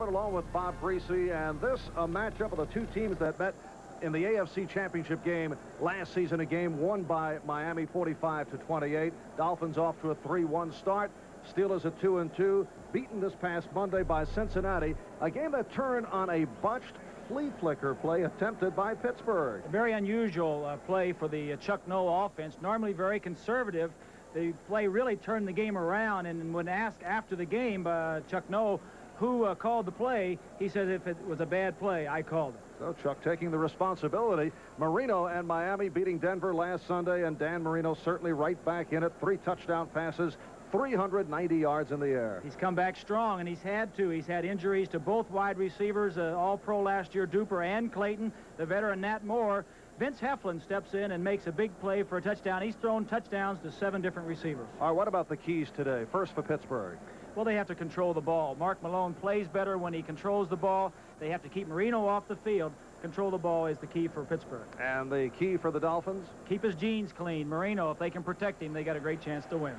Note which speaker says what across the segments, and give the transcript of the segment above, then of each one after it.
Speaker 1: Along with Bob Greasy, and this a matchup of the two teams that met in the AFC Championship game last season, a game won by Miami 45-28. Dolphins off to a 3-1 start. Steelers at 2-2, beaten this past Monday by Cincinnati, a game that turned on a botched flea flicker play attempted by Pittsburgh.
Speaker 2: A very unusual play for the Chuck Noll offense, normally very conservative. The play really turned the game around, and when asked after the game, Chuck Noll, who called the play, he said if it was a bad play, I called it.
Speaker 1: So Chuck taking the responsibility. Marino and Miami beating Denver last Sunday, and Dan Marino certainly right back in it. 3 touchdown passes, 390 yards in the air.
Speaker 2: He's come back strong, and he's had to. He's had injuries to both wide receivers, All-Pro last year, Duper and Clayton, the veteran Nat Moore. Vince Heflin steps in and makes a big play for a touchdown. He's thrown touchdowns to 7 different receivers.
Speaker 1: All right, what about the keys today? First for Pittsburgh.
Speaker 2: Well, they have to control the ball. Mark Malone plays better when he controls the ball. They have to keep Marino off the field. Control the ball is the key for Pittsburgh.
Speaker 1: And the key for the Dolphins?
Speaker 2: Keep his jeans clean. Marino, if they can protect him, they got a great chance to win.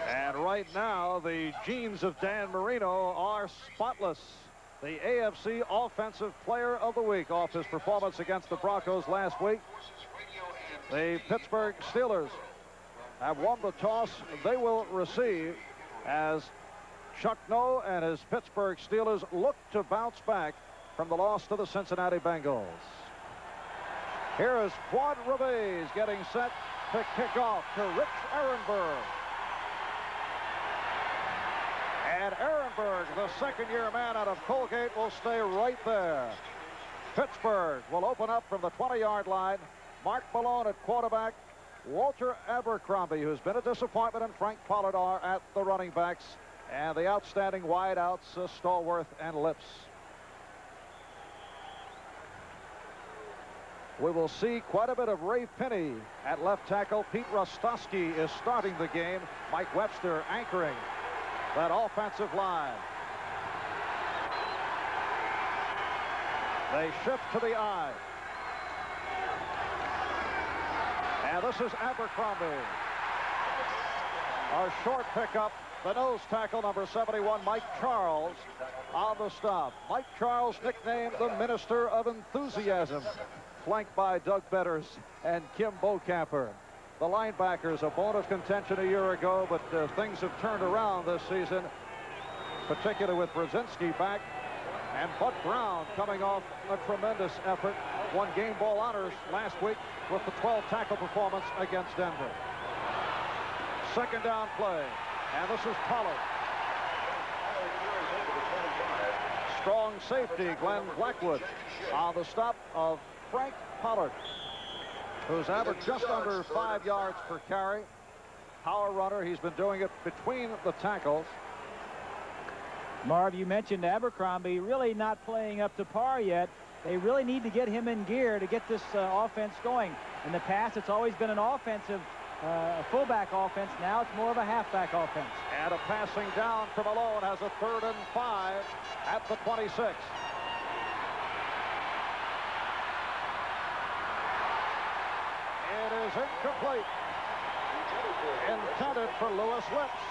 Speaker 1: And right now, the jeans of Dan Marino are spotless. The AFC Offensive Player of the Week off his performance against the Broncos last week. The Pittsburgh Steelers have won the toss. They will receive as Chuck Noll and his Pittsburgh Steelers look to bounce back from the loss to the Cincinnati Bengals. Here is Quad Reves getting set to kick off to Rich Ehrenberg. And Ehrenberg, the second-year man out of Colgate, will stay right there. Pittsburgh will open up from the 20-yard line. Mark Malone at quarterback. Walter Abercrombie, who's been a disappointment, and Frank Pollard are at the running backs. And the outstanding wideouts, Stallworth and Lips. We will see quite a bit of Ray Pinney at left tackle. Pete Rostowski is starting the game. Mike Webster anchoring that offensive line. They shift to the eye. And this is Abercrombie. Our short pickup, the nose tackle, number 71, Mike Charles, on the stop. Mike Charles, nicknamed the Minister of Enthusiasm, flanked by Doug Betters and Kim Bocamper. The linebackers, a bone of contention a year ago, but things have turned around this season, particularly with Brzezinski back. And Bud Brown coming off a tremendous effort. Won game ball honors last week with the 12 tackle performance against Denver. Second down play. And this is Pollard. Strong safety, Glenn Blackwood, on the stop of Frank Pollard, who's averaged just under 5 yards per carry. Power runner. He's been doing it between the tackles.
Speaker 2: Marv, you mentioned Abercrombie really not playing up to par yet. They really need to get him in gear to get this offense going. In the past, it's always been an offensive, fullback offense. Now it's more of a halfback offense.
Speaker 1: And a passing down from Malone has a 3rd and 5 at the 26. It is incomplete. Intended for Lewis Lips.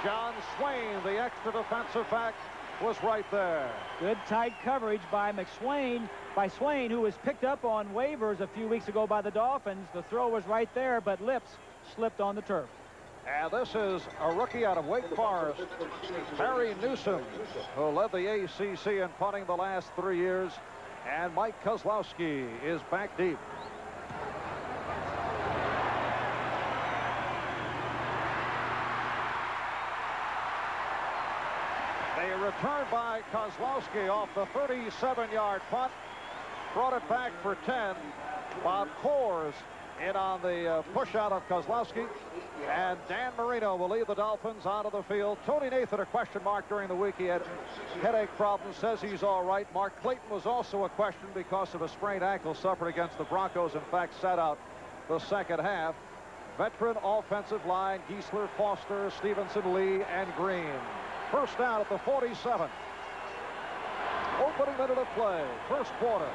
Speaker 1: John Swain, the extra defensive back, was right there.
Speaker 2: Good tight coverage by Swain, who was picked up on waivers a few weeks ago by the Dolphins. The throw was right there, but Lips slipped on the turf.
Speaker 1: And this is a rookie out of Wake Forest, Harry Newsom, who led the ACC in punting the last 3 years. And Mike Kozlowski is back deep. A return by Kozlowski off the 37-yard punt. Brought it back for 10. Bob Coors in on the push out of Kozlowski. And Dan Marino will lead the Dolphins onto the field. Tony Nathan, a question mark during the week. He had headache problems, says he's all right. Mark Clayton was also a question because of a sprained ankle suffered against the Broncos. In fact, sat out the second half. Veteran offensive line, Geisler, Foster, Stevenson, Lee, and Green. First down at the 47. Opening minute of play, first quarter.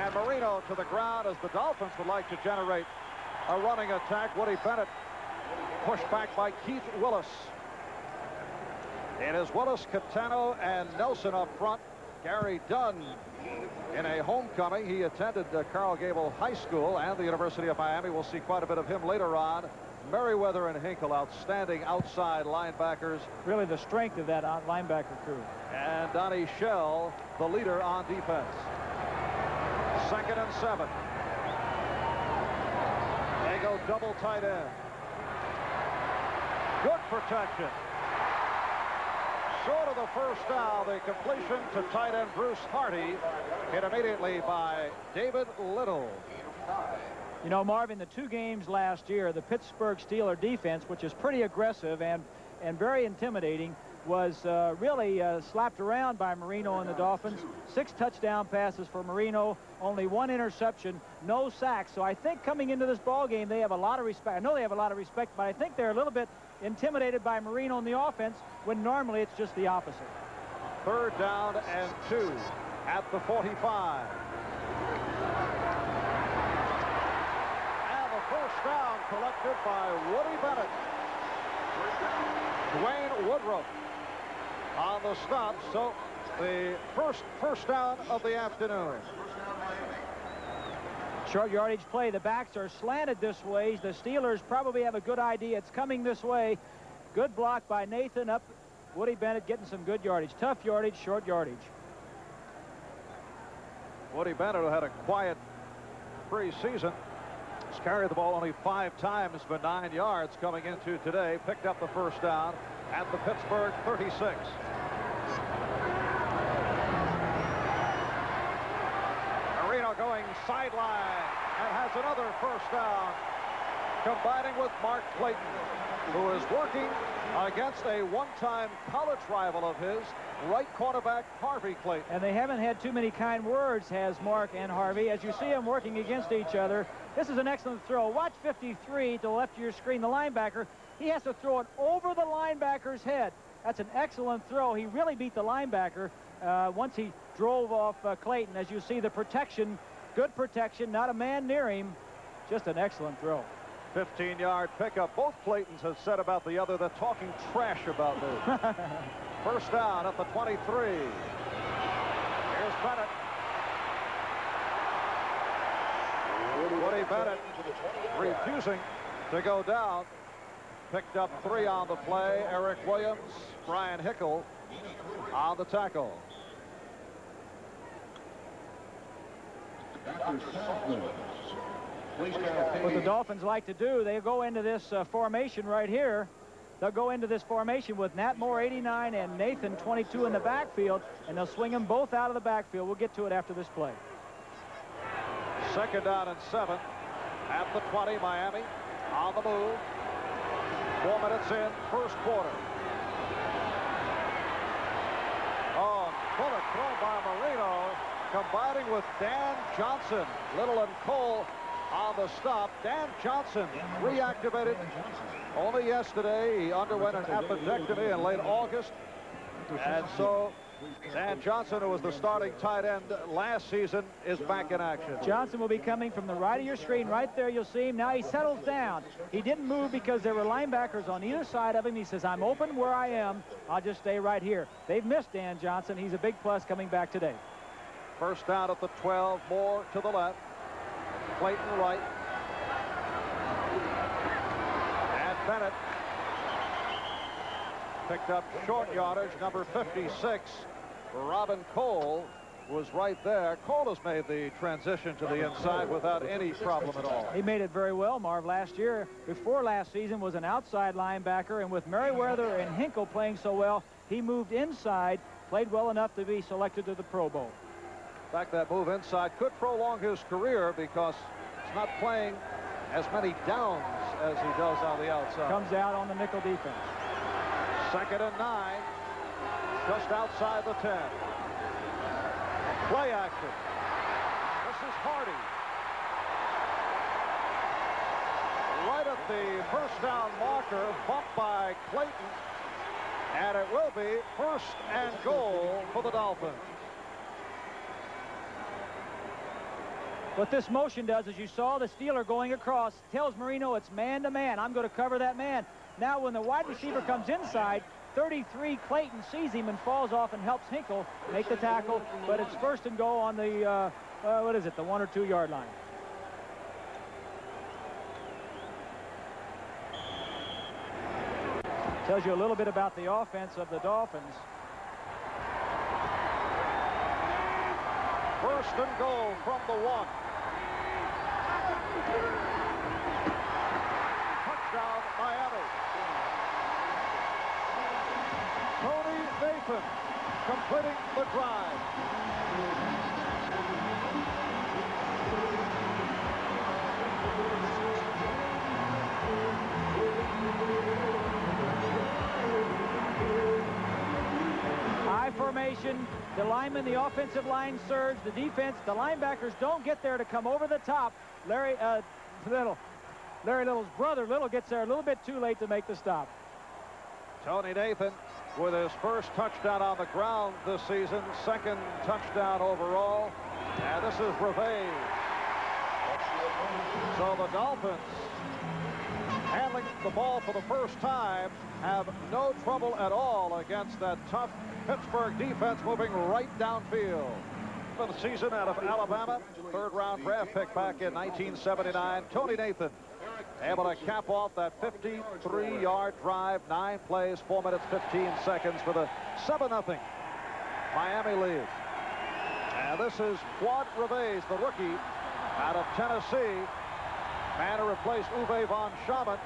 Speaker 1: And Marino to the ground as the Dolphins would like to generate a running attack. Woody Bennett pushed back by Keith Willis. It is Willis, Catano, and Nelson up front. Gary Dunn in a homecoming. He attended Carl Gable High School and the University of Miami. We'll see quite a bit of him later on. Merriweather and Hinkle, outstanding outside linebackers.
Speaker 2: Really the strength of that linebacker crew.
Speaker 1: And Donnie Shell, the leader on defense. 2nd and 7. They go double tight end. Good protection. Short of the first down, the completion to tight end Bruce Hardy, hit immediately by David Little.
Speaker 2: You know, Marvin, the 2 games last year, the Pittsburgh Steelers defense, which is pretty aggressive and very intimidating, was really slapped around by Marino and the Dolphins. 6 touchdown passes for Marino, only 1 interception, no sacks. So I think coming into this ball game, they have a lot of respect. I know they have a lot of respect, but I think they're a little bit intimidated by Marino in the offense, when normally it's just the opposite.
Speaker 1: 3rd down and 2 at the 45. And the first down collected by Woody Bennett. Dwayne Woodruff on the stop. So the first down of the afternoon.
Speaker 2: Short yardage play. The backs are slanted this way. The Steelers probably have a good idea. It's coming this way. Good block by Nathan. Up Woody Bennett getting some good yardage. Tough yardage, short yardage.
Speaker 1: Woody Bennett had a quiet preseason. He's carried the ball only 5 times for 9 yards coming into today. Picked up the first down at the Pittsburgh 36. Marino going sideline and has another first down, combining with Mark Clayton, who is working against a one-time college rival of his, right cornerback Harvey Clayton.
Speaker 2: And they haven't had too many kind words, has Mark and Harvey. As you see them working against each other, this is an excellent throw. Watch 53 to the left of your screen, the linebacker. He has to throw it over the linebacker's head. That's an excellent throw. He really beat the linebacker once he drove off Clayton. As you see, the protection, good protection, not a man near him. Just an excellent throw.
Speaker 1: 15-yard pickup. Both Claytons have said about the other, they're talking trash about me. First down at the 23. Here's Bennett. Woody Bennett refusing to go down. Picked up 3 on the play. Eric Williams, Brian Hickle on the tackle.
Speaker 2: What the Dolphins like to do, they go into this formation right here. They'll go into this formation with Nat Moore, 89, and Nathan, 22, in the backfield, and they'll swing them both out of the backfield. We'll get to it after this play.
Speaker 1: 2nd down and 7 at the 20. Miami on the move. 4 minutes in, first quarter. Oh, bullet thrown by Marino, combining with Dan Johnson. Little and Cole on the stop. Dan Johnson reactivated only yesterday. He underwent an appendectomy in late August. And so Dan Johnson, who was the starting tight end last season, is back in action.
Speaker 2: Johnson will be coming from the right of your screen. Right there, you'll see him. Now he settles down. He didn't move because there were linebackers on either side of him. He says, I'm open where I am. I'll just stay right here. They've missed Dan Johnson. He's a big plus coming back today.
Speaker 1: First down at the 12. Moore to the left. Clayton right. And Bennett picked up short yardage, number 56. Robin Cole was right there. Cole has made the transition to the inside without any problem at all.
Speaker 2: He made it very well, Marv. Last year, before last season, was an outside linebacker, and with Merriweather and Hinkle playing so well, he moved inside, played well enough to be selected to the Pro Bowl.
Speaker 1: In fact, that move inside could prolong his career because he's not playing as many downs as he does on the outside.
Speaker 2: Comes out on the nickel defense.
Speaker 1: 2nd and 9, just outside the 10. Play action. This is Hardy. Right at the first down marker, bumped by Clayton, and it will be 1st and goal for the Dolphins.
Speaker 2: What this motion does is you saw the Steeler going across, tells Marino it's man-to-man. I'm going to cover that man. Now when the wide receiver comes inside, 33 Clayton sees him and falls off and helps Hinkle make the tackle, but it's first and goal on the, what is it, the 1 or 2 yard line. Tells you a little bit about the offense of the Dolphins.
Speaker 1: First and goal from the 1. Touchdown, Miami. Tony Nathan completing the drive.
Speaker 2: High formation, the linemen, the offensive line surge, the defense, the linebackers don't get there to come over the top. Larry Little's brother, Little, gets there a little bit too late to make the stop.
Speaker 1: Tony Nathan with his first touchdown on the ground this season, second touchdown overall, and this is Revay. So the Dolphins, handling the ball for the first time, have no trouble at all against that tough Pittsburgh defense moving right downfield. For the season out of Alabama, third-round draft pick back in 1979, Tony Nathan able to cap off that 53-yard drive, 9 plays, 4 minutes, 15 seconds for the 7-0 Miami lead. And this is Quad Revay, the rookie out of Tennessee, man who replaced Uwe von Schamann,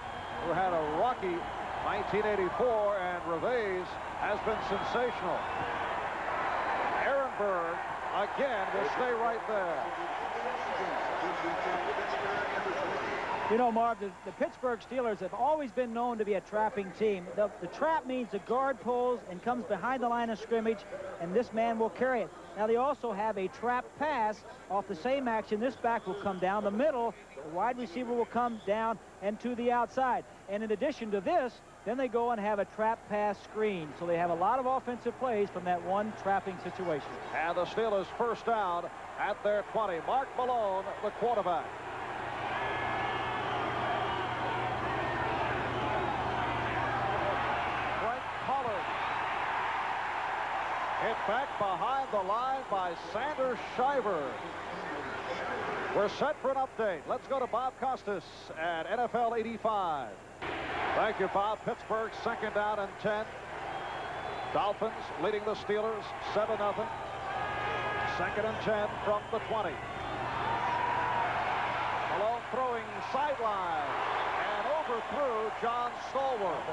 Speaker 1: who had a rocky 1984, and Revay has been sensational. Ehrenberg again will stay right there.
Speaker 2: You know, Marv, the Pittsburgh Steelers have always been known to be a trapping team. The trap means the guard pulls and comes behind the line of scrimmage, and this man will carry it. Now, they also have a trap pass off the same action. This back will come down the middle. The wide receiver will come down and to the outside. And in addition to this, then they go and have a trap pass screen. So they have a lot of offensive plays from that one trapping situation.
Speaker 1: And the Steelers first down at their 20. Mark Malone, the quarterback. Hit back behind the line by Sanders Shiver. We're set for an update. Let's go to Bob Costas at NFL 85. Thank you, Bob. Pittsburgh second down and 10. Dolphins leading the Steelers 7-0. Second and 10 from the 20. Malone throwing sideline. Overthrew John Stallworth.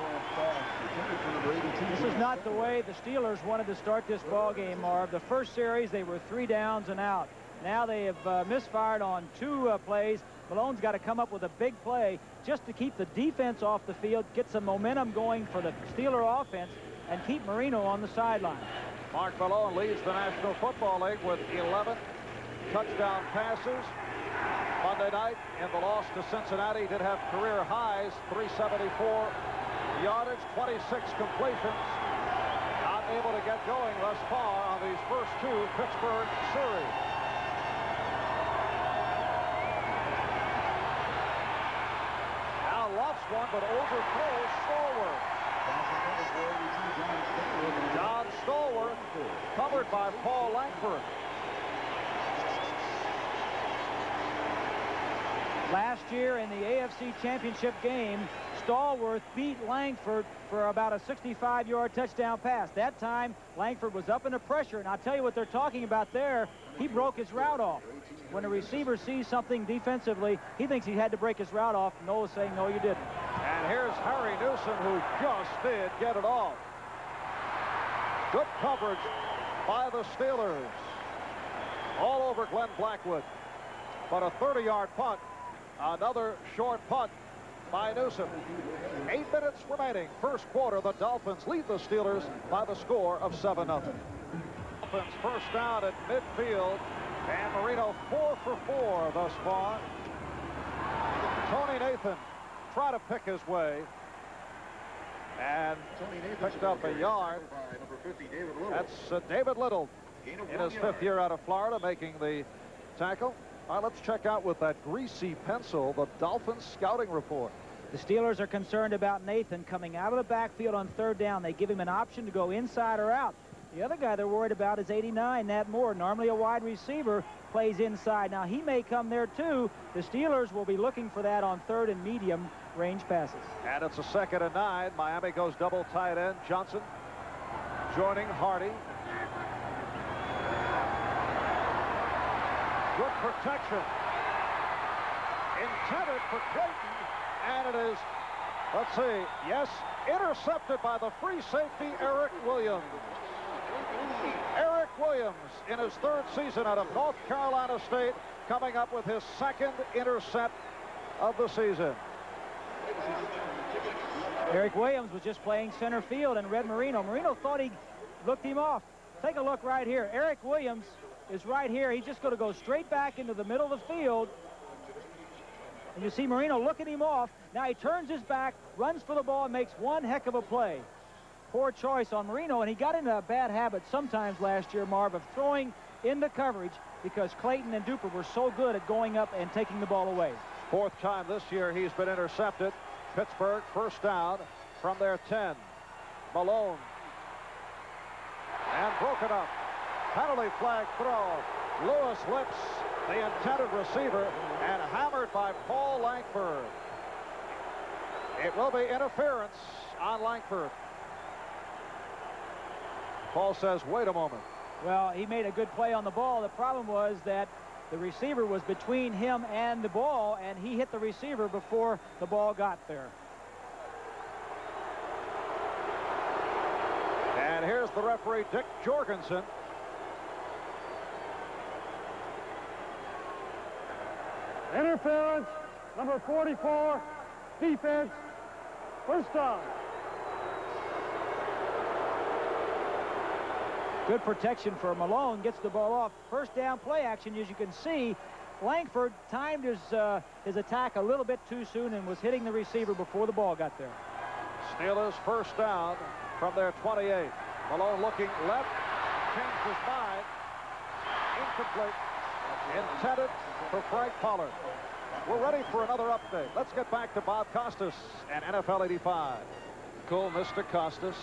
Speaker 2: This is not the way the Steelers wanted to start this ball game, Marv. The first series, they were 3 downs and out. Now they have misfired on 2 plays. Malone's got to come up with a big play just to keep the defense off the field, get some momentum going for the Steeler offense, and keep Marino on the sideline.
Speaker 1: Mark Malone leads the National Football League with 11 touchdown passes. Monday night in the loss to Cincinnati, did have career highs, 374 yardage, 26 completions. Not able to get going thus far on these first 2 Pittsburgh series. Now lofts one, but overthrows Stallworth. John Stallworth covered by Paul Langford.
Speaker 2: Last year in the AFC Championship game, Stallworth beat Langford for about a 65-yard touchdown pass. That time, Langford was up into pressure, and I'll tell you what they're talking about there. He broke his route off. When a receiver sees something defensively, he thinks he had to break his route off. Noah's saying, no, you didn't.
Speaker 1: And here's Harry Newsom, who just did get it off. Good coverage by the Steelers. All over Glenn Blackwood. But a 30-yard punt. Another short punt by Newsom. 8 minutes remaining. First quarter, the Dolphins lead the Steelers by the score of 7-0. Dolphins first down at midfield. Dan Marino 4 for 4 thus far. Tony Nathan try to pick his way. And picked up a yard. That's David Little in his 5th year out of Florida making the tackle. All right, let's check out with that greasy pencil the Dolphins scouting report.
Speaker 2: The Steelers are concerned about Nathan coming out of the backfield on third down. They give him an option to go inside or out. The other guy they're worried about is 89, Nat Moore. Normally a wide receiver, plays inside. Now he may come there too. The Steelers will be looking for that on third and medium range passes.
Speaker 1: And it's a 2nd and 9. Miami goes double tight end. Johnson joining Hardy. Good protection. Intended for Clayton. And it is, let's see, yes, intercepted by the free safety, Eric Williams. Eric Williams, in his 3rd season out of North Carolina State, coming up with his 2nd intercept of the season.
Speaker 2: Eric Williams was just playing center field and read Marino. Marino thought he looked him off. Take a look right here. Eric Williams is right here. He's just going to go straight back into the middle of the field. And you see Marino looking him off. Now he turns his back, runs for the ball, and makes one heck of a play. Poor choice on Marino, and he got into a bad habit sometimes last year, Marv, of throwing into coverage because Clayton and Duper were so good at going up and taking the ball away.
Speaker 1: 4th time this year he's been intercepted. Pittsburgh, 1st down from their 10. Malone. And broken up. Penalty flag throw. Lewis Lips, the intended receiver, and hammered by Paul Langford. It will be interference on Langford. Paul says, wait a moment.
Speaker 2: Well, he made a good play on the ball. The problem was that the receiver was between him and the ball, and he hit the receiver before the ball got there.
Speaker 1: And here's the referee, Dick Jorgensen.
Speaker 3: Interference, number 44, defense, 1st down.
Speaker 2: Good protection for Malone, gets the ball off. 1st down play action, as you can see. Langford timed his attack a little bit too soon and was hitting the receiver before the ball got there.
Speaker 1: Steelers 1st down from their 28. Malone looking left, changed his mind. Incomplete. Intended for Frank Pollard. We're ready for another update. Let's get back to Bob Costas and NFL 85. Cool, Mr. Costas,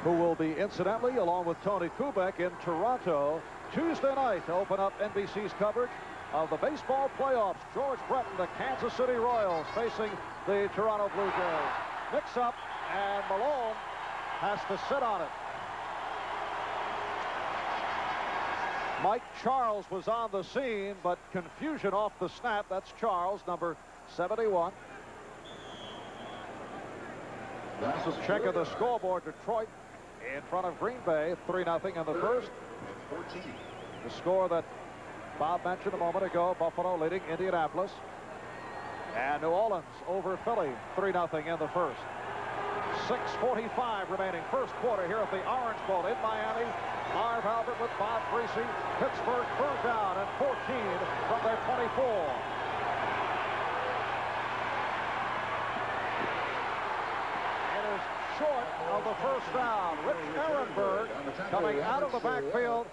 Speaker 1: who will be incidentally, along with Tony Kubek, in Toronto Tuesday night to open up NBC's coverage of the baseball playoffs. George Breton, the Kansas City Royals, facing the Toronto Blue Jays. Mix-up, and Malone has to sit on it. Mike Charles was on the scene, but confusion off the snap. That's Charles, number 71. Check of the scoreboard. Detroit in front of Green Bay, 3-0 in the 1st. The score that Bob mentioned a moment ago, Buffalo leading Indianapolis. And New Orleans over Philly, 3-0 in the 1st. 6:45 remaining, 1st quarter here at the Orange Bowl in Miami. Marv Albert with Bob Greasy. Pittsburgh 3rd down and 14 from their 24. Short of the 1st down. Rich Ehrenberg coming out of the backfield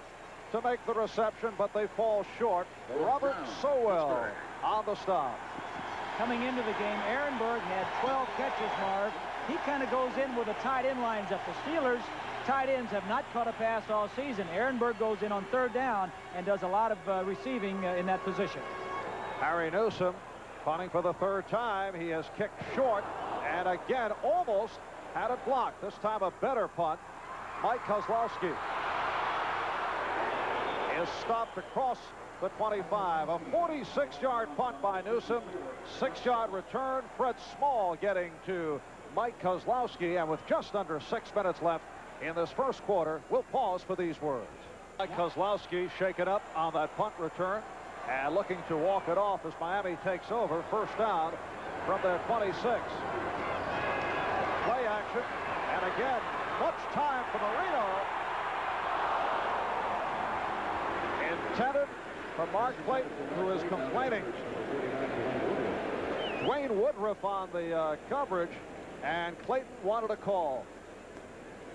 Speaker 1: to make the reception, but they fall short. Robert Sowell on the stop.
Speaker 2: Coming into the game, Ehrenberg had 12 catches, Marv. He kind of goes in with the tight end lines up. The Steelers tight ends have not caught a pass all season. Ehrenberg goes in on 3rd down and does a lot of receiving in that position.
Speaker 1: Harry Newsom punting for the 3rd time. He has kicked short and again almost had it blocked. This time a better punt. Mike Kozlowski is stopped across the 25. A 46-yard punt by Newsom. 6-yard return. Fred Small getting to Mike Kozlowski. And with just under 6 minutes left in this 1st quarter, we'll pause for these words. Mike Kozlowski shaken up on that punt return and looking to walk it off as Miami takes over. 1st down from their 26. Play action, and again, much time for Marino. Intended for Mark Clayton, who is complaining. Dwayne Woodruff on the coverage, and Clayton wanted a call.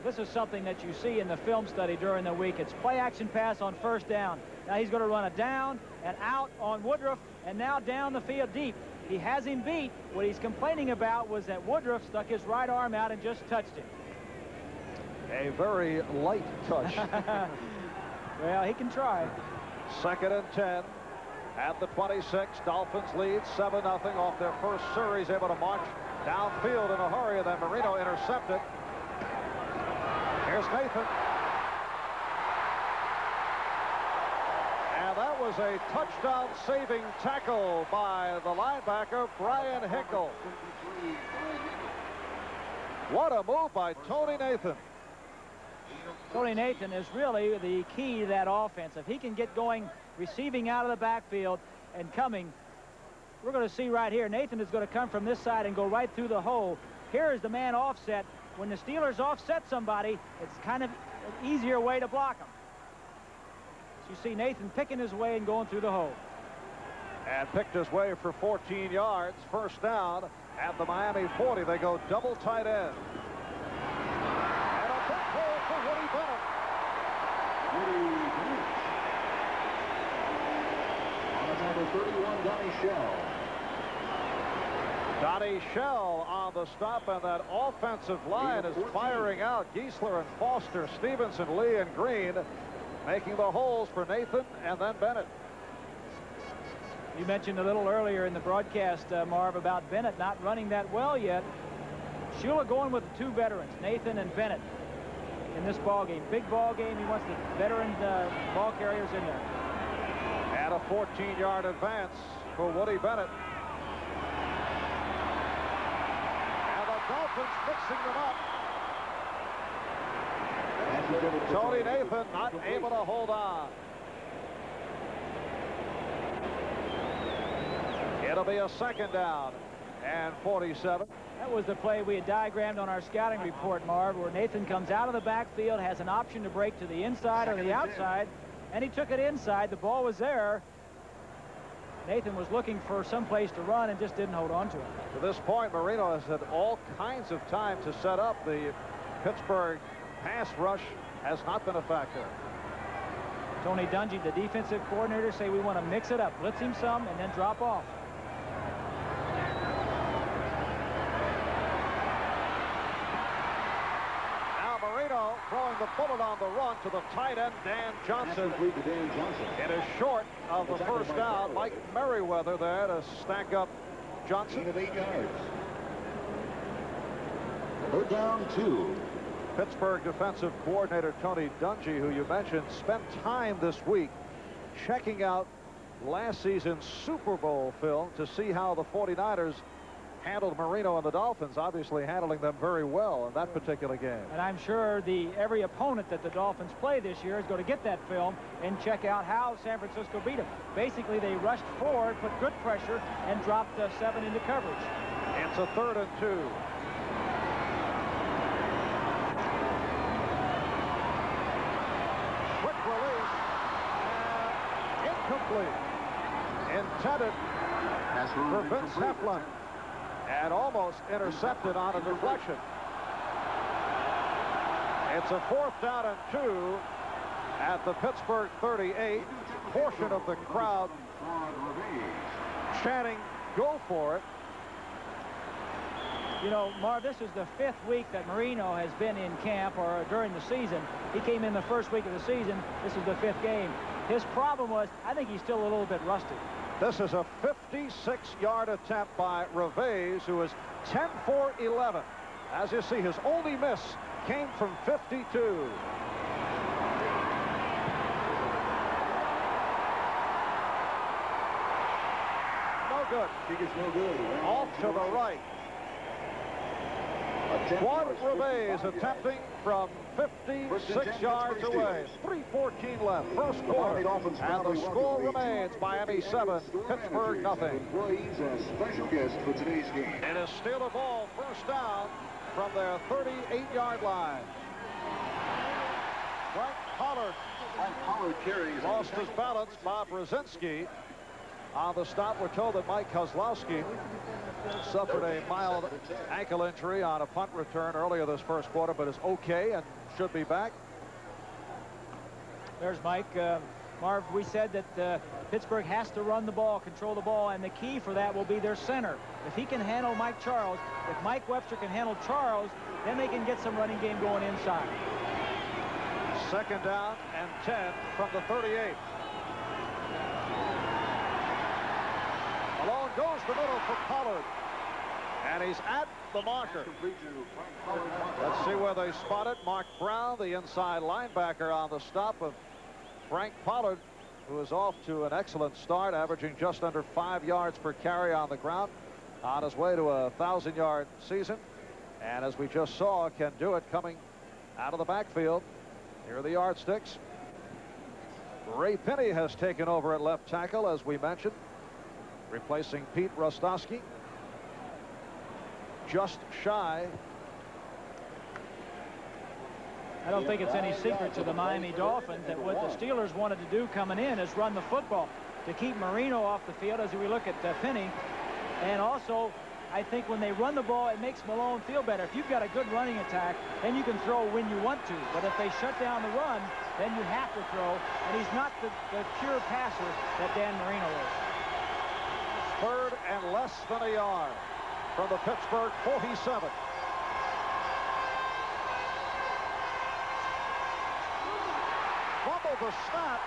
Speaker 2: This is something that you see in the film study during the week. It's play action pass on first down. Now he's going to run a down and out on Woodruff, and now down the field deep. He has him beat. What he's complaining about was that Woodruff stuck his right arm out and just touched him.
Speaker 1: A very light touch.
Speaker 2: Well, he can try.
Speaker 1: 2nd and 10 at the 26. Dolphins lead 7-0 off their first series, able to march downfield in a hurry, and then Marino intercepted. Here's Nathan. And that was a touchdown-saving tackle by the linebacker, Brian Hinkle. What a move by Tony Nathan.
Speaker 2: Tony Nathan is really the key to that offense. If he can get going, receiving out of the backfield and coming, we're going to see right here, Nathan is going to come from this side and go right through the hole. Here is the man offset. When the Steelers offset somebody, it's kind of an easier way to block them. So you see Nathan picking his way and going through the hole.
Speaker 1: And picked his way for 14 yards. First down at the Miami 40. They go double tight end. And a big hole for Woody Bennett.
Speaker 4: On number 31, Donnie Shell.
Speaker 1: Donnie Shell on the stop, and that offensive line is firing out. Giesler and Foster, Stevenson, Lee, and Green making the holes for Nathan and then Bennett.
Speaker 2: You mentioned a little earlier in the broadcast, Marv, about Bennett not running that well yet. Shula going with the two veterans, Nathan and Bennett, in this ball game. Big ball game. He wants the veteran ball carriers in there.
Speaker 1: And a 14-yard advance for Woody Bennett. And the Dolphins mixing them up. Tony Nathan not able to hold on. It'll be a 2nd down and 47.
Speaker 2: That was the play we had diagrammed on our scouting report, Marv, where Nathan comes out of the backfield, has an option to break to the inside or the outside, and he took it inside. The ball was there. Nathan was looking for some place to run and just didn't hold on to it.
Speaker 1: To this point, Marino has had all kinds of time to set up. The Pittsburgh pass rush has not been a factor.
Speaker 2: Tony Dungy, the defensive coordinator, say we want to mix it up, blitz him some, and then drop off.
Speaker 1: Now Marino throwing the bullet on the run to the tight end, Dan Johnson. It is short of the first down. Mike Merriweather there to stack up Johnson.
Speaker 4: 8 yards. 3rd down 2.
Speaker 1: Pittsburgh defensive coordinator Tony Dungy, who you mentioned, spent time this week checking out last season's Super Bowl film to see how the 49ers handled Marino and the Dolphins, obviously handling them very well in that particular game.
Speaker 2: And I'm sure every opponent that the Dolphins play this year is going to get that film and check out how San Francisco beat them. Basically, they rushed forward, put good pressure, and dropped 7 into coverage.
Speaker 1: It's a 3rd and 2. Intended for Vince Heflin and almost intercepted on a deflection. It's a 4th down and 2 at the Pittsburgh 38. Portion of the crowd chanting, "Go for it."
Speaker 2: You know, Marv, this is the 5th week that Marino has been in camp or during the season. He came in the first week of the season. This is the 5th game. His problem was, I think he's still a little bit rusty.
Speaker 1: This is a 56-yard attempt by Revés, who is 10 for 11. As you see, his only miss came from 52. No good.
Speaker 4: No good.
Speaker 1: Off to the right. Juan Revés attempting from 56 yards away. 3:14 left, first quarter, and the score remains Miami 7, Pittsburgh nothing.
Speaker 4: Employees as special guests for today's game.
Speaker 1: It is still a ball, first down from their 38-yard line. Frank Pollard
Speaker 4: Pollard carries.
Speaker 1: lost his balance. Bob Brzezinski On the stop, we're told that Mike Kozlowski suffered a mild ankle injury on a punt return earlier this first quarter, but is okay and should be back.
Speaker 2: There's Mike. Marv, we said that Pittsburgh has to run the ball, control the ball, and the key for that will be their center. If he can handle Mike Charles, if Mike Webster can handle Charles, then they can get some running game going inside.
Speaker 1: 2nd down and 10 from the 38. Malone goes the middle for Pollard. And he's at the marker. Let's see where they spot it. Mark Brown, the inside linebacker, on the stop of Frank Pollard, who is off to an excellent start, averaging just under 5 yards per carry on the ground, on his way to a 1,000-yard season. And as we just saw, can do it coming out of the backfield. Here are the yardsticks. Ray Pinney has taken over at left tackle, as we mentioned, replacing Pete Rostowski. Just shy.
Speaker 2: I don't think it's any secret to the Miami Dolphins that what the Steelers wanted to do coming in is run the football to keep Marino off the field as we look at Pinney. And also, I think when they run the ball, it makes Malone feel better. If you've got a good running attack, then you can throw when you want to. But if they shut down the run, then you have to throw. And he's not the pure passer that Dan Marino is.
Speaker 1: 3rd and less than a yard from the Pittsburgh 47. Fumble the snap.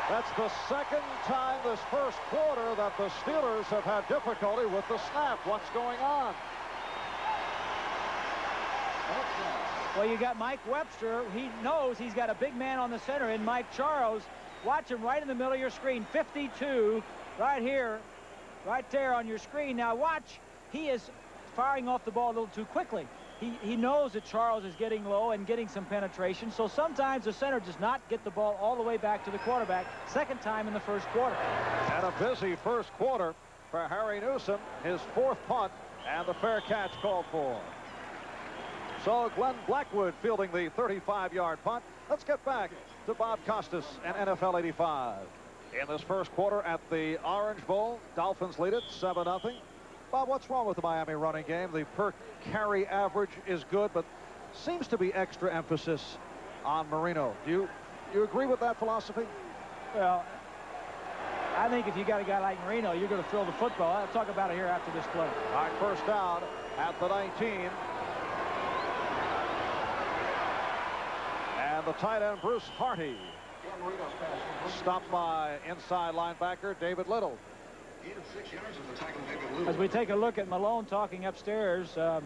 Speaker 1: That's the 2nd time this first quarter that the Steelers have had difficulty with the snap. What's going on?
Speaker 2: Well, you got Mike Webster. He knows he's got a big man on the center in Mike Charles. Watch him right in the middle of your screen. 52 right here, right there on your screen. Now watch, he is firing off the ball a little too quickly. He knows that Charles is getting low and getting some penetration, so sometimes the center does not get the ball all the way back to the quarterback. 2nd time in the first quarter.
Speaker 1: And a busy first quarter for Harry Newsom, his 4th punt, and the fair catch called for. So Glenn Blackwood fielding the 35-yard punt. Let's get back to Bob Costas and NFL 85. In this first quarter at the Orange Bowl, Dolphins lead it 7-0. Bob, what's wrong with the Miami running game? The per carry average is good, but seems to be extra emphasis on Marino. Do you agree with that philosophy?
Speaker 2: Well, I think if you got a guy like Marino, you're going to throw the football. I'll talk about it here after this play.
Speaker 1: All right, 1st down at the 19. And the tight end, Bruce Harty, stopped by inside linebacker David Little.
Speaker 2: As we take a look at Malone talking upstairs to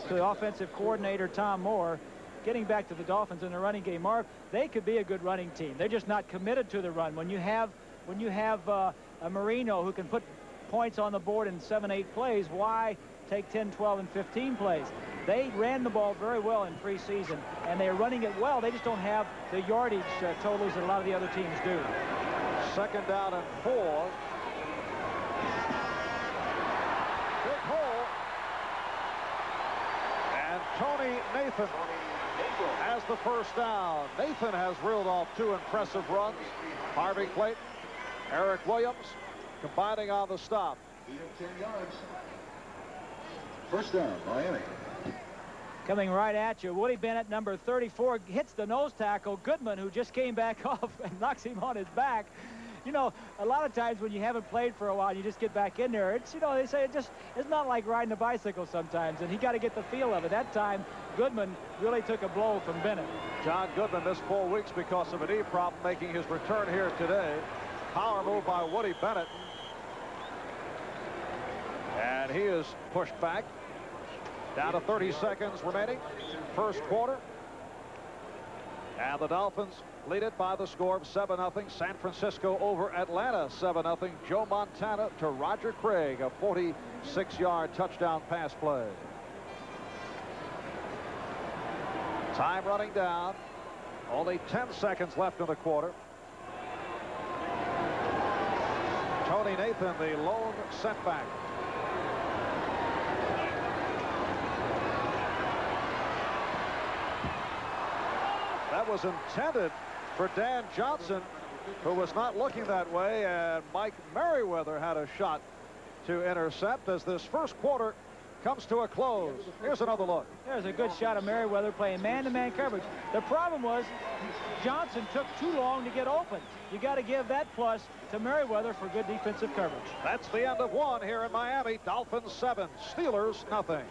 Speaker 2: the offensive coordinator, Tom Moore, getting back to the Dolphins in the running game, Mark, they could be a good running team. They're just not committed to the run. When you have a Marino who can put points on the board in 7-8 plays, why take 10, 12, and 15 plays? They ran the ball very well in preseason, and they're running it well. They just don't have the yardage totals that a lot of the other teams do.
Speaker 1: 2nd down and 4. Big hole. And Tony Nathan has the 1st down. Nathan has reeled off 2 impressive runs. Harvey Clayton, Eric Williams combining on the stop.
Speaker 4: 10 yards. 1st down, Miami.
Speaker 2: Coming right at you, Woody Bennett, number 34, hits the nose tackle. Goodman, who just came back off, and knocks him on his back. You know, a lot of times when you haven't played for a while, you just get back in there. It's, you know, they say it's not like riding a bicycle sometimes, and he got to get the feel of it. That time, Goodman really took a blow from Bennett.
Speaker 1: John Goodman missed 4 weeks because of a knee problem, making his return here today. Power move by Woody Bennett. And he is pushed back. Down to 30 seconds remaining. First quarter. And the Dolphins lead it by the score of 7-0. San Francisco over Atlanta 7-0. Joe Montana to Roger Craig, a 46-yard touchdown pass play. Time running down. Only 10 seconds left in the quarter. Tony Nathan, the lone setback. That was intended for Dan Johnson, who was not looking that way, and Mike Merriweather had a shot to intercept as this first quarter comes to a close. Here's another look.
Speaker 2: There's a good shot of Merriweather playing man-to-man coverage. The problem was Johnson took too long to get open. You got to give that plus to Merriweather for good defensive coverage.
Speaker 1: That's the end of one here in Miami. Dolphins 7, Steelers nothing.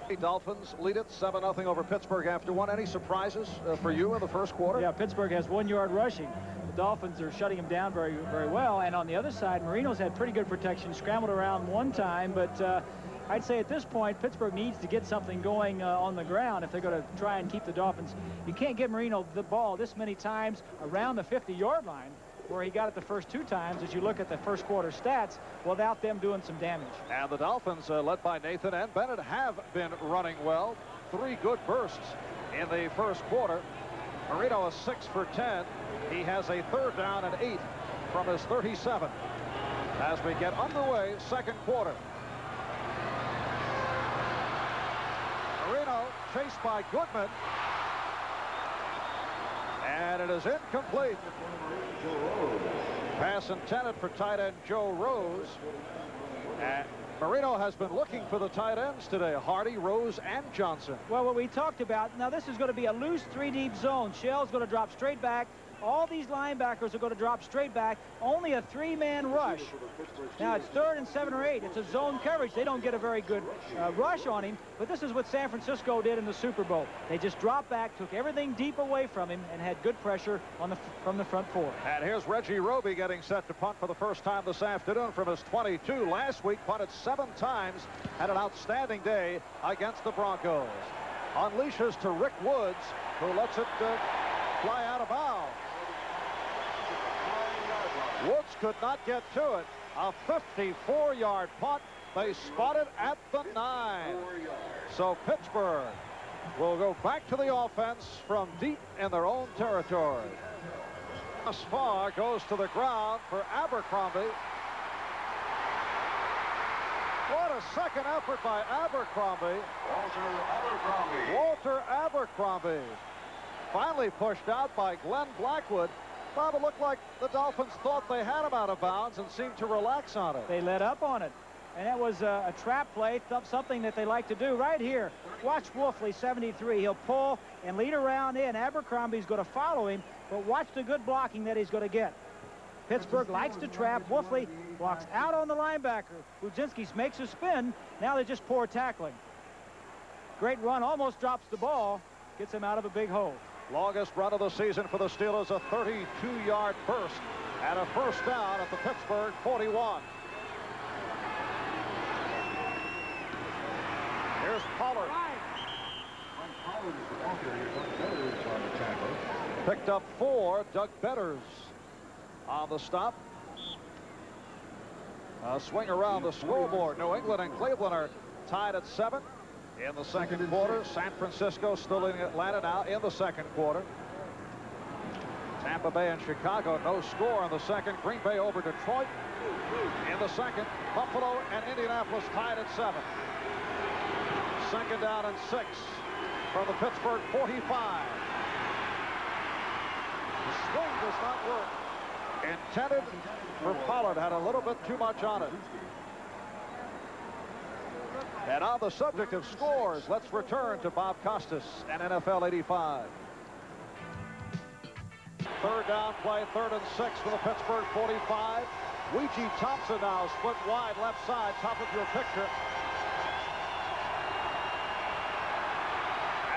Speaker 1: The Dolphins lead it 7-0 over Pittsburgh after one. Any surprises for you in the first quarter?
Speaker 2: Yeah, Pittsburgh has 1 yard rushing. The Dolphins are shutting him down very, very well. And on the other side, Marino's had pretty good protection, scrambled around one time, but I'd say at this point, Pittsburgh needs to get something going on the ground if they're going to try and keep the Dolphins. You can't get Marino the ball this many times around the 50-yard line, where he got it the first 2 times, as you look at the first quarter stats, without them doing some damage.
Speaker 1: And the Dolphins, led by Nathan and Bennett, have been running well. 3 good bursts in the first quarter. Marino is 6 for 10. He has a 3rd down and 8 from his 37. As we get underway, second quarter. Marino chased by Goodman. And it is incomplete. Pass intended for tight end Joe Rose. And Marino has been looking for the tight ends today. Hardy, Rose, and Johnson.
Speaker 2: Well, what we talked about, now this is going to be a loose 3-deep zone. Shell's going to drop straight back. All these linebackers are going to drop straight back. Only a 3-man rush. Now it's 3rd and 7 or 8. It's a zone coverage. They don't get a very good rush on him. But this is what San Francisco did in the Super Bowl. They just dropped back, took everything deep away from him, and had good pressure on from the front 4.
Speaker 1: And here's Reggie Roby getting set to punt for the first time this afternoon from his 22. Last week punted 7 times. Had an outstanding day against the Broncos. Unleashes to Rick Woods, who lets it fly out of bounds. Woods could not get to it. A 54-yard punt. They spot it at the 9. So Pittsburgh will go back to the offense from deep in their own territory. Thus far goes to the ground for Abercrombie. What a second effort by Abercrombie. Walter Abercrombie. Finally pushed out by Glenn Blackwood. Bob, it looked like the Dolphins thought they had him out of bounds and seemed to relax on it.
Speaker 2: They let up on it. And that was a trap play, something that they like to do right here. Watch Wolfley, 73. He'll pull and lead around in. Abercrombie's going to follow him, but watch the good blocking that he's going to get. Pittsburgh likes to trap. Wolfley blocks out on the linebacker. Budzinski makes a spin. Now they just poor tackling. Great run, almost drops the ball. Gets him out of a big hole.
Speaker 1: Longest run of the season for the Steelers, a 32-yard burst and a first down at the Pittsburgh 41. Here's Pollard. Picked up 4. Doug Betters on the stop. A swing around the scoreboard. New England and Cleveland are tied at 7. In the second quarter, San Francisco still in Atlanta now in the second quarter. Tampa Bay and Chicago, no score in the second. Green Bay over Detroit in the second. Buffalo and Indianapolis tied at 7. Second down and 6 from the Pittsburgh 45. The swing does not work. Intended for Pollard, had a little bit too much on it. And on the subject of scores, let's return to Bob Costas and NFL 85. Third down play, 3rd and 6 for the Pittsburgh 45. Weegee Thompson now split wide left side, top of your picture.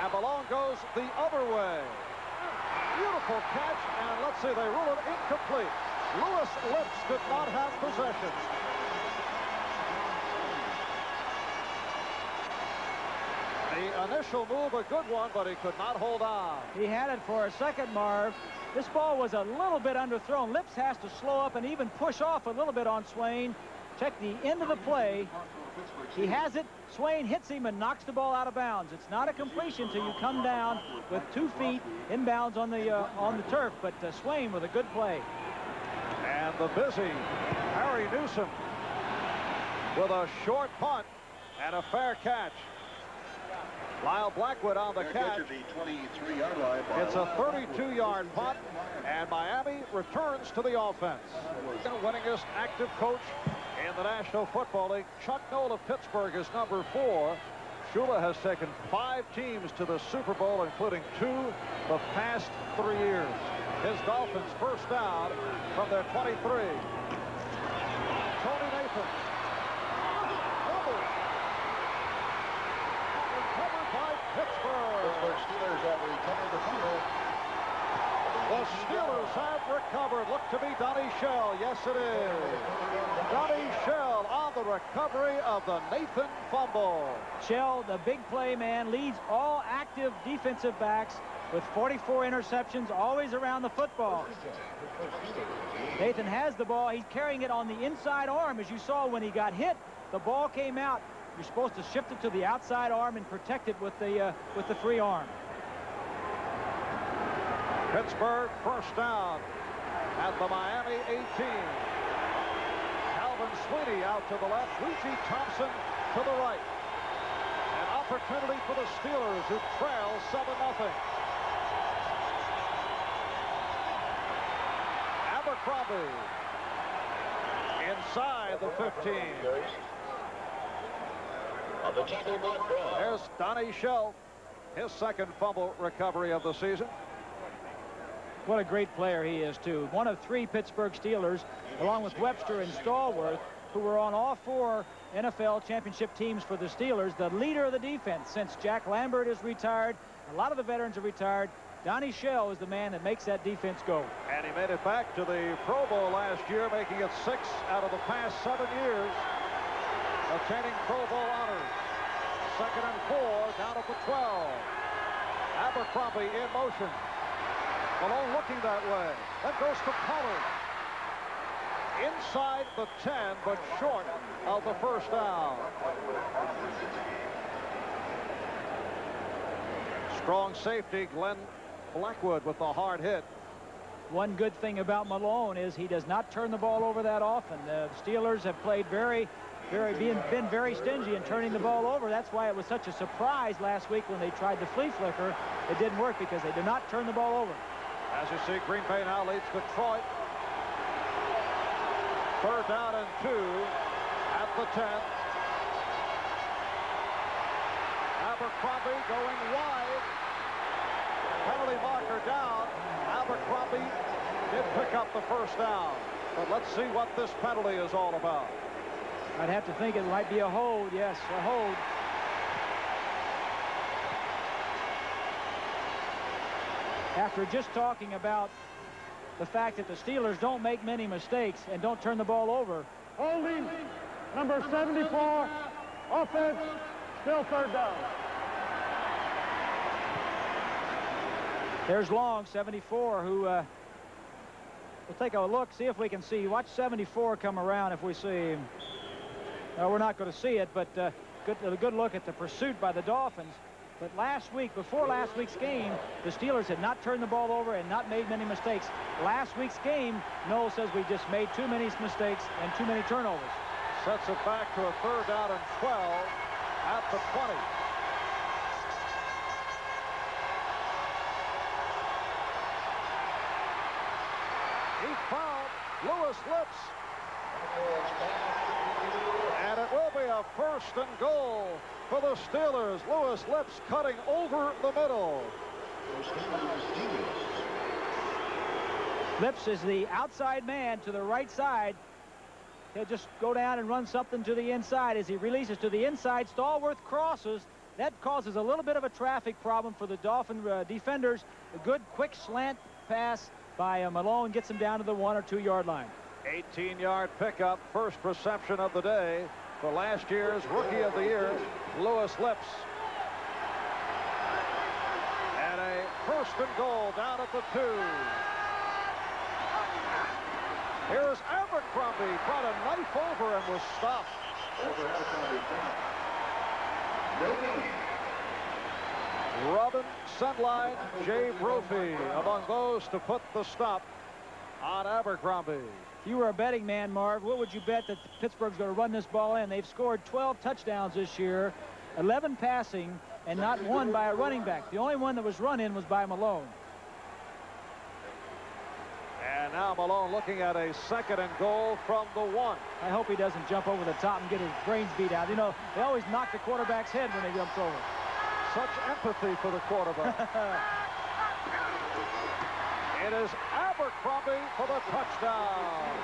Speaker 1: And the ball goes the other way. Beautiful catch, and let's see, they rule it incomplete. Lewis Lips did not have possession. The initial move, a good one, but he could not hold on.
Speaker 2: He had it for a second, Marv. This ball was a little bit underthrown. Lips has to slow up and even push off a little bit on Swain. Check the end of the play. He has it. Swain hits him and knocks the ball out of bounds. It's not a completion till you come down with 2 feet inbounds on the turf. But Swain with a good play.
Speaker 1: And the busy Harry Newsom with a short punt and a fair catch. Lyle Blackwood on the catch.
Speaker 4: The 23-yard line.
Speaker 1: It's a 32-yard punt, and Miami returns to the offense. The winningest active coach in the National Football League, Chuck Noll of Pittsburgh, is number 4. Shula has taken 5 teams to the Super Bowl, including 2 the past 3 years. His Dolphins first down from their 23. Tony Nathan. Recovered by Pittsburgh.
Speaker 4: Pittsburgh Steelers have recovered the fumble.
Speaker 1: The Steelers have recovered. Look to be Donnie Shell. Yes, it is. Donnie Shell on the recovery of the Nathan fumble.
Speaker 2: Shell, the big play man, leads all active defensive backs with 44 interceptions, always around the football. Nathan has the ball. He's carrying it on the inside arm. As you saw when he got hit, the ball came out. You're supposed to shift it to the outside arm and protect it with the free arm.
Speaker 1: Pittsburgh first down at the Miami 18. Calvin Sweeney out to the left. Luigi Thompson to the right. An opportunity for the Steelers, who trail 7-0. Abercrombie inside the 15. There's Donnie Shell, his second fumble recovery of the season.
Speaker 2: What a great player he is, too. One of 3 Pittsburgh Steelers, along with Webster and Stallworth, who were on all 4 NFL championship teams for the Steelers, the leader of the defense. Since Jack Lambert is retired, a lot of the veterans are retired. Donnie Shell is the man that makes that defense go.
Speaker 1: And he made it back to the Pro Bowl last year, making it 6 out of the past 7 years, attaining Pro Bowl honors. 2nd and 4 down at the 12. Abercrombie in motion. Malone looking that way. That goes to Pollard. Inside the 10, but short of the first down. Strong safety, Glenn Blackwood, with the hard hit.
Speaker 2: One good thing about Malone is he does not turn the ball over that often. The Steelers have played been very stingy in turning the ball over. That's why it was such a surprise last week when they tried the flea flicker. It didn't work because they did not turn the ball over.
Speaker 1: As you see, Green Bay now leads Detroit. 3rd down and 2 at the 10. Abercrombie going wide. Penalty marker down. Abercrombie did pick up the first down. But let's see what this penalty is all about.
Speaker 2: I'd have to think it might be a hold. Yes, a hold. After just talking about the fact that the Steelers don't make many mistakes and don't turn the ball over.
Speaker 3: Holding number 74, offense, still 3rd down.
Speaker 2: There's Long, 74, who we'll take a look, see if we can see. Watch 74 come around if we see him. No, we're not going to see it, but a good look at the pursuit by the Dolphins. But before last week's game, the Steelers had not turned the ball over and not made many mistakes. Last week's game, Noel says we just made too many mistakes and too many turnovers.
Speaker 1: Sets it back to a 3rd down and 12 at the 20. He fouled Lewis Lips. And it will be a 1st and goal for the Steelers. Lewis Lips cutting over the middle.
Speaker 2: Lips is the outside man to the right side. He'll just go down and run something to the inside. As he releases to the inside, Stallworth crosses. That causes a little bit of a traffic problem for the Dolphin defenders. A good quick slant pass by Malone gets him down to the 1 or 2 yard line.
Speaker 1: 18-yard pickup, first reception of the day for last year's Rookie of the Year, Lewis Lips. And a 1st and goal down at the 2. Here's Abercrombie, brought a knife over and was stopped. Robin Sundline, Jay Brophy among those to put the stop on Abercrombie.
Speaker 2: If you were a betting man, Marv, what would you bet that Pittsburgh's going to run this ball in? They've scored 12 touchdowns this year, 11 passing, and not one by a running back. The only one that was run in was by Malone.
Speaker 1: And now Malone looking at a 2nd and goal from the 1.
Speaker 2: I hope he doesn't jump over the top and get his brains beat out. You know, they always knock the quarterback's head when he jumps over.
Speaker 1: Such empathy for the quarterback. It is Abercrombie for the touchdown.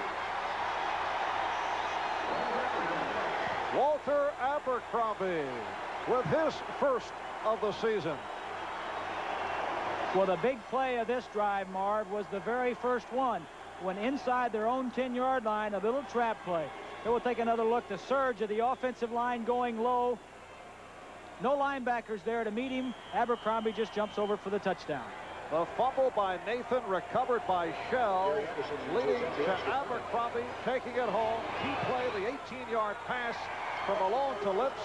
Speaker 1: Walter Abercrombie with his first of the season.
Speaker 2: Well, the big play of this drive, Marv, was the very first one. When inside their own 10-yard line, a little trap play. They will take another look. The surge of the offensive line going low. No linebackers there to meet him. Abercrombie just jumps over for the touchdown.
Speaker 1: The fumble by Nathan, recovered by Shell, leading to Abercrombie taking it home. Key play, the 18-yard pass from Malone to Lips,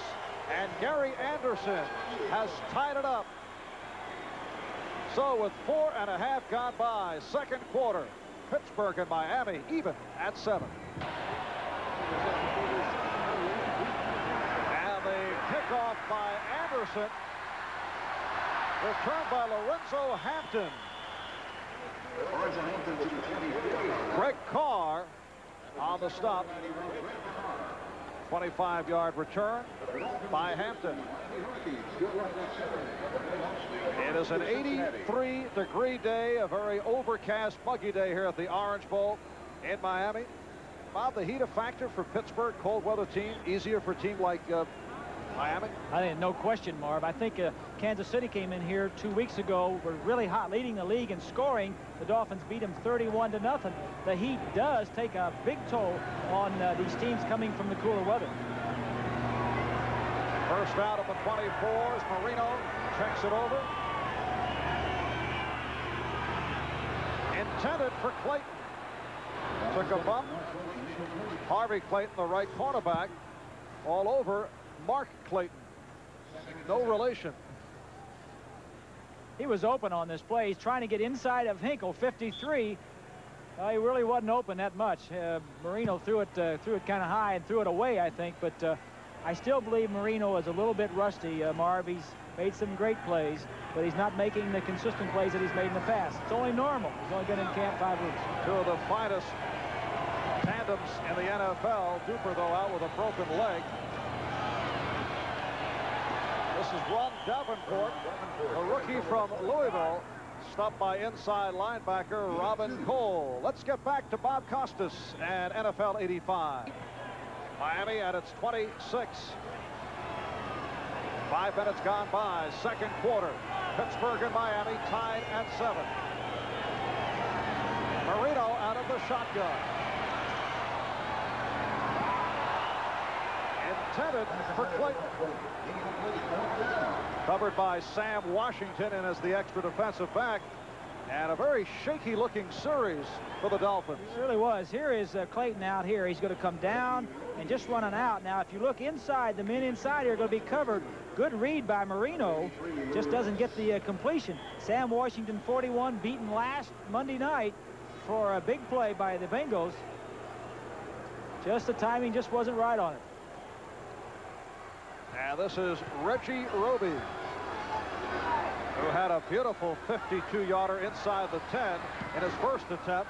Speaker 1: and Gary Anderson has tied it up. So with 4.5 gone by, 2nd quarter, Pittsburgh and Miami even at 7. And the kickoff by Anderson, returned by Lorenzo Hampton. Greg Carr on the stop. 25-yard return by Hampton. It is an 83-degree day, a very overcast, muggy day here at the Orange Bowl in Miami. Bob, the heat a factor for Pittsburgh, cold weather team, easier for a team like Miami?
Speaker 2: I think no question, Marv. I think Kansas City came in here 2 weeks ago, were really hot, leading the league in scoring. The Dolphins beat them 31-0. The heat does take a big toll on these teams coming from the cooler weather.
Speaker 1: First out of the 24 as Marino checks it over. Intended for Clayton. Took a bump. Harvey Clayton, the right cornerback, all over Mark Clayton. No relation.
Speaker 2: He was open on this play. He's trying to get inside of Hinkle, 53. He really wasn't open that much. Marino threw it kind of high and threw it away, I think. But I still believe Marino is a little bit rusty. Marv, he's made some great plays, but he's not making the consistent plays that he's made in the past. It's only normal. He's only been in camp 5 weeks.
Speaker 1: 2 of the finest tandems in the NFL. Duper, though, out with a broken leg. This is Ron Davenport, a rookie from Louisville, stopped by inside linebacker Robin Cole. Let's get back to Bob Costas and NFL 85. Miami at its 26. 5 minutes gone by, 2nd quarter. Pittsburgh and Miami tied at 7. Marino out of the shotgun. Intended for Clayton. Covered by Sam Washington and as the extra defensive back. And a very shaky looking series for the Dolphins.
Speaker 2: It really was. Here is Clayton out here. He's going to come down and just run an out. Now, if you look inside, the men inside here are going to be covered. Good read by Marino. Just doesn't get the completion. Sam Washington, 41, beaten last Monday night for a big play by the Bengals. Just the timing just wasn't right on it.
Speaker 1: And this is Reggie Roby, who had a beautiful 52-yarder inside the 10 in his first attempt.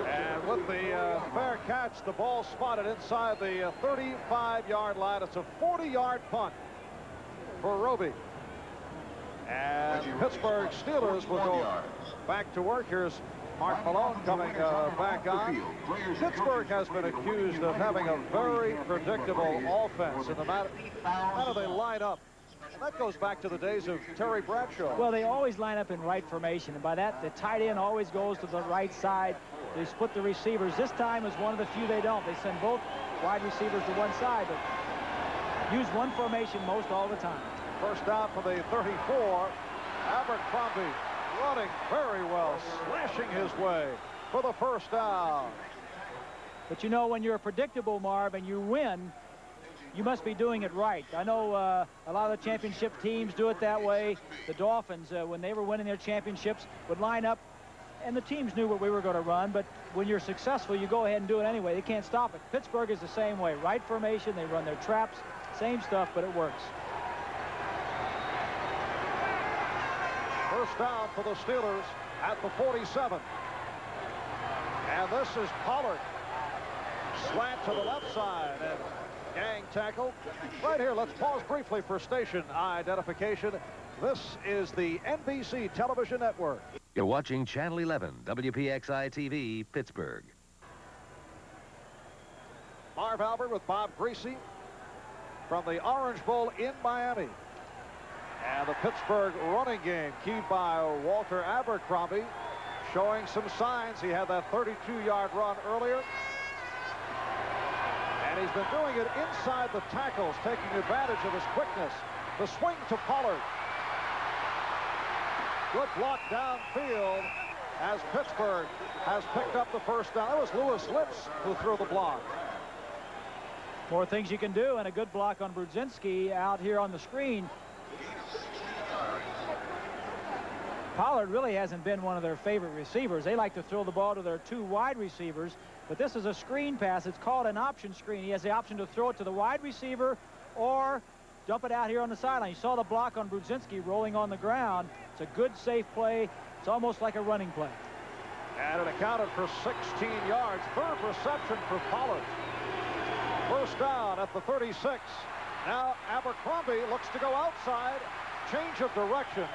Speaker 1: And with the fair catch, the ball spotted inside the 35-yard line. It's a 40-yard punt for Roby. And Pittsburgh Steelers will go back to work. Here's Mark Malone coming back on. Pittsburgh has been accused of having a very predictable offense in the matter they line up. And that goes back to the days of Terry Bradshaw.
Speaker 2: Well, they always line up in right formation, and by that, the tight end always goes to the right side. They split the receivers. This time is one of the few they don't. They send both wide receivers to one side, but use one formation most all the time.
Speaker 1: First down for the 34. Abercrombie running very well, slashing his way for the first down.
Speaker 2: But you know, when you're predictable, Marv, and you win, you must be doing it right. I know a lot of the championship teams do it that way. The Dolphins, when they were winning their championships, would line up and the teams knew what we were going to run, but when you're successful, you go ahead and do it anyway. They can't stop it. Pittsburgh is the same way. Right formation, they run their traps, same stuff, but it works.
Speaker 1: First down for the Steelers at the 47. And this is Pollard. Slant to the left side and gang tackle. Right here, let's pause briefly for station identification. This is the NBC Television Network.
Speaker 5: You're watching Channel 11, WPXI TV, Pittsburgh.
Speaker 1: Marv Albert with Bob Greasy from the Orange Bowl in Miami. And the Pittsburgh running game keyed by Walter Abercrombie, showing some signs. He had that 32-yard run earlier. And he's been doing it inside the tackles, taking advantage of his quickness. The swing to Pollard. Good block downfield as Pittsburgh has picked up the first down. It was Lewis Lips who threw the block.
Speaker 2: More things you can do, and a good block on Brudzinski out here on the screen. Pollard really hasn't been one of their favorite receivers. They like to throw the ball to their two wide receivers, but this is a screen pass. It's called an option screen. He has the option to throw it to the wide receiver or dump it out here on the sideline. You saw the block on Brudzinski rolling on the ground. It's a good, safe play. It's almost like a running play.
Speaker 1: And it accounted for 16 yards. Third reception for Pollard. First down at the 36. Now Abercrombie looks to go outside. Change of direction.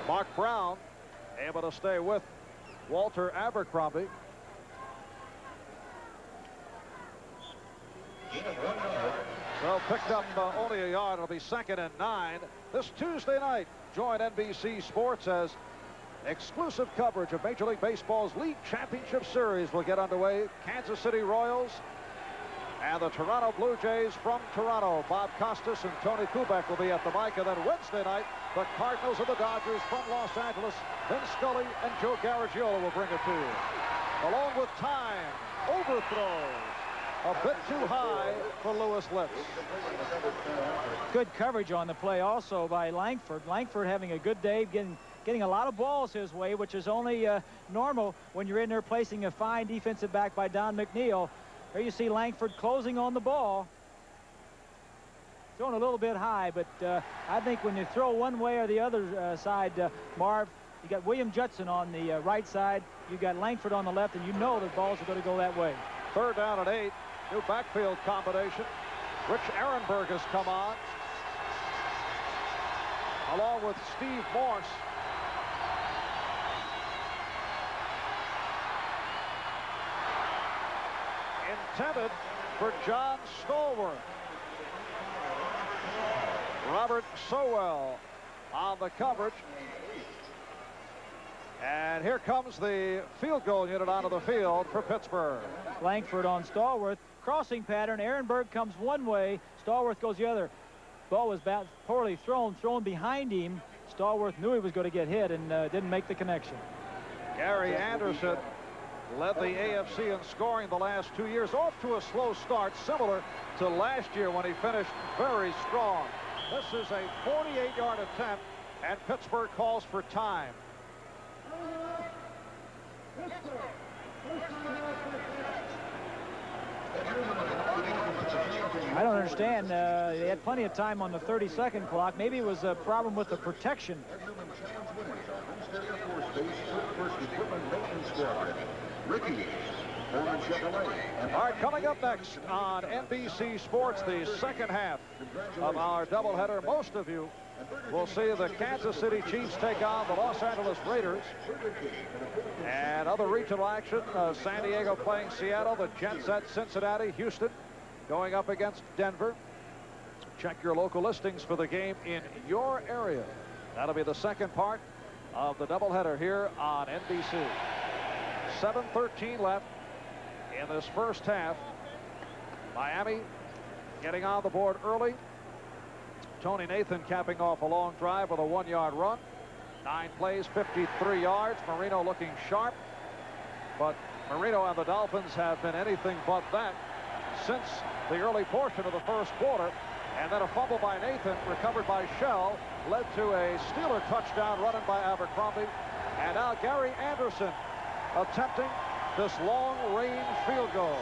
Speaker 1: Mark Brown able to stay with Walter Abercrombie. So picked up only a yard. It'll be 2nd and 9. This Tuesday night, join NBC Sports as exclusive coverage of Major League Baseball's League Championship Series will get underway. Kansas City Royals and the Toronto Blue Jays from Toronto. Bob Costas and Tony Kubek will be at the mic. And then Wednesday night, the Cardinals and the Dodgers from Los Angeles. Vin Scully and Joe Garagiola will bring it to you. Along with time, overthrows. A bit too high for Lewis Lips.
Speaker 2: Good coverage on the play also by Langford. Langford having a good day, getting a lot of balls his way, which is only normal when you're in there placing a fine defensive back by Don McNeil. There you see Langford closing on the ball. Throwing a little bit high, but I think when you throw one way or the other side, Marv, you got William Judson on the right side. You got Langford on the left, and you know the balls are going to go that way.
Speaker 1: Third down and 8. New backfield combination. Rich Ehrenberg has come on, along with Steve Morse. Intended for John Stallworth. Robert Sowell on the coverage. And here comes the field goal unit onto the field for Pittsburgh.
Speaker 2: Langford on Stallworth. Crossing pattern. Ehrenberg comes one way. Stallworth goes the other. Ball was poorly thrown behind him. Stallworth knew he was going to get hit and didn't make the connection.
Speaker 1: Gary Anderson led the AFC in scoring the last 2 years. Off to a slow start, similar to last year when he finished very strong. This is a 48-yard attempt, and Pittsburgh calls for time.
Speaker 2: I don't understand. They had plenty of time on the 30-second clock. Maybe it was a problem with the protection.
Speaker 1: All right, coming up next on NBC Sports, the second half of our doubleheader. Most of you will see the Kansas City Chiefs take on the Los Angeles Raiders. And other regional action, San Diego playing Seattle, the Jets at Cincinnati, Houston going up against Denver. Check your local listings for the game in your area. That'll be the second part of the doubleheader here on NBC. 7:13 left in this first half. Miami getting on the board early. Tony Nathan capping off a long drive with a 1-yard run. 9 plays, 53 yards. Marino looking sharp. But Marino and the Dolphins have been anything but that since the early portion of the first quarter. And then a fumble by Nathan, recovered by Shell, led to a Steeler touchdown run in by Abercrombie. And now Gary Anderson attempting this long-range field goal.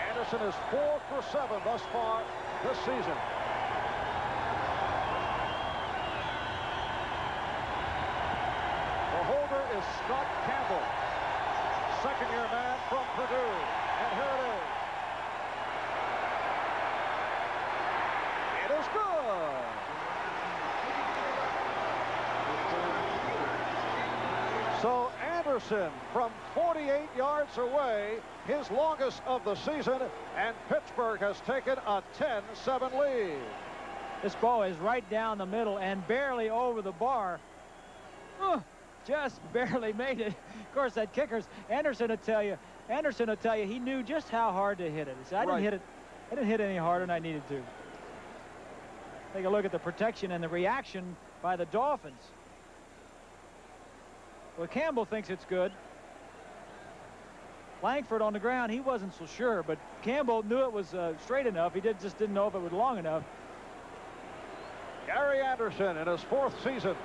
Speaker 1: Anderson is 4 for 7 thus far this season. The holder is Scott Campbell, second-year man from Purdue. And here it is. It is good. So Anderson from 48 yards away, his longest of the season, and Pittsburgh has taken a 10-7 lead.
Speaker 2: This ball is right down the middle and barely over the bar. Just barely made it. Of course, that kicker's Anderson will tell you he knew just how hard to hit it. He said, I didn't hit any harder than I needed to. Take a look at the protection and the reaction by the Dolphins. Well, Campbell thinks it's good. Langford on the ground, he wasn't so sure, but Campbell knew it was straight enough. He just didn't know if it was long enough.
Speaker 1: Gary Anderson in his 4th season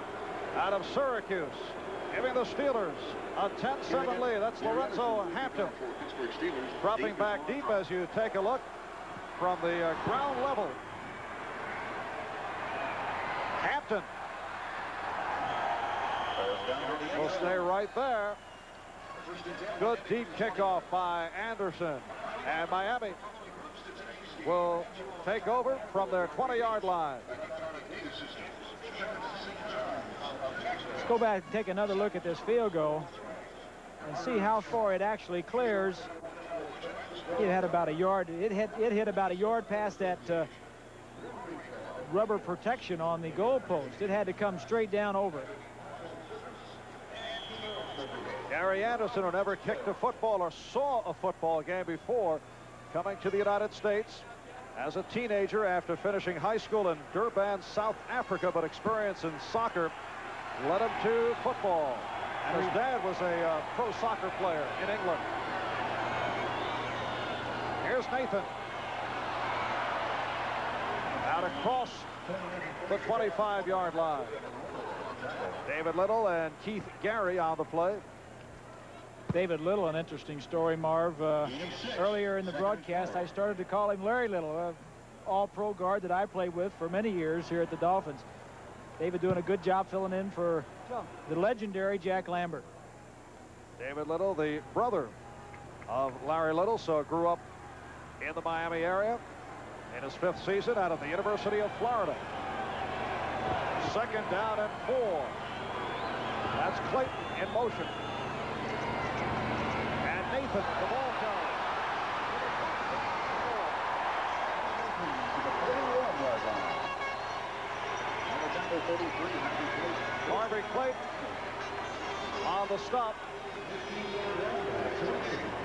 Speaker 1: out of Syracuse, giving the Steelers a 10-7 lead. That's Lorenzo Hampton dropping back deep as you take a look from the ground level. Hampton will stay right there. Good deep kickoff by Anderson. And Miami will take over from their 20-yard line.
Speaker 2: Let's go back and take another look at this field goal and see how far it actually clears. It had about a yard. It hit about a yard past that rubber protection on the goalpost. It had to come straight down over it.
Speaker 1: Gary Anderson, who never kicked a football or saw a football game before, coming to the United States as a teenager after finishing high school in Durban, South Africa, but experience in soccer led him to football. And his dad was a pro soccer player in England. Here's Nathan. Out across the 25-yard line. David Little and Keith Gary on the play.
Speaker 2: David Little, an interesting story, Marv. Earlier in the broadcast, I started to call him Larry Little, all-pro guard that I played with for many years here at the Dolphins. David doing a good job filling in for the legendary Jack Lambert.
Speaker 1: David Little, the brother of Larry Little, so grew up in the Miami area in his 5th season out of the University of Florida. 2nd down and 4. That's Clayton in motion. And Nathan, the ball goes. Harvey Clayton on the stop.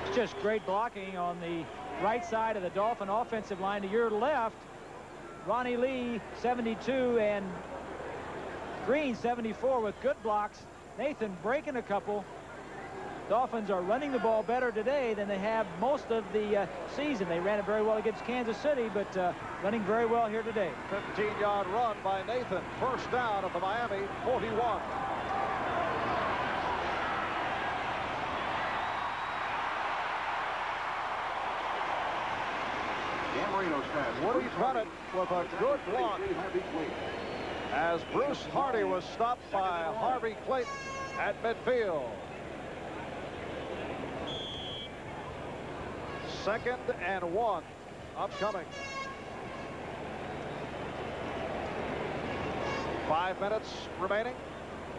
Speaker 2: It's just great blocking on the right side of the Dolphin offensive line. To your left, Ronnie Lee, 72, and Green, 74, with good blocks. Nathan breaking a couple. Dolphins are running the ball better today than they have most of the season. They ran it very well against Kansas City, but running very well here today.
Speaker 1: 15-yard run by Nathan. 1st down at the Miami 41. Woody Bennett with a good block as Bruce Hardy was stopped by Harvey Clayton at midfield. 2nd and 1 upcoming. 5 minutes remaining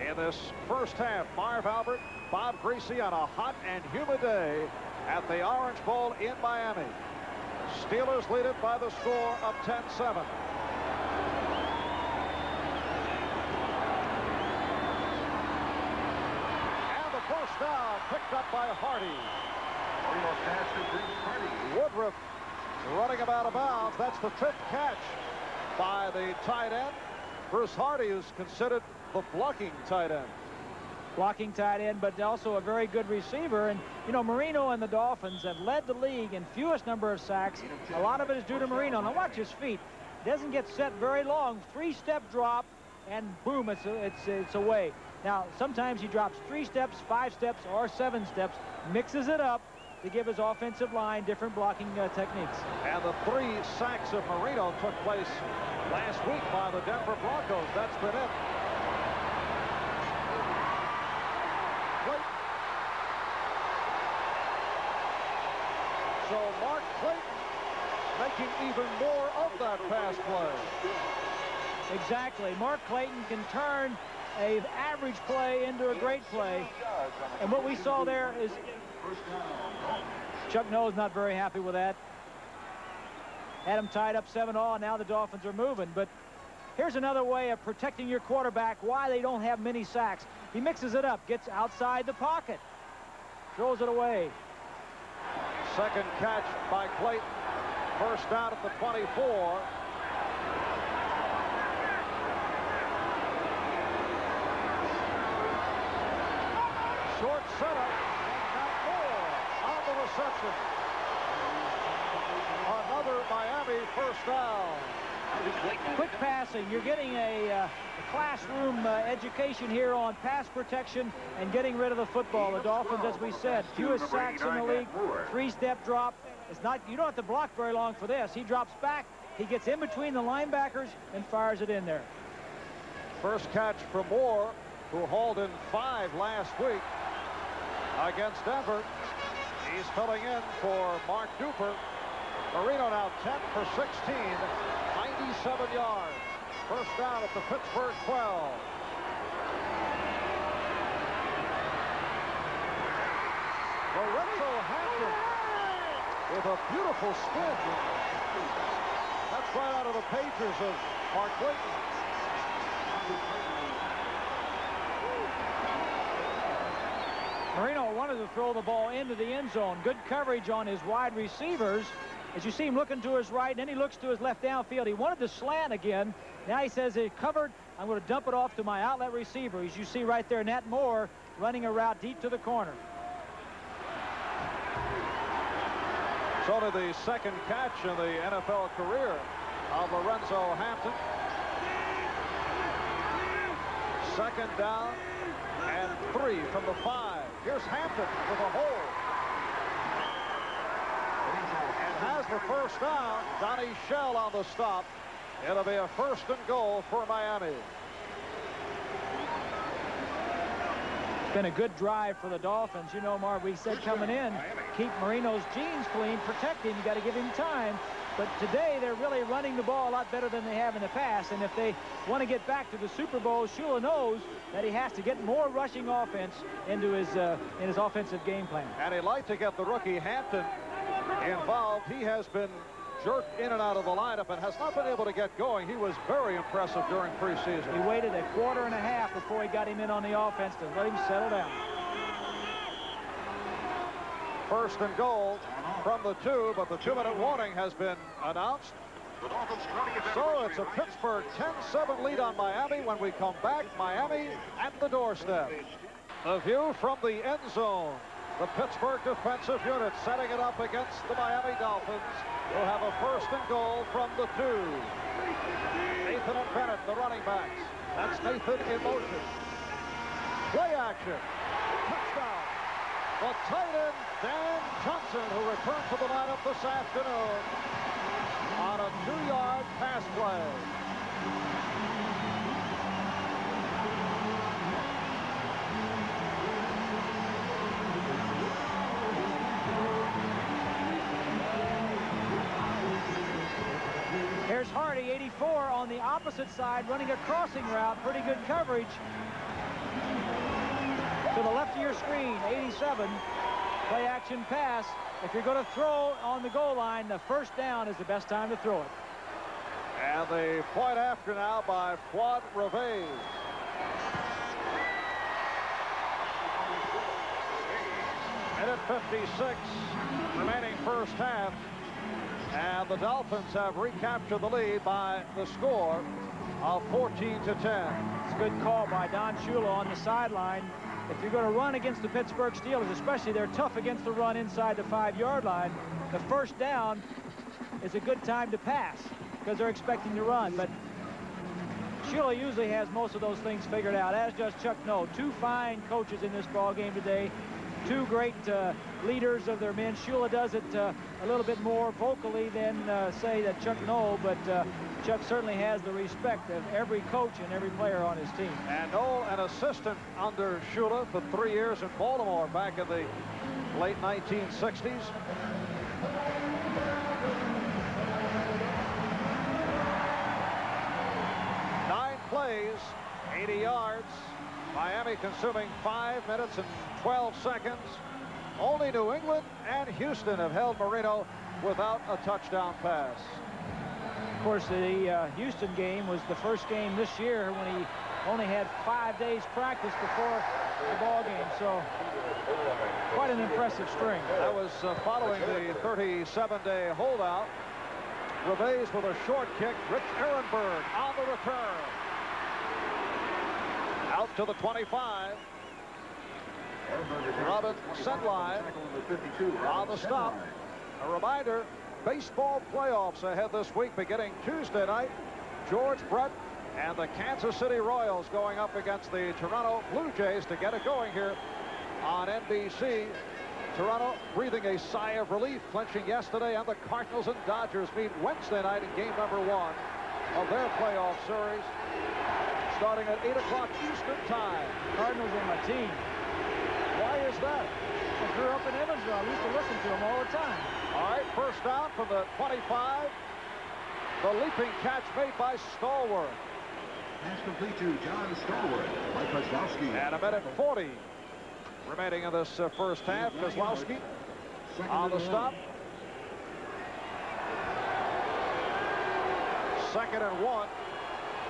Speaker 1: in this first half. Marv Albert, Bob Greasy on a hot and humid day at the Orange Bowl in Miami. Steelers lead it by the score of 10-7. And the first down picked up by Hardy. Woodruff running him out of bounds. That's the 5th catch by the tight end. Bruce Hardy is considered the blocking tight end.
Speaker 2: blocking tight end, but also a very good receiver. And, you know, Marino and the Dolphins have led the league in fewest number of sacks. A lot of it is due to Marino. Now watch his feet. Doesn't get set very long. 3-step drop, and boom, it's away. Now, sometimes he drops 3 steps, 5 steps, or 7 steps, mixes it up to give his offensive line different blocking techniques.
Speaker 1: And the 3 sacks of Marino took place last week by the Denver Broncos. That's been it. So Mark Clayton making even more of that pass play.
Speaker 2: Exactly. Mark Clayton can turn an average play into a great play. And what we saw there is Chuck Noll's not very happy with that. Had him tied up 7-all. Now the Dolphins are moving. But here's another way of protecting your quarterback, why they don't have many sacks. He mixes it up, gets outside the pocket, throws it away.
Speaker 1: Second catch by Clayton. First down at the 24. Short setup, and got more on the reception. Another Miami first down.
Speaker 2: Quick passing. You're getting a classroom education here on pass protection and getting rid of the football. The Dolphins, as we said, fewest sacks in the league, 3-step drop. It's not, you don't have to block very long for this. He drops back, he gets in between the linebackers and fires it in there.
Speaker 1: First catch for Moore, who hauled in 5 last week against Denver. He's filling in for Mark Duper. Marino now 10 for 16, 97 yards. First down at the Pittsburgh 12. Lorenzo Hampton with a beautiful spin. That's right out of the pages of Mark Clayton.
Speaker 2: Marino wanted to throw the ball into the end zone. Good coverage on his wide receivers. As you see him looking to his right, and then he looks to his left downfield. He wanted to slant again. Now he says, "It's covered. I'm going to dump it off to my outlet receiver." As you see right there, Nat Moore running a route deep to the corner.
Speaker 1: It's only the second catch in the NFL career of Lorenzo Hampton. Second down and 3 from the 5. Here's Hampton with a hole. And has the first down. Donnie Shell on the stop. It'll be a 1st and goal for Miami.
Speaker 2: It's been a good drive for the Dolphins. You know, Marv, we said coming in, keep Marino's jeans clean, protect him. You got to give him time. But today they're really running the ball a lot better than they have in the past. And if they want to get back to the Super Bowl, Shula knows that he has to get more rushing offense into his in his offensive game plan.
Speaker 1: And he'd like to get the rookie Hampton involved. He has been jerked in and out of the lineup and has not been able to get going. He was very impressive during preseason.
Speaker 2: He waited a quarter and a half before he got him in on the offense to let him settle down.
Speaker 1: 1st and goal from the 2, but the 2-minute warning has been announced. So it's a Pittsburgh 10-7 lead on Miami. When we come back, Miami at the doorstep. The view from the end zone. The Pittsburgh defensive unit setting it up against the Miami Dolphins, who have a 1st and goal from the 2. Nathan and Bennett, the running backs. That's Nathan in motion. Play action. Touchdown. The tight end, Dan Johnson, who returned to the lineup this afternoon on a 2-yard pass play.
Speaker 2: Here's Hardy, 84, on the opposite side, running a crossing route. Pretty good coverage. To the left of your screen, 87. Play action pass. If you're going to throw on the goal line, the 1st down is the best time to throw it.
Speaker 1: And the point after now by Fuad Reveiz. Minute 56 remaining first half. And the Dolphins have recaptured the lead by the score of 14-10.
Speaker 2: It's a good call by Don Shula on the sideline. if you're going to run against the Pittsburgh Steelers, especially they're tough against the run inside the 5-yard line, the first down is a good time to pass because they're expecting to run. But Shula usually has most of those things figured out, as does Chuck Noll. Two fine coaches in this ball game today. Two great leaders of their men. Shula does it a little bit more vocally than, say, that Chuck Noll, but Chuck certainly has the respect of every coach and every player on his team.
Speaker 1: And Noll, an assistant under Shula for 3 years in Baltimore back in the late 1960s. Plays, 80 yards. Miami consuming 5 minutes and 12 seconds. Only New England and Houston have held Marino without a touchdown pass.
Speaker 2: Of course, the Houston game was the first game this year when he only had 5 days practice before the ball game. So quite an impressive string.
Speaker 1: That was following the 37-day holdout. Reves with a short kick. Rich Ehrenberg on the return. Out to the 25. Robin Sendline on the stop. A reminder, baseball playoffs ahead this week beginning Tuesday night. George Brett and the Kansas City Royals going up against the Toronto Blue Jays to get it going here on NBC. Toronto breathing a sigh of relief, clinching yesterday, and the Cardinals and Dodgers meet Wednesday night in game number 1 of their playoff series, starting at 8 o'clock Eastern time.
Speaker 2: Cardinals are my team.
Speaker 1: Why is that?
Speaker 2: I grew up in Evansville. I used to listen to them all the time.
Speaker 1: All right, first down from the 25. The leaping catch made by Stallworth.
Speaker 4: Pass complete to John Stallworth. Mike Kozlowski.
Speaker 1: And a minute 40 remaining in this first half. Kozlowski on the stop. 2nd and 1.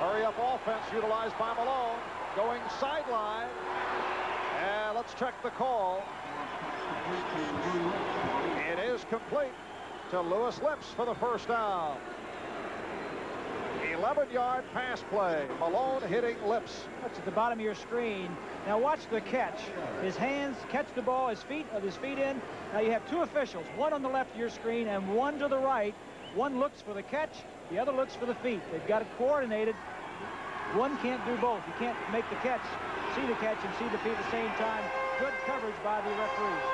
Speaker 1: Hurry up offense utilized by Malone. Going sideline. And let's check the call. It is complete to Lewis Lips for the first down. 11-yard pass play. Malone hitting Lips.
Speaker 2: That's at the bottom of your screen. Now watch the catch. His hands catch the ball, his feet in. Now you have 2 officials, one on the left of your screen and one to the right. One looks for the catch, the other looks for the feet. They've got it coordinated. One can't do both. You can't make the catch, see the catch, and see the feet at the same time. Good coverage by the referees.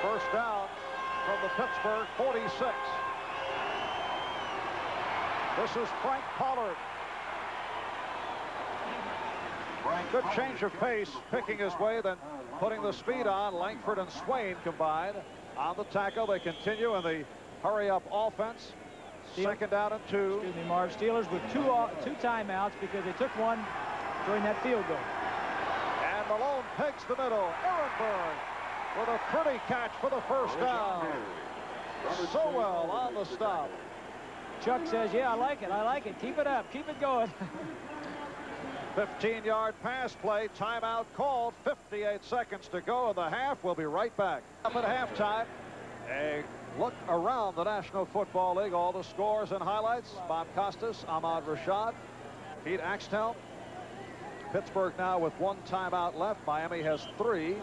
Speaker 1: First down from the Pittsburgh 46. This is Frank Pollard. Good change of pace, picking his way, then putting the speed on. Langford and Swain combined on the tackle. They continue in the hurry-up offense. 2nd down and 2.
Speaker 2: Excuse me, Marv. Steelers with two timeouts because they took one during that field goal.
Speaker 1: And Malone takes the middle. Ehrenberg with a pretty catch for the first down. So well on the stop.
Speaker 2: Chuck says, yeah, I like it. Keep it up. Keep it going.
Speaker 1: 15-yard pass play. Timeout called. 58 seconds to go in the half. We'll be right back. Up at halftime. A look around the National Football League. All the scores and highlights. Bob Costas, Ahmad Rashad, Pete Axtell. Pittsburgh now with 1 timeout left. Miami has 3.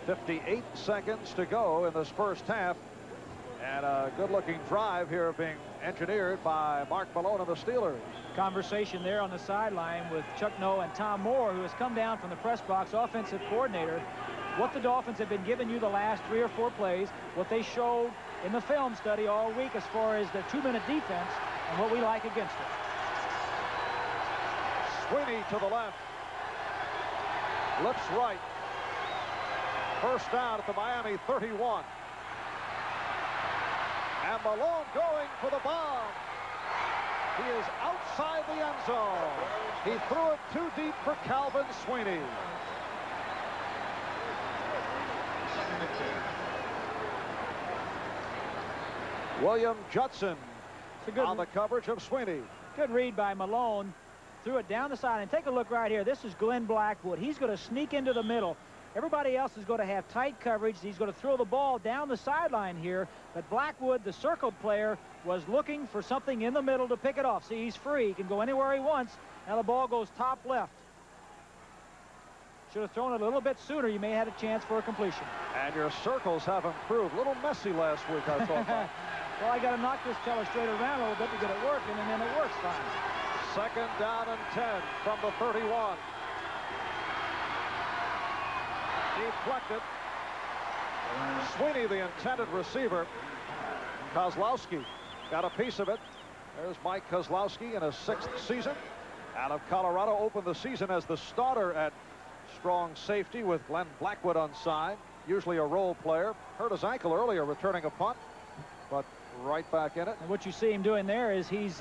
Speaker 1: 58 seconds to go in this first half. And a good-looking drive here being engineered by Mark Malone of the Steelers.
Speaker 2: Conversation there on the sideline with Chuck Noll and Tom Moore, who has come down from the press box, offensive coordinator. What the Dolphins have been giving you the last 3 or 4 plays, what they showed in the film study all week as far as their 2-minute defense and what we like against it.
Speaker 1: Sweeney to the left. Lips right. First down at the Miami 31. And Malone going for the bomb. He is outside the end zone. He threw it too deep for Calvin Sweeney. William Judson on the coverage of Sweeney.
Speaker 2: Good read by Malone. Threw it down the side. And take a look right here. This is Glenn Blackwood. He's going to sneak into the middle. Everybody else is going to have tight coverage. He's going to throw the ball down the sideline here. But Blackwood, the circled player, was looking for something in the middle to pick it off. See, he's free. He can go anywhere he wants. Now the ball goes top left. Should have thrown it a little bit sooner. You may have had a chance for a completion.
Speaker 1: And your circles have improved. A little messy last week, I thought.
Speaker 2: Well, I got to knock this telestrator around a little bit to get it working, and then it works fine.
Speaker 1: 2nd down and 10 from the 31. Deflected. Sweeney, the intended receiver. Kozlowski got a piece of it. There's Mike Kozlowski in his 6th season. Out of Colorado, opened the season as the starter at strong safety with Glenn Blackwood on side. Usually a role player. Hurt his ankle earlier returning a punt, but right back in it.
Speaker 2: And what you see him doing there is he's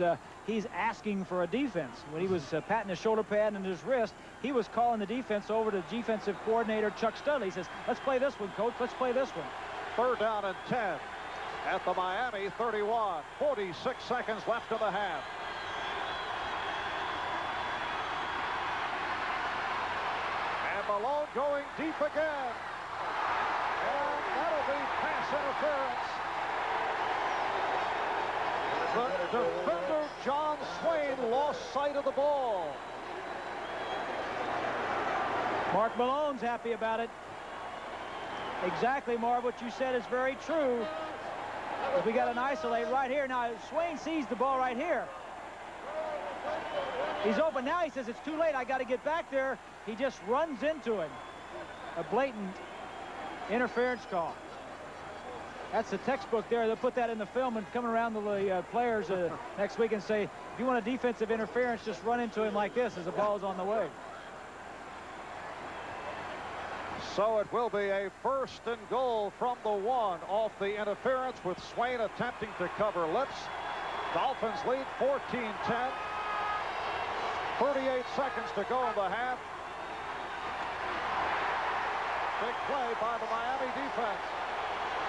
Speaker 2: asking for a defense. When he was patting his shoulder pad and his wrist, he was calling the defense over to defensive coordinator Chuck Studley. He says, let's play this one, coach. Let's play this one.
Speaker 1: 3rd down and 10 at the Miami 31. 46 seconds left in the half. And Malone going deep again. And that'll be pass interference. The defender, John Swain, lost sight of the ball.
Speaker 2: Mark Malone's happy about it. Exactly, Marv, what you said is very true. If we got an isolate right here. Now, Swain sees the ball right here. He's open now. He says, it's too late. I got to get back there. He just runs into him. A blatant interference call. That's the textbook there. They'll put that in the film and come around to the players next week and say, if you want a defensive interference, just run into him like this as the ball is on the way.
Speaker 1: So it will be a 1st and goal from the 1 off the interference with Swain attempting to cover lips. Dolphins lead 14-10. 38 seconds to go in the half. Big play by the Miami defense,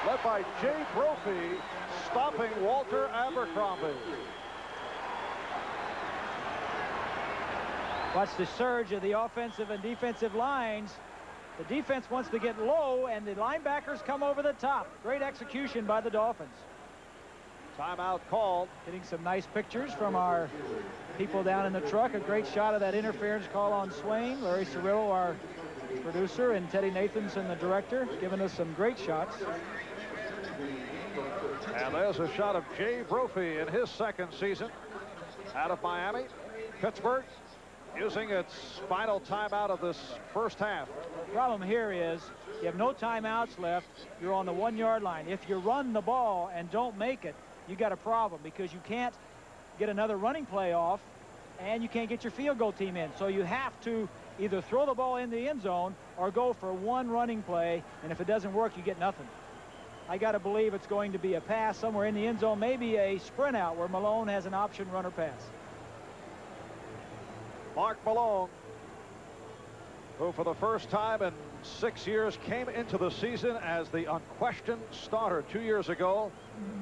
Speaker 1: led by Jay Brophy, stopping Walter Abercrombie.
Speaker 2: Watch the surge of the offensive and defensive lines. The defense wants to get low, and the linebackers come over the top. Great execution by the Dolphins.
Speaker 1: Timeout called.
Speaker 2: Getting some nice pictures from our people down in the truck. A great shot of that interference call on Swain. Larry Cirillo, our producer, and Teddy Nathanson, the director, giving us some great shots.
Speaker 1: And there's a shot of Jay Brophy in his 2nd season out of Miami. Pittsburgh using its final timeout of this 1st half.
Speaker 2: The problem here is you have no timeouts left. You're on the 1-yard line. If you run the ball and don't make it, you got a problem because you can't get another running play off and you can't get your field goal team in. So you have to either throw the ball in the end zone or go for one running play, and if it doesn't work, you get nothing. I got to believe it's going to be a pass somewhere in the end zone, maybe a sprint out where Malone has an option runner pass.
Speaker 1: Mark Malone, who for the first time in 6 years came into the season as the unquestioned starter 2 years ago.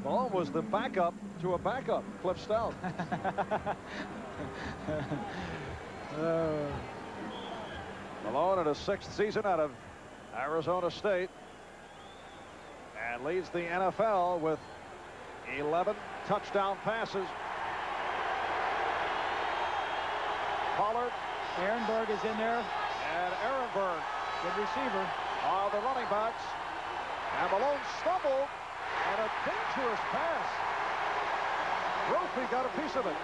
Speaker 1: Malone was the backup to a backup, Cliff Stout. Malone in his 6th season out of Arizona State and leads the NFL with 11 touchdown passes. Pollard.
Speaker 2: Ehrenberg is in there.
Speaker 1: And Ehrenberg,
Speaker 2: good receiver,
Speaker 1: are the running backs. And Malone stumbled, and a dangerous pass. Brophy got a piece of it.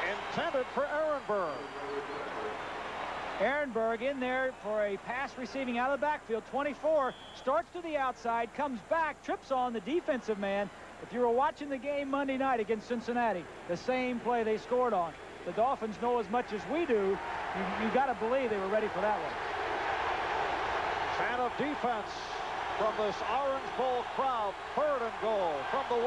Speaker 1: Intended for Ehrenberg.
Speaker 2: Ehrenberg in there for a pass receiving out of the backfield. 24, starts to the outside, comes back, trips on the defensive man. If you were watching the game Monday night against Cincinnati, the same play they scored on. The Dolphins know as much as we do. You got to believe they were ready for that one.
Speaker 1: Fan of defense from this Orange Bowl crowd. 3rd and goal from the 1.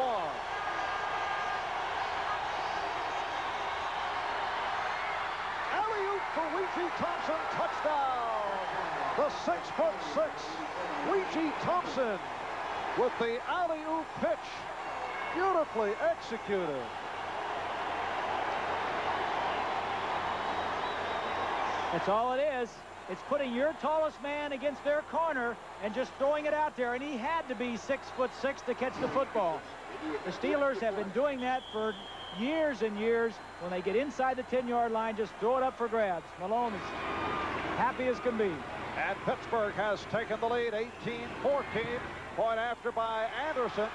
Speaker 1: Alley-oop for Ouija Thompson, touchdown. The 6'6" Ouija Thompson with the alley-oop pitch. Beautifully executed.
Speaker 2: That's all it is. It's putting your tallest man against their corner and just throwing it out there, and he had to be 6'6" to catch the football. The Steelers have been doing that for years and years. When they get inside the 10-yard line, just throw it up for grabs. Malone is happy as can be.
Speaker 1: And Pittsburgh has taken the lead, 18-14. Point after by Anderson.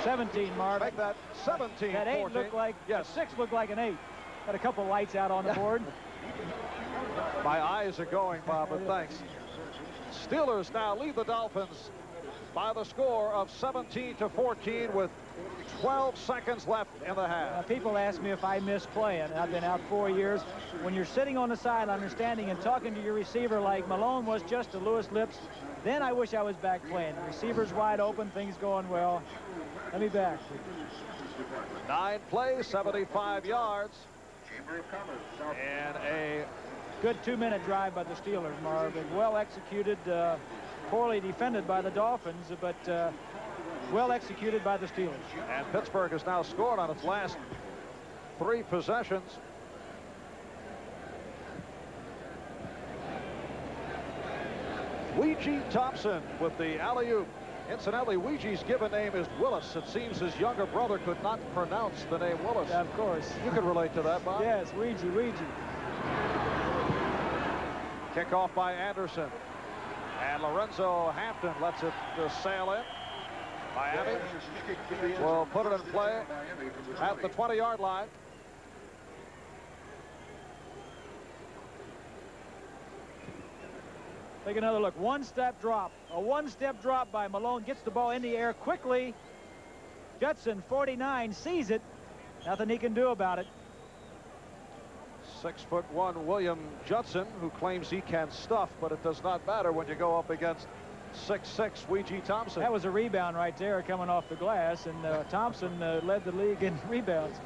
Speaker 2: 17, Marv.
Speaker 1: Make that 17-14.
Speaker 2: That 8 looked like,
Speaker 1: yes.
Speaker 2: 6 looked like an 8. Got a couple lights out on the board.
Speaker 1: My eyes are going, Bob, but thanks. Steelers now lead the Dolphins by the score of 17-14 with 12 seconds left in the half.
Speaker 2: Now, people ask me if I miss playing. I've been out 4 years. When you're sitting on the sideline, understanding and talking to your receiver like Malone was just to Lewis Lips, then I wish I was back playing. The receiver's wide open, things going well. Let me back.
Speaker 1: 9 plays, 75 yards. And a
Speaker 2: good 2-minute drive by the Steelers, Marv. Well executed, poorly defended by the Dolphins, but well executed by the Steelers.
Speaker 1: And Pittsburgh has now scored on its last 3 possessions. Ouija Thompson with the alley-oop. Incidentally, Ouija's given name is Willis. It seems his younger brother could not pronounce the name Willis.
Speaker 2: Yeah, of course.
Speaker 1: You can relate to that, Bob?
Speaker 2: Yes, Ouija.
Speaker 1: Kickoff by Anderson. And Lorenzo Hampton lets it sail in. Miami will put it in play at the 20-yard line.
Speaker 2: Take another look. One-step drop. A one-step drop by Malone. Gets the ball in the air quickly. Judson, 49, sees it. Nothing he can do about it.
Speaker 1: 6'1" William Judson, who claims he can stuff, but it does not matter when you go up against 6'6" Ouija Thompson.
Speaker 2: That was a rebound right there coming off the glass, and Thompson led the league in rebounds.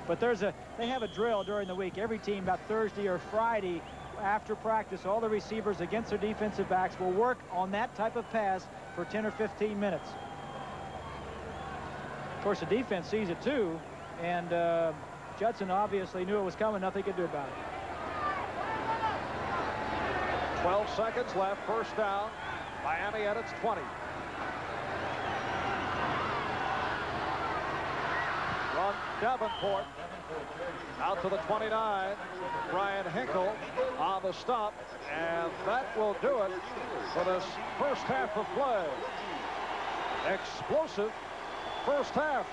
Speaker 2: But they have a drill during the week. Every team, about Thursday or Friday after practice, all the receivers against their defensive backs will work on that type of pass for 10 or 15 minutes. Of course, the defense sees it too, and Judson obviously knew it was coming. Nothing he could do about it.
Speaker 1: 12 seconds left. First down. Miami at its 20. Run Davenport out to the 29. Brian Hinkle on the stop, and that will do it for this first half of play. Explosive first half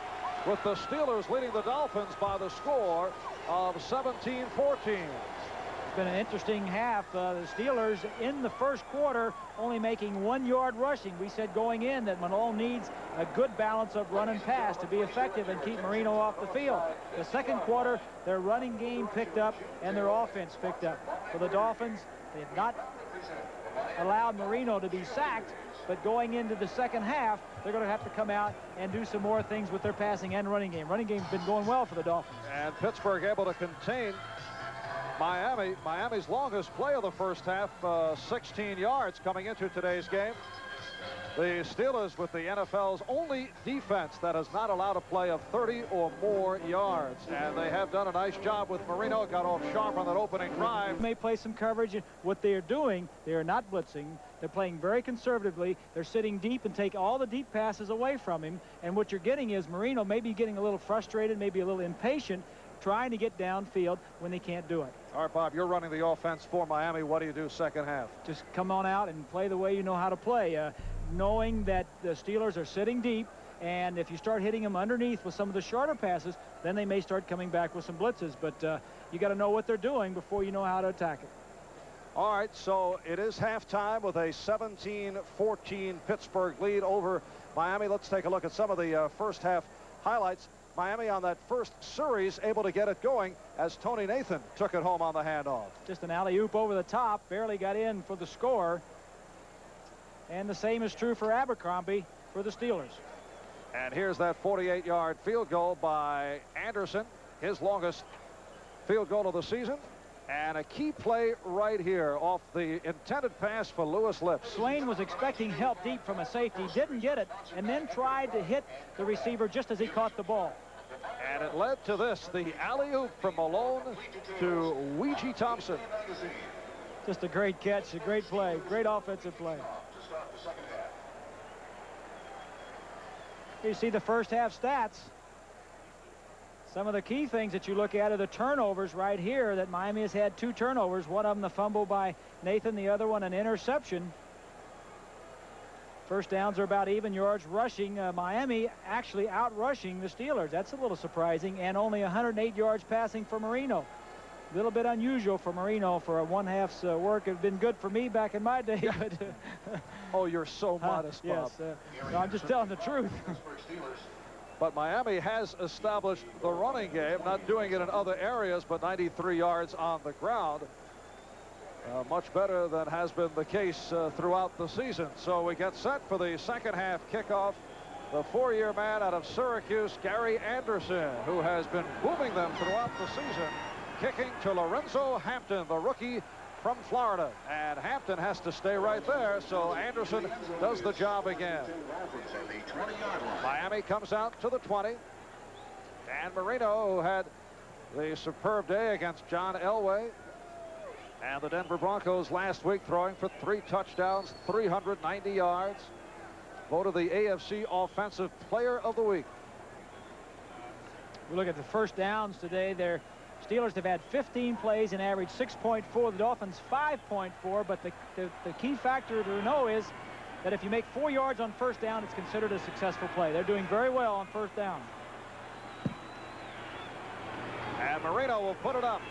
Speaker 1: with the Steelers leading the Dolphins by the score of 17-14.
Speaker 2: It's been an interesting half. The Steelers in the first quarter only making 1 yard rushing. We said going in that Malone needs a good balance of run and pass to be effective and keep Marino off the field. The second quarter, their running game picked up and their offense picked up. For the Dolphins, they have not allowed Marino to be sacked, but going into the second half, they're going to have to come out and do some more things with their passing and running game. Running game's been going well for the Dolphins.
Speaker 1: And Pittsburgh able to contain Miami. Miami's longest play of the first half, 16 yards coming into today's game. The Steelers with the NFL's only defense that has not allowed a play of 30 or more yards. And they have done a nice job with Marino. Got off sharp on that opening drive.
Speaker 2: May play some coverage. What they are doing, they are not blitzing. They're playing very conservatively. They're sitting deep and take all the deep passes away from him. And what you're getting is Marino maybe getting a little frustrated, maybe a little impatient, trying to get downfield when they can't do it.
Speaker 1: All right, Bob, you're running the offense for Miami. What do you do second half?
Speaker 2: Just come on out and play the way you know how to play, knowing that the Steelers are sitting deep, and if you start hitting them underneath with some of the shorter passes, then they may start coming back with some blitzes. But you got to know what they're doing before you know how to attack it.
Speaker 1: All right, so it is halftime with a 17-14 Pittsburgh lead over Miami. Let's take a look at some of the first half highlights. Miami on that first series able to get it going as Tony Nathan took it home on the handoff.
Speaker 2: Just an alley-oop over the top, barely got in for the score. And the same is true for Abercrombie for the Steelers.
Speaker 1: And here's that 48-yard field goal by Anderson, his longest field goal of the season. And a key play right here off the intended pass for Lewis Lips.
Speaker 2: Swain was expecting help deep from a safety, didn't get it, and then tried to hit the receiver just as he caught the ball.
Speaker 1: And it led to this, the alley-oop from Malone to Ouija Thompson.
Speaker 2: Just a great catch, a great play, great offensive play. You see the first half stats. Some of the key things that you look at are the turnovers right here, that Miami has had 2 turnovers. One of them the fumble by Nathan, the other one an interception. First downs are about even yards rushing. Miami actually out-rushing the Steelers. That's a little surprising. And only 108 yards passing for Marino. A little bit unusual for Marino for a one-half's work. It had been good for me back in my day. But
Speaker 1: Oh, you're so modest, Bob.
Speaker 2: Yes, no, I'm just telling the truth.
Speaker 1: But Miami has established the running game, not doing it in other areas, but 93 yards on the ground. Much better than has been the case throughout the season. So we get set for the second half kickoff. The 4-year man out of Syracuse, Gary Anderson, who has been booming them throughout the season, kicking to Lorenzo Hampton, the rookie from Florida. And Hampton has to stay right there, so Anderson does the job again. Miami comes out to the 20. Dan Marino, who had the superb day against John Elway and the Denver Broncos last week, throwing for 3 touchdowns, 390 yards. Voted the AFC Offensive Player of the Week.
Speaker 2: We look at the first downs today. Their Steelers have had 15 plays and averaged 6.4. The Dolphins 5.4. But the key factor to know is that if you make 4 yards on first down, it's considered a successful play. They're doing very well on first down.
Speaker 1: And Marino will put it up.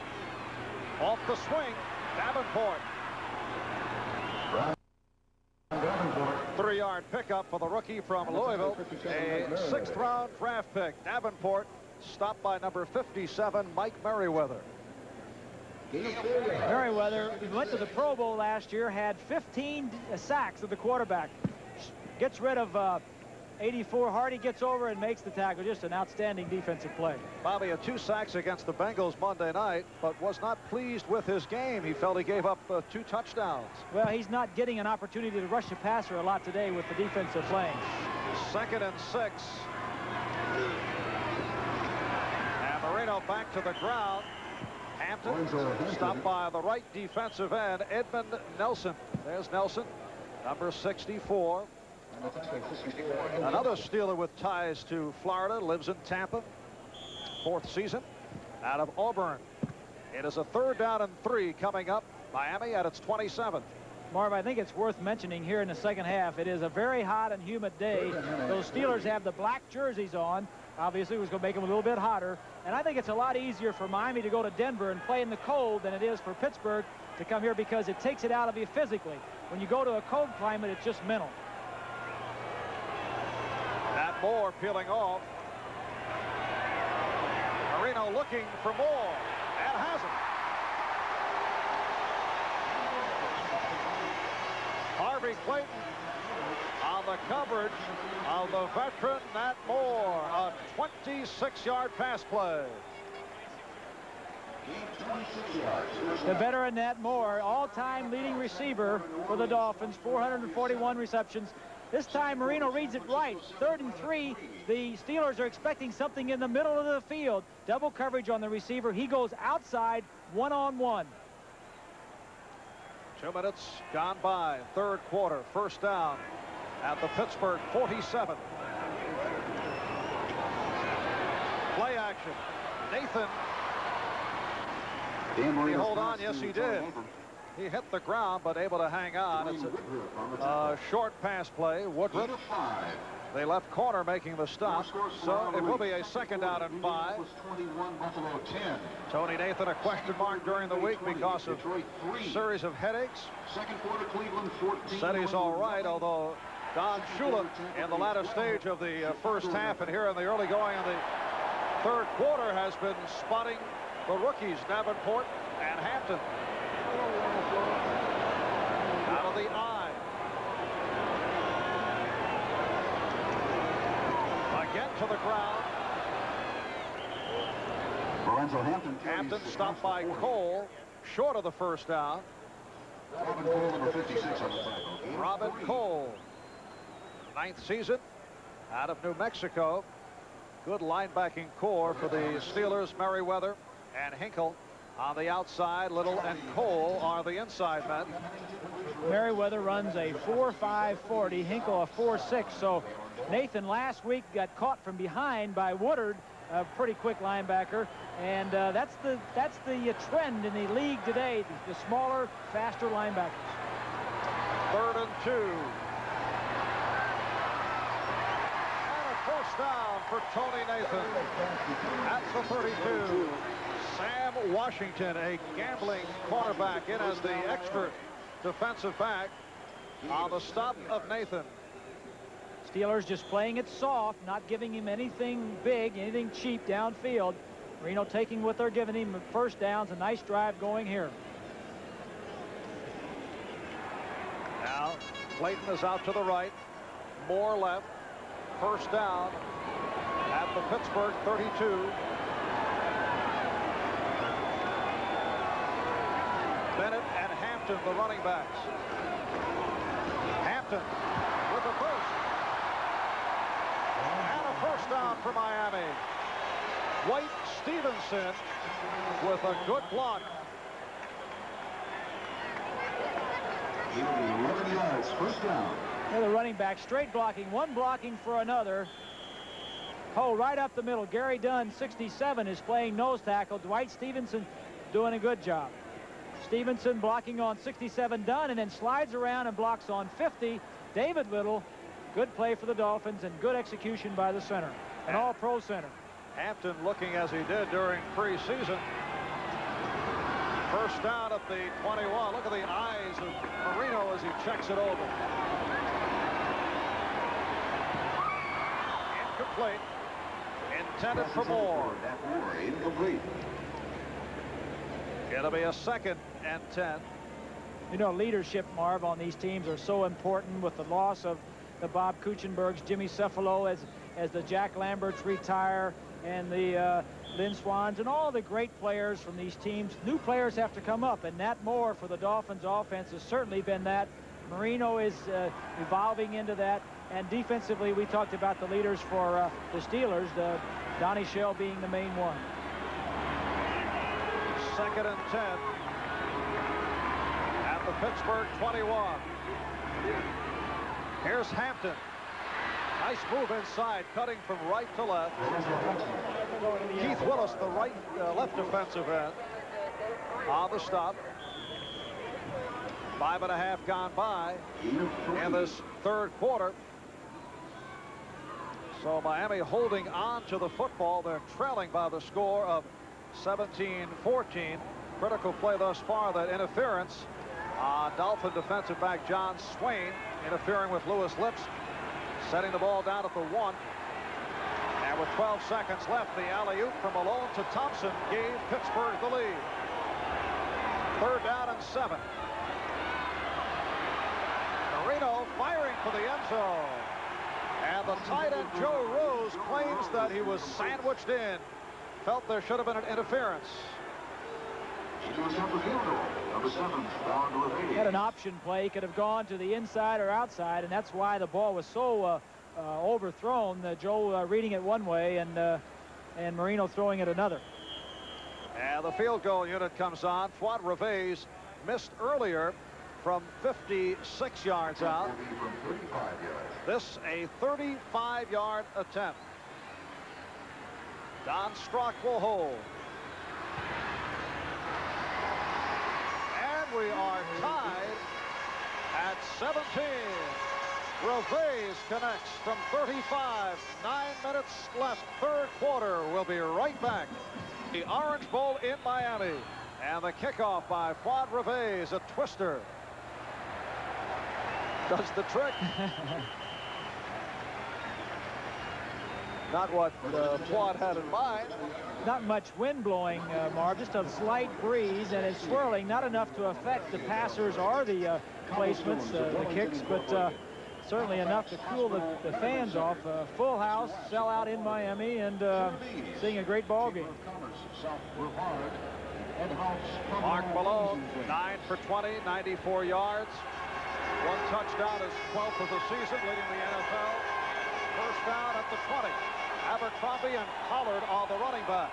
Speaker 1: Off the swing, Davenport. 3-yard pickup for the rookie from Louisville. A 6th-round draft pick. Davenport stopped by number 57, Mike Merriweather.
Speaker 2: Merriweather went to the Pro Bowl last year, had 15 sacks of the quarterback. Gets rid of 84. Hardy gets over and makes the tackle. Just an outstanding defensive play.
Speaker 1: Bobby had 2 sacks against the Bengals Monday night, but was not pleased with his game. He felt he gave up 2 touchdowns.
Speaker 2: Well, he's not getting an opportunity to rush the passer a lot today with the defensive playing.
Speaker 1: 2nd and 6. And Marino back to the ground. Hampton stopped by the right defensive end, Edmund Nelson. There's Nelson, number 64. Another Steeler with ties to Florida, lives in Tampa. 4th season out of Auburn. It is a 3rd down and 3 coming up. Miami at its 27th.
Speaker 2: Marv, I think it's worth mentioning here in the second half. It is a very hot and humid day. Those Steelers have the black jerseys on. Obviously, it was going to make them a little bit hotter. And I think it's a lot easier for Miami to go to Denver and play in the cold than it is for Pittsburgh to come here, because it takes it out of you physically. When you go to a cold climate, it's just mental.
Speaker 1: That Moore peeling off. Marino looking for more and has it. Harvey Clayton on the coverage of the veteran Nat Moore. A 26-yard pass play.
Speaker 2: The veteran Nat Moore, all-time leading receiver for the Dolphins, 441 receptions. This time Marino reads it right. 3rd and 3. The Steelers are expecting something in the middle of the field. Double coverage on the receiver. He goes outside, one-on-one.
Speaker 1: 2 minutes gone by. 3rd quarter. First down at the Pittsburgh 47. Play action. Nathan. Did he hold on? Yes, he did. He hit the ground, but able to hang on. It's a short pass play. Woodruff. They left corner making the stop. So it will be a 2nd down and 5. Tony Nathan a question mark during the week because of a series of headaches. Said he's all right, although Don Shula in the latter stage of the first half and here in the early going of the 3rd quarter has been spotting the rookies, Davenport and Hampton. Out of the eye. Again to the ground.
Speaker 4: Lorenzo
Speaker 1: Hampton stopped by Cole, short of the first down.
Speaker 4: Robin Cole, number 56 on the tackle.
Speaker 1: Robin Cole, 9th season out of New Mexico. Good linebacking core for the Steelers, Merriweather and Hinkle. On the outside, Little and Cole are the inside men.
Speaker 2: Merriweather runs a 4.540, Hinkle a 4.6. So Nathan last week got caught from behind by Woodard, a pretty quick linebacker, and that's the trend in the league today. The smaller, faster linebackers.
Speaker 1: 3rd and 2. And a first down for Tony Nathan at the 32. Sam Washington, a gambling cornerback, in as the extra defensive back on the stop of Nathan.
Speaker 2: Steelers just playing it soft, not giving him anything big, anything cheap downfield. Marino taking what they're giving him. First downs, a nice drive going here.
Speaker 1: Now Clayton is out to the right, Moore left. First down at the Pittsburgh 32. Bennett and Hampton, the running backs. Hampton with the first. And a first down for Miami. White Stevenson with a good block.
Speaker 4: He will be 11 yards, first down.
Speaker 2: Another running back, straight blocking, one blocking for another. Oh, right up the middle. Gary Dunn, 67, is playing nose tackle. Dwight Stevenson doing a good job. Stevenson blocking on 67 Dunn, and then slides around and blocks on 50. David Little, good play for the Dolphins and good execution by the center, an all-pro center.
Speaker 1: Hampton looking as he did during preseason. First down at the 21. Look at the eyes of Marino as he checks it over. Incomplete. Intended for Moore.
Speaker 4: Incomplete.
Speaker 1: It'll be a 2nd and 10.
Speaker 2: You know, leadership, Marv, on these teams are so important with the loss of the Bob Kuchenbergs, Jimmy Cephalo as the Jack Lamberts retire, and the Lynn Swans, and all the great players from these teams. New players have to come up, and Nat Moore for the Dolphins offense has certainly been that. Marino is evolving into that, and defensively we talked about the leaders for the Steelers, Donnie Shell being the main one.
Speaker 1: 2nd and 10 at the Pittsburgh 21. Here's Hampton. Nice move inside, cutting from right to left. Keith Willis, the left defensive end, on the stop. 5.5 gone by in this 3rd quarter. So Miami holding on to the football. They're trailing by the score of 17-14. Critical play thus far, that interference on Dolphin defensive back John Swain, interfering with Lewis Lips, setting the ball down at the 1. And with 12 seconds left, the alley-oop from Malone to Thompson gave Pittsburgh the lead. 3rd down and 7. Marino firing for the end zone. And the tight end Joe Rose claims that he was sandwiched in. Felt there should have been an interference.
Speaker 2: Had an option play, could have gone to the inside or outside, and that's why the ball was so overthrown. Joe reading it one way and Marino throwing it another.
Speaker 1: And the field goal unit comes on. Fuad Reves missed earlier from 56 yards out. This a 35-yard attempt. Don Strock will hold. And we are tied at 17. Reves connects from 35. 9 minutes left, 3rd quarter. We'll be right back. The Orange Bowl in Miami. And the kickoff by Fuad Reves, a twister. Does the trick. Not what Fuad had in mind.
Speaker 2: Not much wind blowing, Marv, just a slight breeze, and it's swirling, not enough to affect the passers or the placements, the kicks, but certainly enough to cool the fans off. Full house, sellout in Miami, and seeing a great ball game.
Speaker 1: Mark Malone, 9 for 20, 94 yards. 1 touchdown, his 12th of the season, leading the NFL. First down at the 20. Abercrombie and Pollard are the running backs.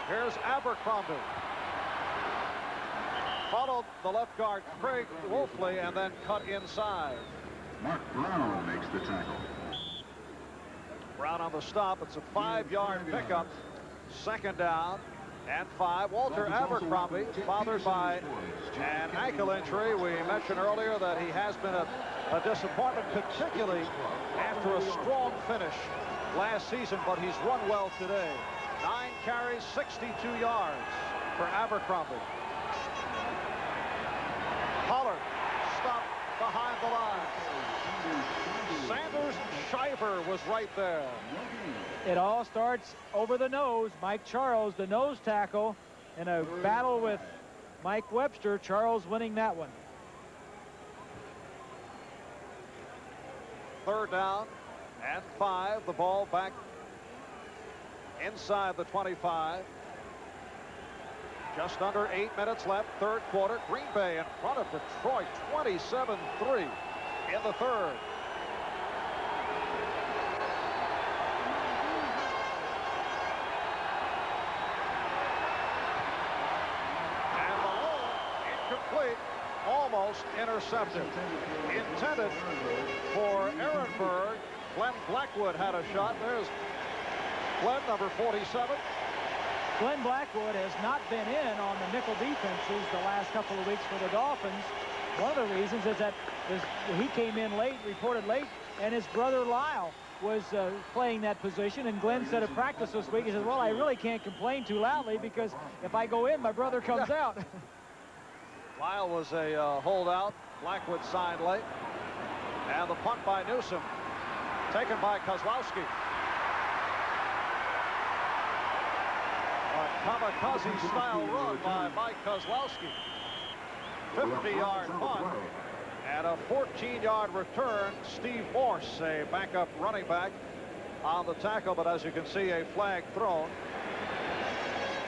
Speaker 1: Here's Abercrombie. Followed the left guard, Craig Wolfley, and then cut inside.
Speaker 4: Mark Brown makes the tackle.
Speaker 1: Brown on the stop. It's a 5-yard pickup. Second down and 5. Walter Abercrombie, bothered by an ankle injury. We mentioned earlier that he has been a disappointment, particularly after a strong finish last season, but he's run well today. 9 carries, 62 yards for Abercrombie. Pollard stopped behind the line. Sanders Shiver was right there.
Speaker 2: It all starts over the nose. Mike Charles, the nose tackle, in a battle with Mike Webster. Charles winning that one.
Speaker 1: Third down and 5. The ball back inside the 25. Just under 8 minutes left, third quarter. Green Bay in front of Detroit, 27-3 in the third. And the ball incomplete, almost intercepted. Intended for Ehrenberg. Glenn Blackwood had a shot. There's Glenn, number 47.
Speaker 2: Glenn Blackwood has not been in on the nickel defenses the last couple of weeks for the Dolphins. One of the reasons is that he came in late, reported late, and his brother Lyle was playing that position. And Glenn said at practice this week, he said, well, I really can't complain too loudly because if I go in, my brother comes out.
Speaker 1: Lyle was a holdout. Blackwood signed late. And the punt by Newsom, taken by Kozlowski. A kamikaze-style run by Mike Kozlowski. 50-yard punt and a 14-yard return. Steve Morse, a backup running back, on the tackle, but as you can see, a flag thrown.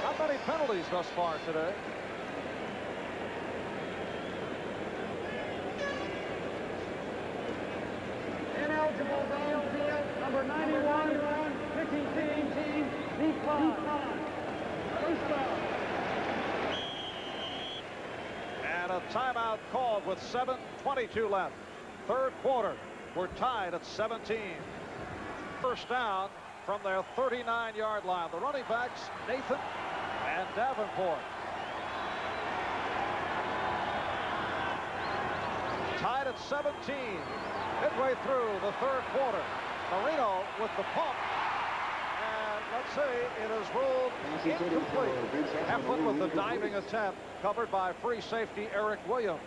Speaker 1: Not many penalties thus far today.
Speaker 3: Ineligible downfield, number 91, kicking team, deep line. First down.
Speaker 1: And a timeout called with 7:22 left. Third quarter. We're tied at 17. First down from their 39-yard line. The running backs, Nathan and Davenport. Tied at 17. Midway through the third quarter. Marino with the pump. And let's say it is ruled incomplete. Heflin with the diving attempt, covered by free safety Eric Williams.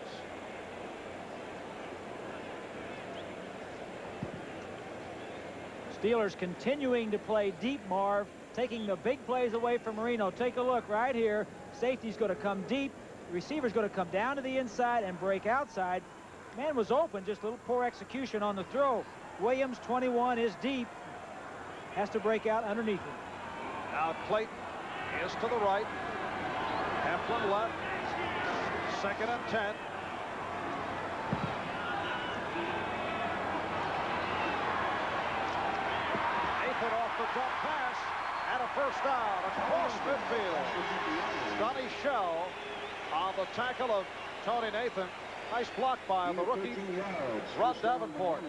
Speaker 2: Steelers continuing to play deep, Marv, taking the big plays away from Marino. Take a look right here. Safety's going to come deep. The receiver's going to come down to the inside and break outside. Man was open, just a little poor execution on the throw. Williams, 21, is deep. Has to break out underneath him.
Speaker 1: Now Clayton is to the right. Heflin left. Second and 10. Nathan off the jump pass. And a first down across midfield. Sonny Shell on the tackle of Tony Nathan. Nice block by the rookie, Ron Davenport.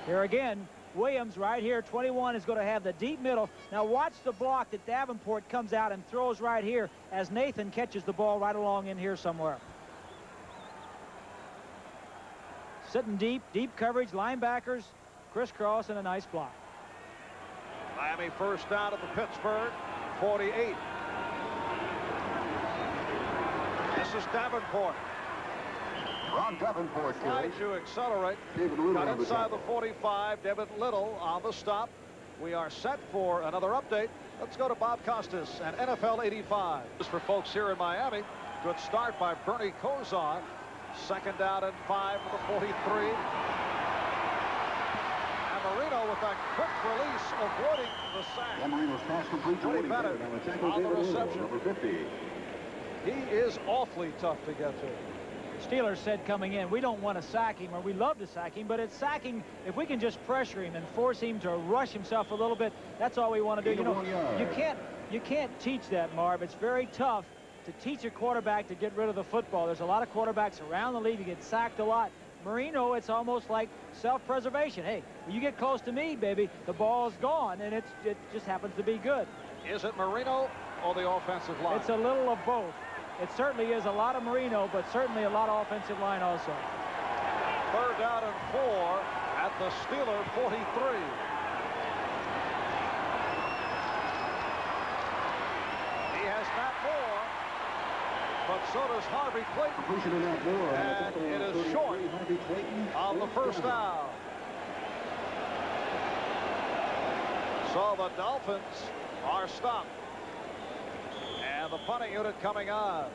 Speaker 2: Here again, Williams right here, 21, is going to have the deep middle. Now watch the block that Davenport comes out and throws right here as Nathan catches the ball right along in here somewhere. Sitting deep, deep coverage, linebackers, crisscross, and a nice block.
Speaker 1: Miami first down at the Pittsburgh 48. This is Davenport.
Speaker 4: Ron Davenport
Speaker 1: Trying to accelerate. Got inside the 45. David Little on the stop. We are set for another update. Let's go to Bob Costas and NFL 85. This for folks here in Miami. Good start by Bernie Kosar. Second down and 5 for the 43. And Marino with that quick release, avoiding the sack.
Speaker 4: And Marino's pass complete to Woody Bennett on the tackle,
Speaker 1: on the
Speaker 4: David Little,
Speaker 1: reception.
Speaker 4: number 50.
Speaker 1: He is awfully tough to get to.
Speaker 2: Steelers said coming in, we don't want to sack him, or we love to sack him, but it's sacking if we can just pressure him and force him to rush himself a little bit. That's all we want to do. You know, you can't You can't teach that, Marv. It's very tough to teach a quarterback to get rid of the football. There's a lot of quarterbacks around the league that get sacked a lot. Marino, it's almost like self-preservation. Hey, when you get close to me, baby, the ball is gone, and it just happens to be good.
Speaker 1: Is it Marino or the offensive line?
Speaker 2: It's a little of both. It certainly is a lot of Marino, but certainly a lot of offensive line also.
Speaker 1: 3rd down and 4 at the Steeler 43. He has Matt Moore, but so does Harvey Clayton. And it is short on the first down. So the Dolphins are stopped. And the punting unit coming on.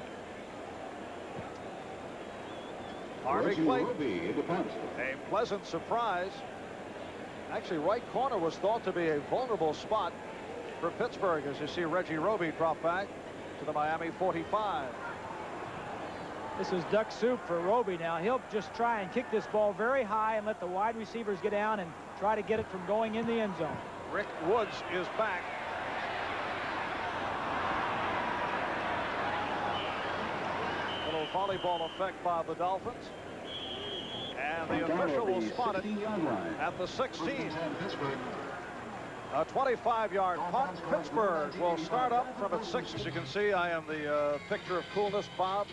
Speaker 1: Harvey Clayton, a pleasant surprise. Actually, right corner was thought to be a vulnerable spot for Pittsburgh, as you see Reggie Roby drop back to the Miami 45.
Speaker 2: This is duck soup for Roby now. He'll just try and kick this ball very high and let the wide receivers get down and try to get it from going in the end zone.
Speaker 1: Rick Woods is back. Little volleyball effect by the Dolphins. And the official will spot it at the 16. A 25-yard punt. Pittsburgh will start up from its 6. As you can see, I am the picture of coolness, Bob.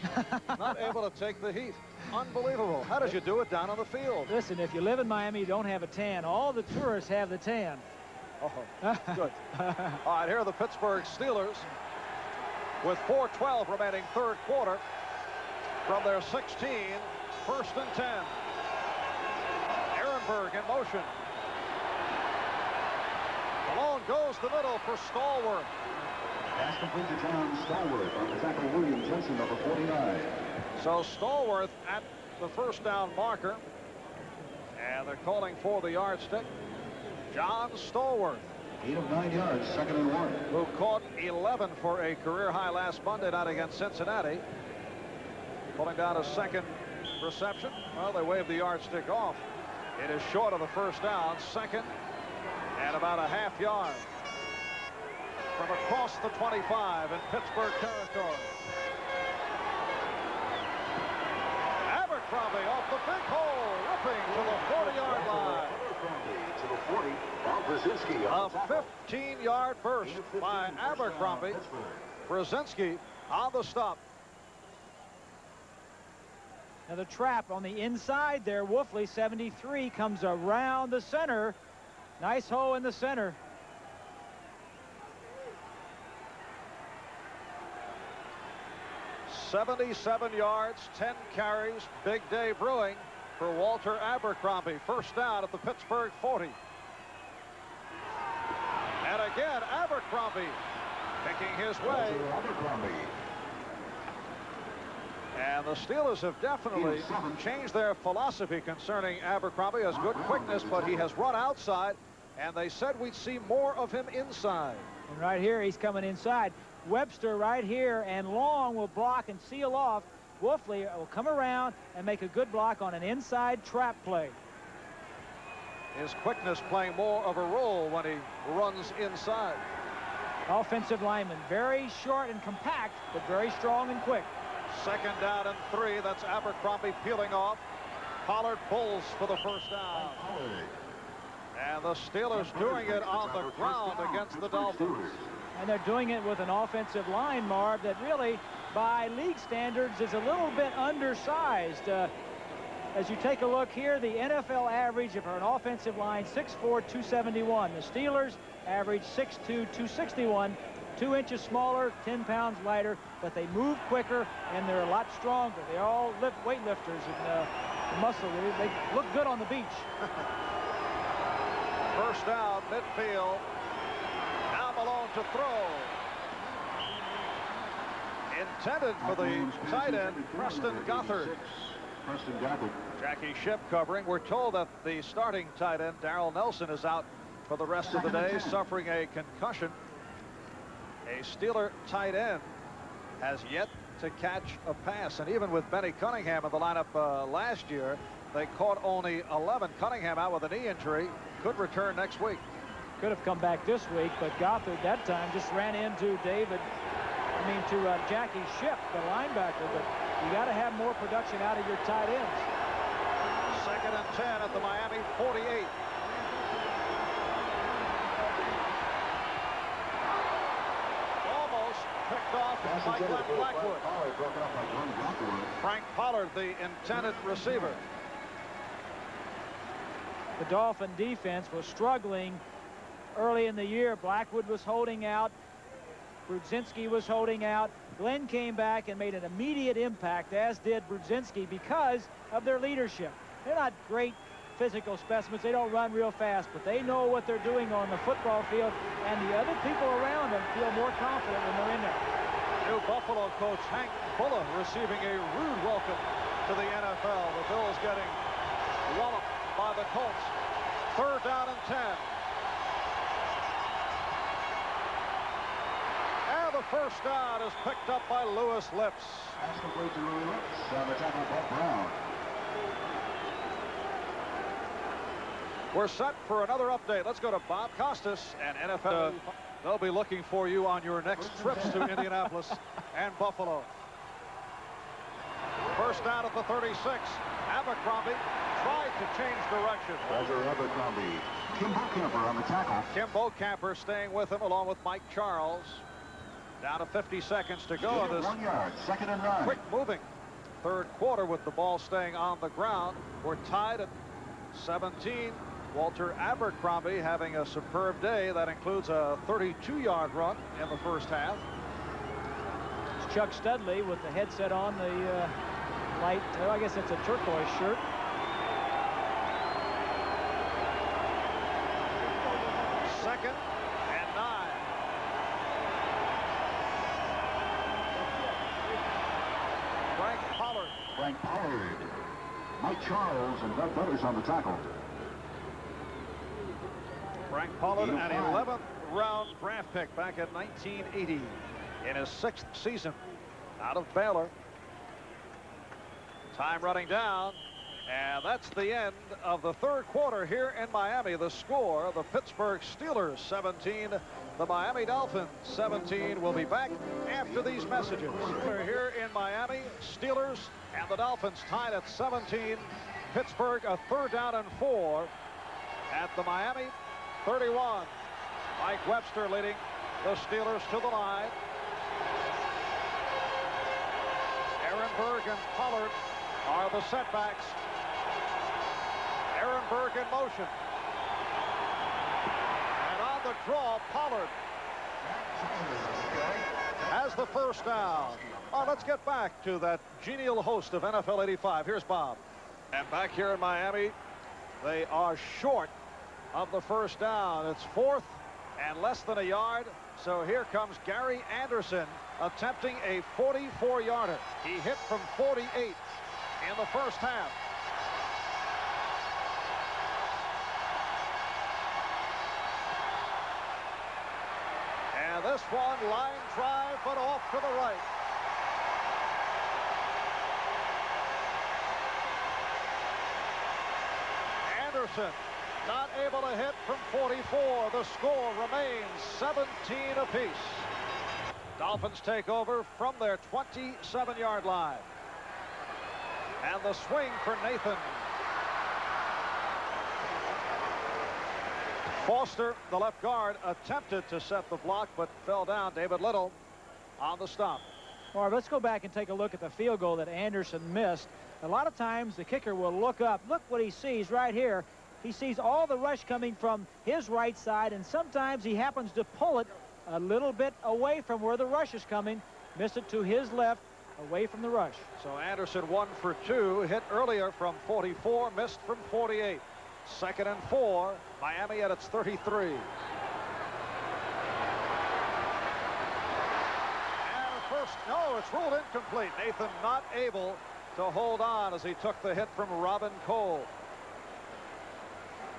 Speaker 1: Not able to take the heat. Unbelievable. How did you do it down on the field?
Speaker 2: Listen, if you live in Miami, you don't have a tan. All the tourists have the tan.
Speaker 1: Oh, good. All right, here are the Pittsburgh Steelers with 4:12 remaining 3rd quarter from their 16, 1st and 10. Ehrenberg in motion. Along goes the middle for Stallworth.
Speaker 4: Pass complete to John Stallworth on the tackle William Jensen, number 49.
Speaker 1: So Stallworth at the first down marker. And they're calling for the yardstick. John Stallworth,
Speaker 4: 8 of 9 yards, 2nd and 1.
Speaker 1: who caught 11 for a career high last Monday night against Cincinnati. Pulling down a 2nd reception. Well, they waved the yardstick off. It is short of the first down. 2nd and about a half yard from across the 25 in Pittsburgh territory. Abercrombie off the big hole, ripping to the 40-yard line.
Speaker 4: To the 40, Bob Brzezinski.
Speaker 1: A 15-yard burst by Abercrombie. Brzezinski on the stop.
Speaker 2: Now the trap on the inside there. Wolfley, 73, comes around the center. Nice hole in the center.
Speaker 1: '77 yards, 10 carries. Big day brewing for Walter Abercrombie. First down at the Pittsburgh 40. And again, Abercrombie picking his way. And the Steelers have definitely changed their philosophy concerning Abercrombie. Has good quickness, but he has run outside, and they said we'd see more of him inside.
Speaker 2: And right here, he's coming inside. Webster right here, and Long will block and seal off. Wolfley will come around and make a good block on an inside trap play.
Speaker 1: His quickness playing more of a role when he runs inside.
Speaker 2: Offensive lineman, very short and compact, but very strong and quick.
Speaker 1: 2nd down and 3. That's Abercrombie peeling off. Pollard pulls for the first down. And the Steelers doing it on the ground against the Dolphins.
Speaker 2: And they're doing it with an offensive line, Marv, that really, by league standards, is a little bit undersized. As you take a look here, the NFL average for an offensive line, 6'4", 271. The Steelers average 6'2", 261. 2 inches smaller, 10 pounds lighter, but they move quicker and they're a lot stronger. They all weightlifters and the muscle. They look good on the beach.
Speaker 1: First down, midfield. Now Malone to throw. Intended for the tight end, Preston Gothard. Jackie Shipp covering. We're told that the starting tight end, Darrell Nelson, is out for the rest of the day, suffering a concussion. A Steeler tight end has yet to catch a pass, and even with Benny Cunningham in the lineup last year, they caught only 11. Cunningham out with a knee injury, could return next week.
Speaker 2: Could have come back this week, but Gothard that time just ran into Jackie Shipp, the linebacker. But you got to have more production out of your tight ends.
Speaker 1: 2nd and 10 at the Miami 48. Almost picked off by Glenn Blackwood. Frank Pollard, the intended receiver.
Speaker 2: The Dolphin defense was struggling early in the year. Blackwood was holding out. Brudzinski was holding out. Glenn came back and made an immediate impact, as did Brudzinski, because of their leadership. They're not great physical specimens. They don't run real fast, but they know what they're doing on the football field, and the other people around them feel more confident when they're in there.
Speaker 1: New Buffalo coach Hank Bulla receiving a rude welcome to the NFL. The Bills getting walloped by the Colts. 3rd down and 10. And the first down is picked up by Lewis Lips.
Speaker 4: Pass complete to Louis Lips on the tackle, Bob Brown.
Speaker 1: We're set for another update. Let's go to Bob Costas and NFL. They'll be looking for you on your next trips to Indianapolis and Buffalo. First down at the 36. Abercrombie tried to change direction.
Speaker 4: Roger Abercrombie. Kim Bokamper on the tackle.
Speaker 1: Kim Bokamper staying with him along with Mike Charles. Down to 50 seconds to go in this
Speaker 4: 1 yard, 2nd and 9.
Speaker 1: quick moving 3rd quarter with the ball staying on the ground. We're tied at 17. Walter Abercrombie having a superb day. That includes a 32-yard run in the first half.
Speaker 2: It's Chuck Studley with the headset on, the light, I guess it's a turquoise shirt.
Speaker 1: Second and 9. Frank Pollard.
Speaker 4: Frank Pollard. Mike Charles and Doug Butters on the tackle.
Speaker 1: Frank Pollard, an 11th round draft pick back in 1980 in his 6th season out of Baylor. Time running down, and that's the end of the 3rd quarter here in Miami. The score, the Pittsburgh Steelers 17, the Miami Dolphins 17. We'll be back after these messages. We're here in Miami. Steelers and the Dolphins tied at 17. Pittsburgh a 3rd down and 4 at the Miami 31. Mike Webster leading the Steelers to the line. Ehrenberg and Pollard are the setbacks. Ehrenberg in motion. And on the draw, Pollard has the first down. Oh, let's get back to that genial host of NFL 85. Here's Bob. And back here in Miami, they are short of the first down. It's 4th and less than a yard. So here comes Gary Anderson attempting a 44-yarder. He hit from 48 in the first half. And this one, line drive, but off to the right. Anderson not able to hit from 44. The score remains 17 apiece. Dolphins take over from their 27-yard line. And the swing for Nathan. Foster, the left guard, attempted to set the block, but fell down. David Little on the stop.
Speaker 2: Marv, let's go back and take a look at the field goal that Anderson missed. A lot of times the kicker will look up. Look what he sees right here. He sees all the rush coming from his right side, and sometimes he happens to pull it a little bit away from where the rush is coming. Missed it to his left, away from the rush.
Speaker 1: So Anderson 1 for 2, hit earlier from 44, missed from 48. 2nd and 4, Miami at its 33. And first, no, it's ruled incomplete. Nathan not able to hold on as he took the hit from Robin Cole.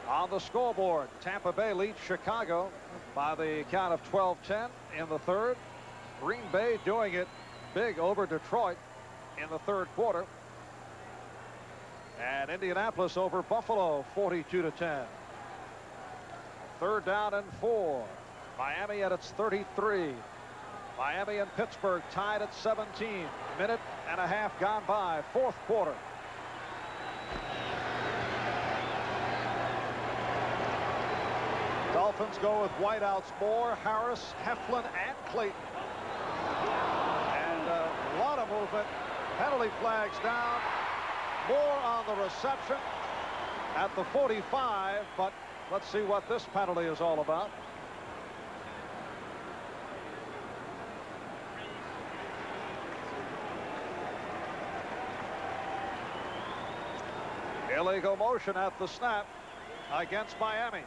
Speaker 1: On the scoreboard, Tampa Bay leads Chicago by the count of 12-10 in the 3rd. Green Bay doing it big over Detroit in the 3rd quarter. And Indianapolis over Buffalo 42-10. 3rd down and 4. Miami at its 33. Miami and Pittsburgh tied at 17. Minute and a half gone by. 4th quarter. Dolphins go with wideouts Moore, Harris, Heflin, and Clayton. And a lot of movement. Penalty flags down. Moore on the reception at the 45, but let's see what this penalty is all about. Illegal motion at the snap against Miami.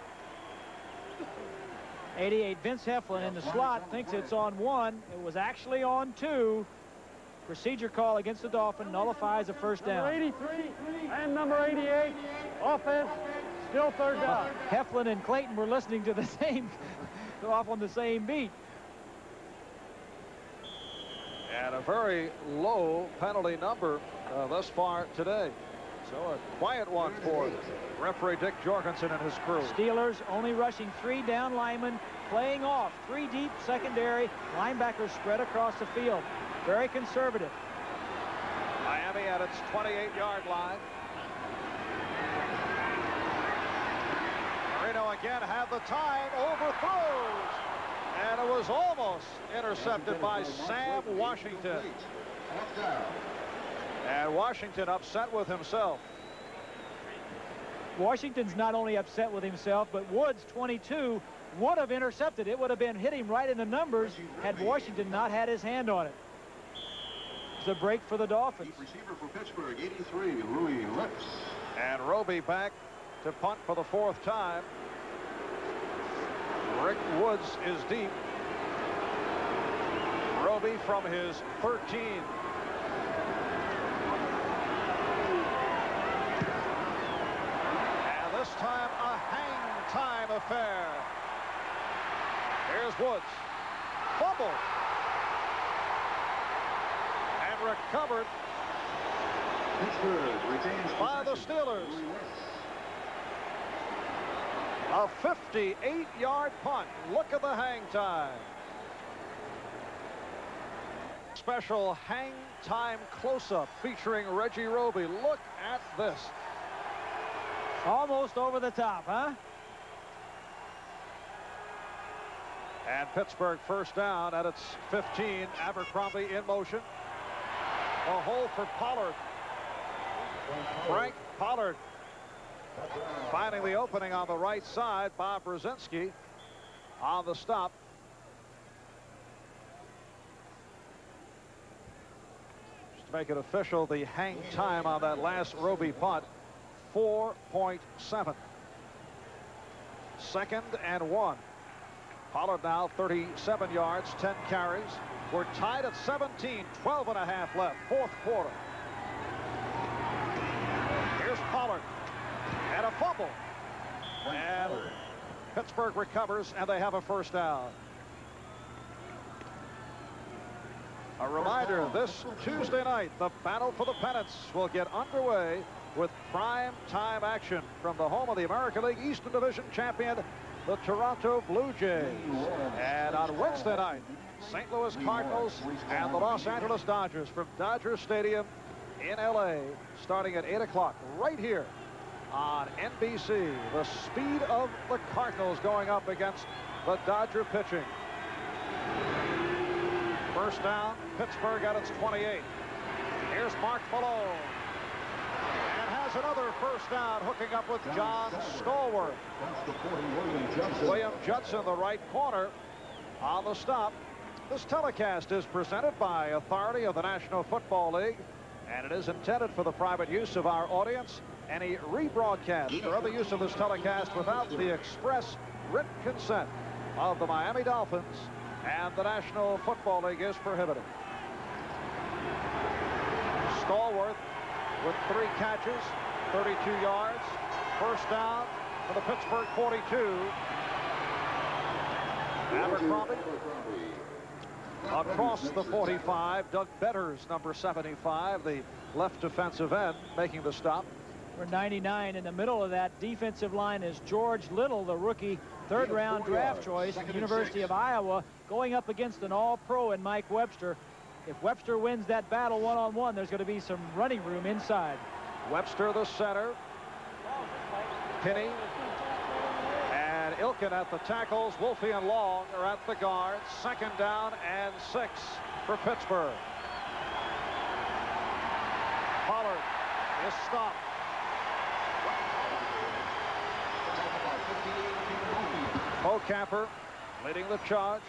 Speaker 2: 88, Vince Heflin in the slot thinks it's on 1. It was actually on 2. Procedure call against the Dolphins nullifies a first down.
Speaker 3: Number 83 and number 88. Offense, still 3rd down.
Speaker 2: Heflin and Clayton were listening to the same, off on the same beat.
Speaker 1: And a very low penalty number thus far today. So a quiet one for referee Dick Jorgensen and his crew.
Speaker 2: Steelers only rushing 3 down linemen, playing off 3 deep secondary. Linebackers spread across the field. Very conservative.
Speaker 1: Miami at its 28-yard line. Marino again had the time, overthrows, and it was almost intercepted by Sam Washington. And Washington upset with himself.
Speaker 2: Washington's not only upset with himself, but Woods, 22, would have intercepted. It would have been hit him right in the numbers had Washington not had his hand on it. It's a break for the Dolphins.
Speaker 4: Receiver for Pittsburgh, 83, Louis Lips.
Speaker 1: And Roby back to punt for the 4th time. Rick Woods is deep. Roby from his 13. And this time a hang time affair. Here's Woods. Fumble. And recovered
Speaker 4: Pittsburgh retains
Speaker 1: by the
Speaker 4: possession.
Speaker 1: Steelers.
Speaker 4: Louis Lips.
Speaker 1: A 58-yard punt. Look at the hang time. Special hang time close-up featuring Reggie Roby. Look at this.
Speaker 2: Almost over the top, huh?
Speaker 1: And Pittsburgh 1st down at its 15. Abercrombie in motion. A hole for Pollard. Frank Pollard finding the opening on the right side. Bob Brzezinski on the stop. Just to make it official, the hang time on that last Roby punt, 4.7. 2nd and 1. Pollard now 37 yards, 10 carries. We're tied at 17, 12 and a half left, 4th quarter. Here's Pollard. And a fumble. And Pittsburgh recovers, and they have a 1st down. A reminder, this Tuesday night, the battle for the pennants will get underway with prime time action from the home of the American League Eastern Division champion, the Toronto Blue Jays. And on Wednesday night, St. Louis Cardinals and the Los Angeles Dodgers from Dodger Stadium in LA, starting at 8 o'clock right here on NBC. The speed of the Cardinals going up against the Dodger pitching. 1st down, Pittsburgh at its 28. Here's Mark Malone. And has another 1st down, hooking up with John Stallworth.
Speaker 4: That's the 40, William Judson.
Speaker 1: William Judson, the right corner, on the stop. This telecast is presented by authority of the National Football League, and it is intended for the private use of our audience. Any rebroadcast or other use of this telecast without the express written consent of the Miami Dolphins and the National Football League is prohibited. Stallworth with 3 catches, 32 yards. 1st down for the Pittsburgh 42. Abercrombie across the 45. Doug Betters, number 75, the left defensive end, making the stop.
Speaker 2: For 99 in the middle of that defensive line is George Little, the rookie third-round draft choice from the University of Iowa, going up against an all-pro in Mike Webster. If Webster wins that battle one-on-one, there's going to be some running room inside.
Speaker 1: Webster, the center. Kinney and Ilkin at the tackles. Wolfe and Long are at the guards. 2nd down and 6 for Pittsburgh. Pollard is stopped. Camper leading the charge.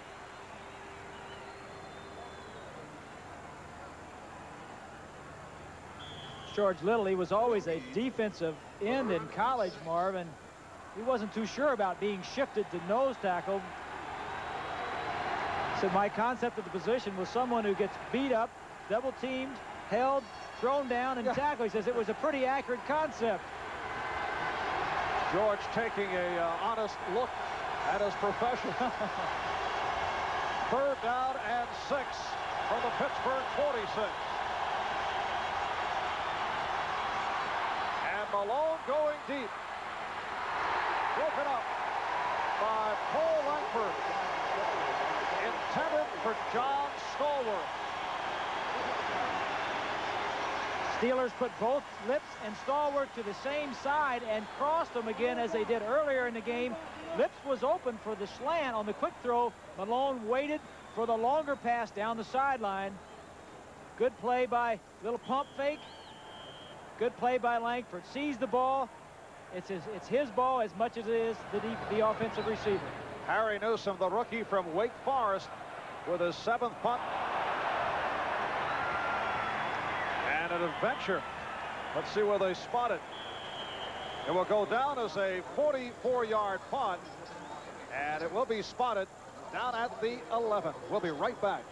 Speaker 2: George Little, he was always a defensive end in college, Marv, and he wasn't too sure about being shifted to nose tackle. So my concept of the position was someone who gets beat up, double teamed, held, thrown down, and tackled. He says it was a pretty accurate concept.
Speaker 1: George taking a honest look at his profession. 3rd down and 6 from the Pittsburgh 46. And Malone going deep. Broken up by Paul Langford. Intended for John Stallworth.
Speaker 2: Steelers put both Lips and Stallworth to the same side and crossed them again as they did earlier in the game. Lips was open for the slant on the quick throw. Malone waited for the longer pass down the sideline. Good play by little pump fake. Good play by Langford. Sees the ball. It's his ball as much as it is the offensive receiver.
Speaker 1: Harry Newsome, the rookie from Wake Forest, with his 7th punt. And an adventure. Let's see where they spot it. It will go down as a 44-yard punt, and it will be spotted down at the 11. We'll be right back.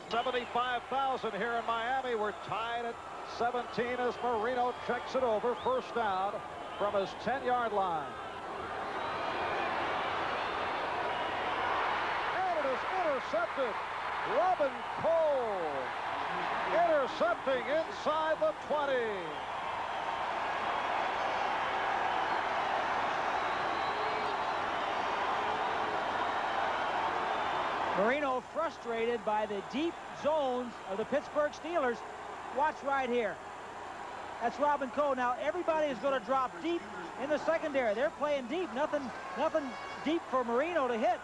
Speaker 1: 75,000 here in Miami. We're tied at 17 as Marino checks it over. 1st down from his 10-yard line. And it is intercepted. Robin Cole intercepting inside the 20.
Speaker 2: Marino frustrated by the deep zones of the Pittsburgh Steelers. Watch right here. That's Robin Cole. Now everybody is going to drop deep in the secondary. They're playing deep. Nothing deep for Marino to hit.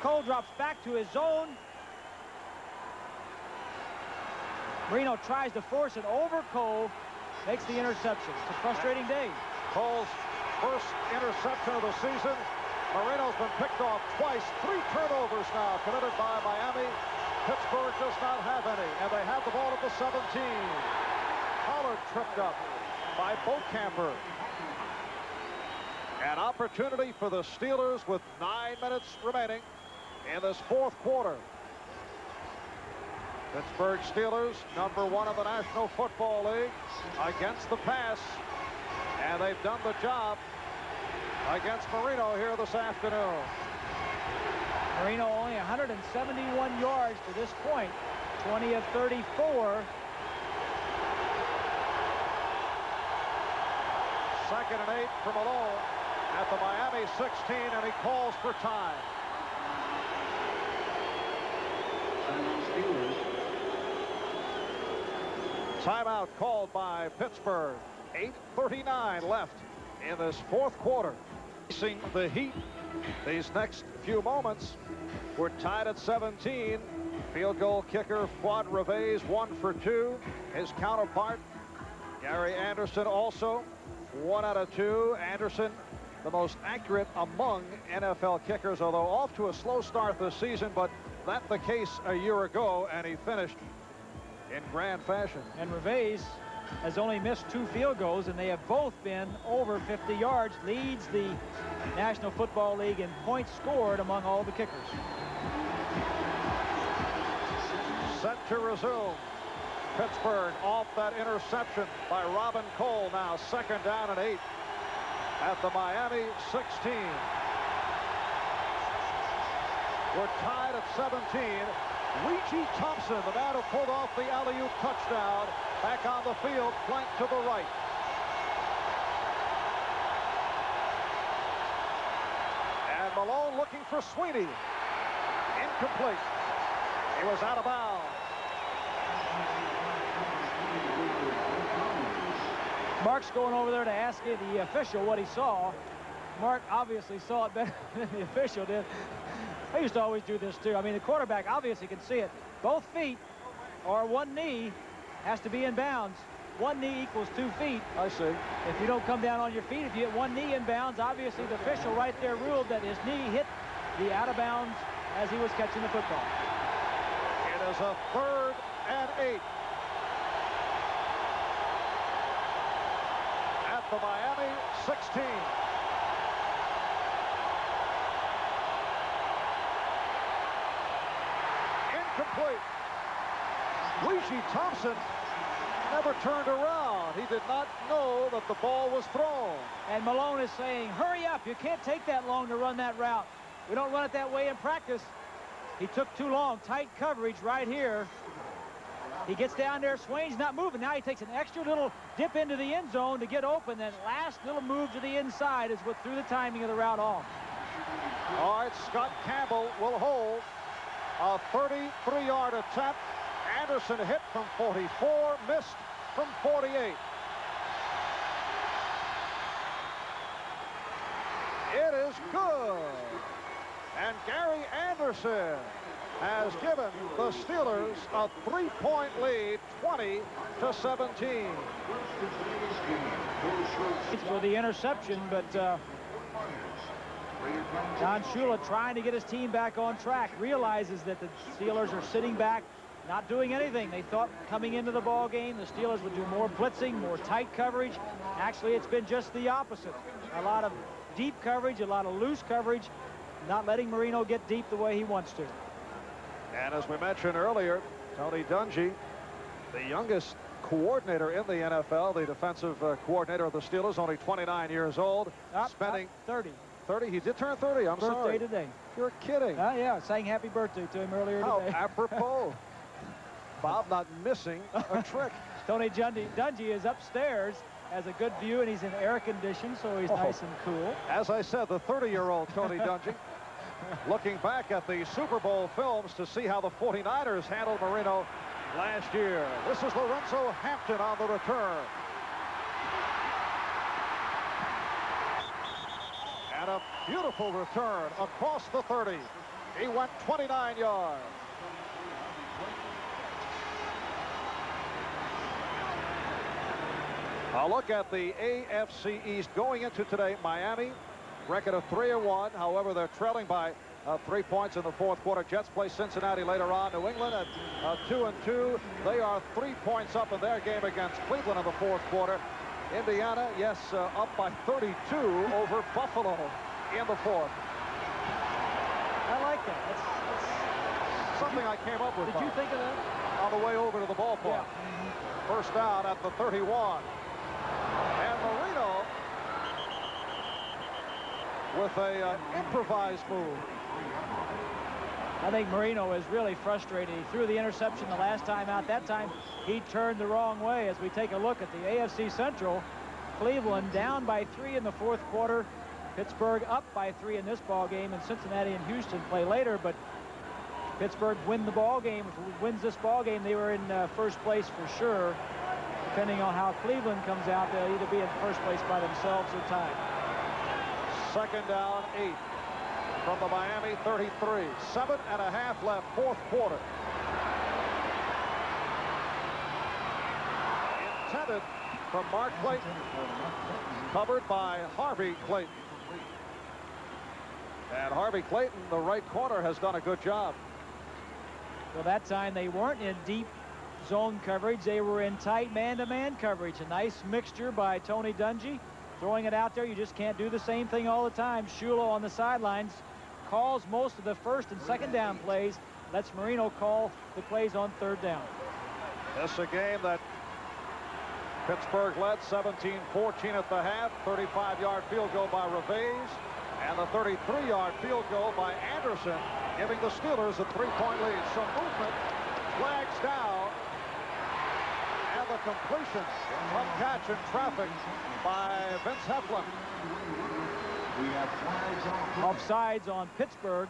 Speaker 2: Cole drops back to his zone. Marino tries to force it over Cole. Makes the interception. It's a frustrating day.
Speaker 1: Cole's first interception of the season. Marino's been picked off twice. 3 turnovers now committed by Miami. Pittsburgh does not have any, and they have the ball at the 17. Pollard tripped up by Camper. An opportunity for the Steelers with 9 minutes remaining in this 4th quarter. Pittsburgh Steelers, number 1 in the National Football League, against the pass, and they've done the job against Marino here this afternoon.
Speaker 2: Marino only 171 yards to this point, 20 of 34.
Speaker 1: 2nd and 8 for Malone at the Miami 16, and he calls for time. Timeout called by Pittsburgh. 8:39 left in this 4th quarter. Facing the Heat these next few moments. We're tied at 17. Field goal kicker Fuad Reveiz 1 for 2. His counterpart Gary Anderson also 1 out of 2. Anderson the most accurate among NFL kickers, although off to a slow start this season, but that the case a year ago, and he finished in grand fashion.
Speaker 2: And Reveiz has only missed 2 field goals, and they have both been over 50 yards. Leads the National Football League in points scored among all the kickers.
Speaker 1: Set to resume. Pittsburgh off that interception by Robin Cole. Now 2nd down and 8 at the Miami 16. We're tied at 17. Reggie Thompson, the man who pulled off the alley-oop touchdown, back on the field, flank to the right. for Sweeney. Incomplete. He was out of bounds.
Speaker 2: Mark's going over there to ask the official what he saw. Mark obviously saw it better than the official did. I used to always do this too. I mean, the quarterback obviously can see it. Both feet or one knee has to be in bounds. One knee equals 2 feet.
Speaker 1: I see.
Speaker 2: If you don't come down on your feet, if you hit one knee in bounds, obviously the official right there ruled that his knee hit the out of bounds as he was catching the football.
Speaker 1: It is a 3rd and 8. At the Miami 16. Incomplete. Luigi Thompson never turned around. He did not know that the ball was thrown.
Speaker 2: And Malone is saying, hurry up. You can't take that long to run that route. We don't run it that way in practice. He took too long. Tight coverage right here. He gets down there. Swain's not moving. Now he takes an extra little dip into the end zone to get open. That last little move to the inside is what threw the timing of the route off.
Speaker 1: All right, Scott Campbell will hold a 33-yard attempt. Anderson hit from 44, missed from 48. It is good. And Gary Anderson has given the Steelers a 3-point lead, 20-17.
Speaker 2: It's for the interception, but Don Shula trying to get his team back on track, realizes that the Steelers are sitting back, not doing anything. They thought coming into the ball game the Steelers would do more blitzing, more tight coverage. Actually, it's been just the opposite. A lot of deep coverage, a lot of loose coverage, not letting Marino get deep the way he wants to.
Speaker 1: And as we mentioned earlier, Tony Dungy, the youngest coordinator in the NFL, the defensive coordinator of the Steelers, only 29 years old, spending
Speaker 2: 30.
Speaker 1: 30. He did turn 30. I'm sorry.
Speaker 2: Birthday today.
Speaker 1: You're kidding.
Speaker 2: Yeah, saying happy birthday to him earlier
Speaker 1: How
Speaker 2: today.
Speaker 1: apropos. Bob not missing a trick.
Speaker 2: Tony Dungy is upstairs, has a good view, and he's in air conditioning, so he's nice and cool.
Speaker 1: As I said, the 30-year-old Tony Dungy looking back at the Super Bowl films to see how the 49ers handled Marino last year. This is Lorenzo Hampton on the return. And a beautiful return across the 30. He went 29 yards. A look at the AFC East going into today. Miami, record of 3-1. However, they're trailing by 3 points in the 4th quarter. Jets play Cincinnati later on. New England at 2-2. They are 3 points up in their game against Cleveland in the 4th quarter. Indiana, yes, up by 32 over Buffalo in the 4th.
Speaker 2: I like that. That's
Speaker 1: something I came up with.
Speaker 2: Did you think of that?
Speaker 1: On the way over to the ballpark.
Speaker 2: Yeah.
Speaker 1: First down at the 31. And Marino with a improvised move.
Speaker 2: I think Marino is really frustrated. He threw the interception the last time out. That time he turned the wrong way. As we take a look at the AFC Central, Cleveland down by 3 in the 4th quarter. Pittsburgh up by 3 in this ball game, and Cincinnati and Houston play later, but Pittsburgh win the ball game. If it wins this ball game, they were in first place for sure. Depending on how Cleveland comes out, they'll either be in first place by themselves or tied.
Speaker 1: Second down, 8 from the Miami 33. 7.5 left, 4th quarter. Intended from Mark Clayton. Covered by Harvey Clayton. And Harvey Clayton, the right corner, has done a good job.
Speaker 2: Well, that time they weren't in deep zone coverage. They were in tight man-to-man coverage. A nice mixture by Tony Dungy. Throwing it out there, you just can't do the same thing all the time. Shula on the sidelines calls most of the first and second down plays. Lets Marino call the plays on 3rd down.
Speaker 1: This is a game that Pittsburgh led 17-14 at the half. 35-yard field goal by Reves. And the 33-yard field goal by Anderson, giving the Steelers a 3-point lead. Some movement, flags down, and the completion of catch in traffic by Vince Heflin.
Speaker 4: We have flags off.
Speaker 2: Offsides on Pittsburgh.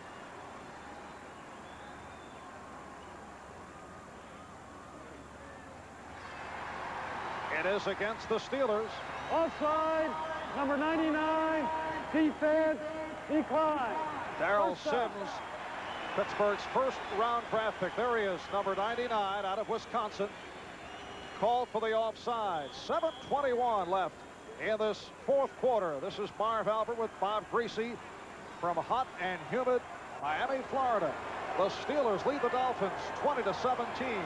Speaker 1: It is against the Steelers.
Speaker 3: Offside, number 99, defense, decline.
Speaker 1: Darrell Sims, Pittsburgh's first-round draft pick. There he is, number 99 out of Wisconsin. Called for the offside. 7:21 left in this fourth quarter. This is Marv Albert with Bob Greasy from hot and humid Miami, Florida. The Steelers lead the Dolphins 20-17.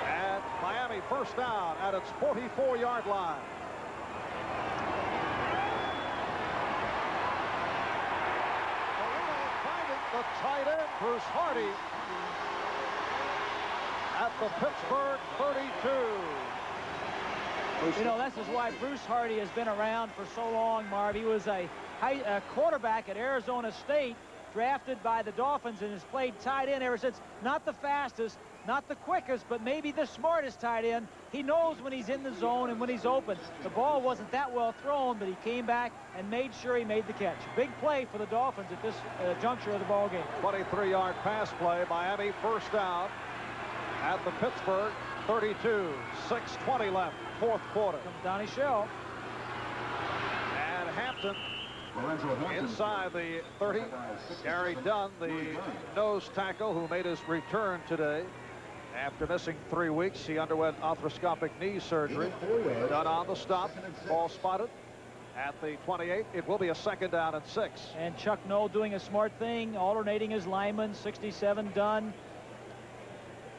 Speaker 1: And Miami first down at its 44-yard line. The tight end, Bruce Hardy, at the Pittsburgh 32.
Speaker 2: You know, this is why Bruce Hardy has been around for so long, Marv. He was a quarterback at Arizona State, drafted by the Dolphins, and has played tight end ever since. Not the fastest, not the quickest, but maybe the smartest tight end. He knows when he's in the zone and when he's open. The ball wasn't that well thrown, but he came back and made sure he made the catch. Big play for the Dolphins at this juncture of the ball game.
Speaker 1: 23-yard pass play. Miami first down at the Pittsburgh 32. 6:20 left, fourth quarter.
Speaker 2: Comes Donnie Shell.
Speaker 1: And Hampton inside the 30. Gary Dunn, the nose tackle who made his return today. After missing 3 weeks, he underwent arthroscopic knee surgery. Done on the stop. Ball spotted at the 28. It will be a second down and 6.
Speaker 2: And Chuck Noll doing a smart thing, alternating his linemen. 67 Dunn.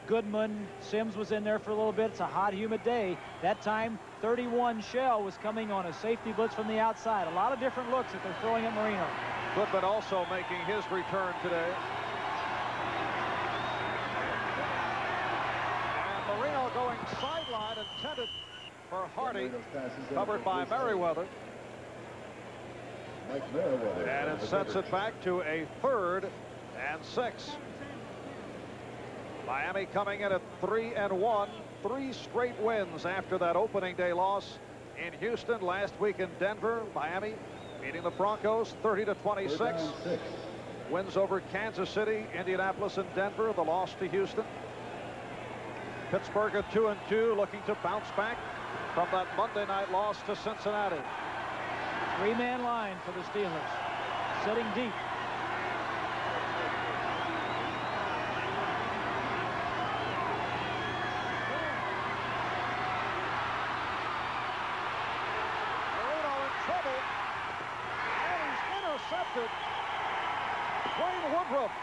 Speaker 2: Goodman. Sims was in there for a little bit. It's a hot, humid day. That time, 31 Shell was coming on a safety blitz from the outside. A lot of different looks that they're throwing at Marino.
Speaker 1: Goodman also making his return today. Marino going sideline, intended for Hardy, covered by Merriweather. And it sets it back to a 3rd and 6. Miami coming in at 3-1, 3 straight wins after that opening day loss in Houston. Last week in Denver, Miami beating the Broncos 30-26. Wins over Kansas City, Indianapolis, and Denver. The loss to Houston. Pittsburgh at 2-2, looking to bounce back from that Monday night loss to Cincinnati.
Speaker 2: 3-man line for the Steelers, sitting deep.
Speaker 1: Marino in trouble, and he's intercepted. Dwayne Woodruff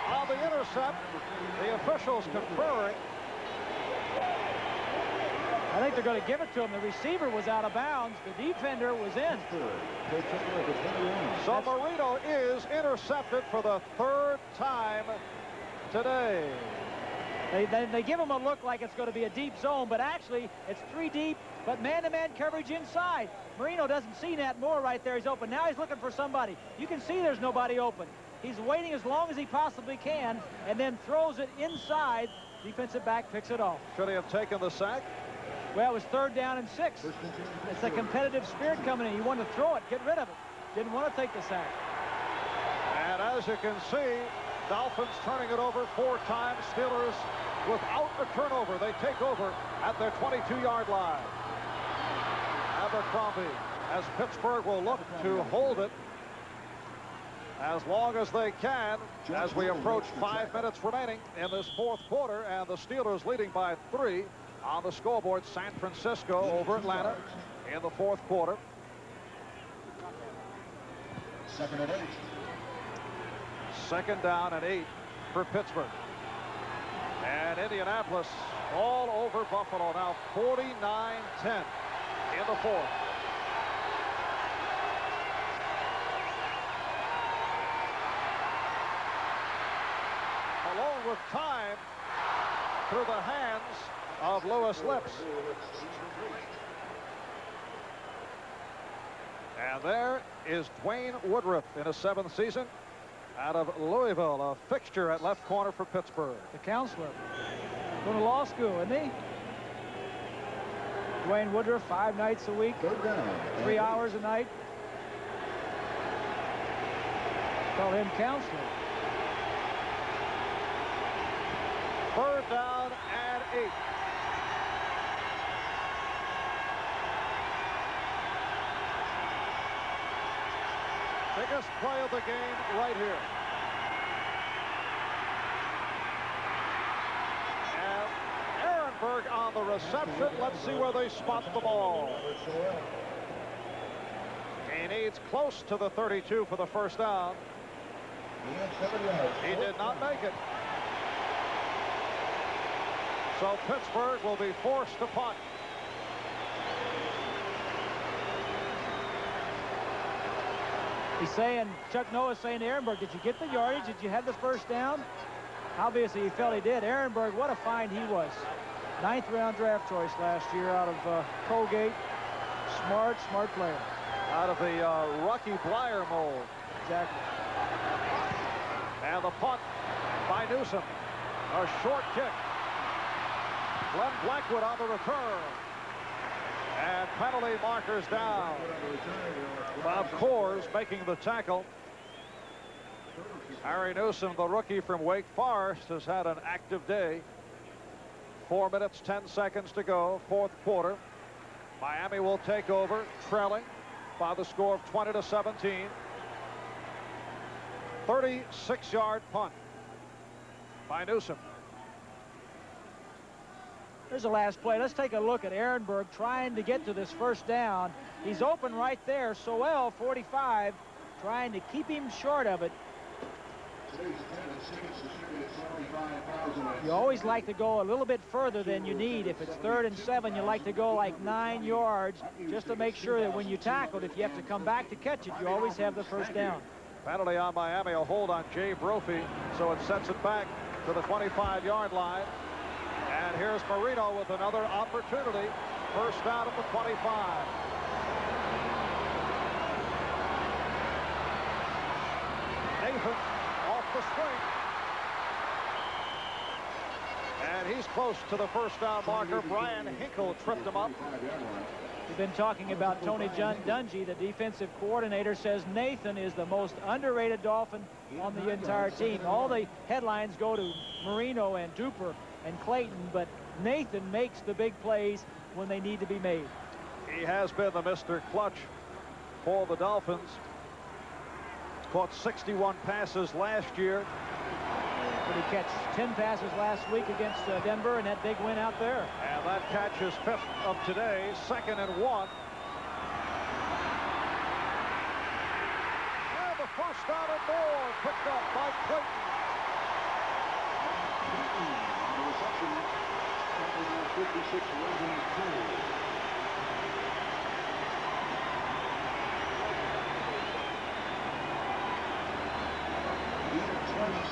Speaker 1: on the intercept. The officials conferring.
Speaker 2: I think they're going to give it to him. The receiver was out of bounds. The defender was in.
Speaker 1: So Marino is intercepted for the 3rd time today.
Speaker 2: They give him a look like it's going to be a deep zone, but actually it's 3 deep, but man-to-man coverage inside. Marino doesn't see Nat Moore right there. He's open. Now he's looking for somebody. You can see there's nobody open. He's waiting as long as he possibly can and then throws it inside. Defensive back picks it off.
Speaker 1: Should he have taken the sack?
Speaker 2: Well, it was 3rd down and 6. It's a competitive spirit coming in. You want to throw it, get rid of it. Didn't want to take the sack.
Speaker 1: And as you can see, Dolphins turning it over 4 times. Steelers without a turnover. They take over at their 22-yard line. Abercrombie, as Pittsburgh will look to hold it as long as they can as we approach 5 minutes remaining in this fourth quarter, and the Steelers leading by 3 on the scoreboard. San Francisco over Atlanta in the fourth quarter.
Speaker 4: 2nd and 8.
Speaker 1: 2nd down and 8 for Pittsburgh. And Indianapolis all over Buffalo now, 49-10 in the fourth. Alone with time through the hands of Lewis Lips. And there is Dwayne Woodruff in his 7th season out of Louisville, a fixture at left corner for Pittsburgh.
Speaker 2: The counselor. Going to law school, isn't he? Dwayne Woodruff, 5 nights a week, 3 hours a night. Call him counselor.
Speaker 1: Third down and 8. Biggest play of the game right here. And Ehrenberg on the reception. Let's see where they spot the ball. He needs close to the 32 for the first down. He did not make it. So Pittsburgh will be forced to punt.
Speaker 2: He's saying, Chuck Noah's saying to Ehrenberg, did you get the yardage? Did you have the first down? Obviously, he felt he did. Ehrenberg, what a find he was. 9th round draft choice last year out of Colgate. Smart player.
Speaker 1: Out of the Rucky Blyer mold.
Speaker 2: Exactly.
Speaker 1: And the punt by Newsom. A short kick. Glenn Blackwood on the return. And penalty markers down. Bob Coors making the tackle. Harry Newsom, the rookie from Wake Forest, has had an active day. 4 minutes, 10 seconds to go, fourth quarter. Miami will take over, trailing by the score of 20-17. 36-yard punt by Newsom.
Speaker 2: Here's the last play. Let's take a look at Ehrenberg trying to get to this first down. He's open right there. Soel, 45, trying to keep him short of it. You always like to go a little bit further than you need. If it's 3rd and 7, you like to go like 9 yards just to make sure that when you tackle it, if you have to come back to catch it, you always have the first down.
Speaker 1: Penalty on Miami, a hold on Jay Brophy, so it sets it back to the 25-yard line. And here's Marino with another opportunity. First down at the 25. Nathan off the swing. And he's close to the first down marker. Brian Hinkle tripped him up.
Speaker 2: We've been talking about Tony Dungy. The defensive coordinator says Nathan is the most underrated Dolphin on the entire team. All the headlines go to Marino and Duper and Clayton, but Nathan makes the big plays when they need to be made.
Speaker 1: He has been the Mr. Clutch for the Dolphins. Caught 61 passes last year.
Speaker 2: Did he catch 10 passes last week against Denver and that big win out there?
Speaker 1: And that catch is 5th of today, 2nd and 1. And the first down and more picked up by Clayton.
Speaker 4: The reception, number 56, Reverend Cole.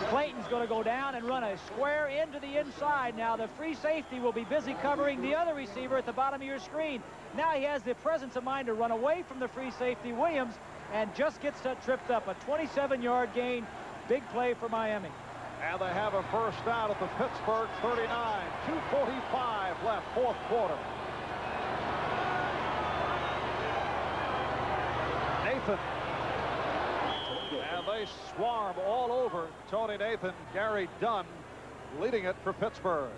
Speaker 2: Clayton's going to go down and run a square into the inside. Now the free safety will be busy covering the other receiver at the bottom of your screen. Now he has the presence of mind to run away from the free safety, Williams, and just gets tripped up. A 27-yard gain. Big play for Miami.
Speaker 1: And they have a first down at the Pittsburgh 39. 2:45 left, fourth quarter. Nathan. And they swarm all over Tony Nathan. Gary Dunn leading it for Pittsburgh.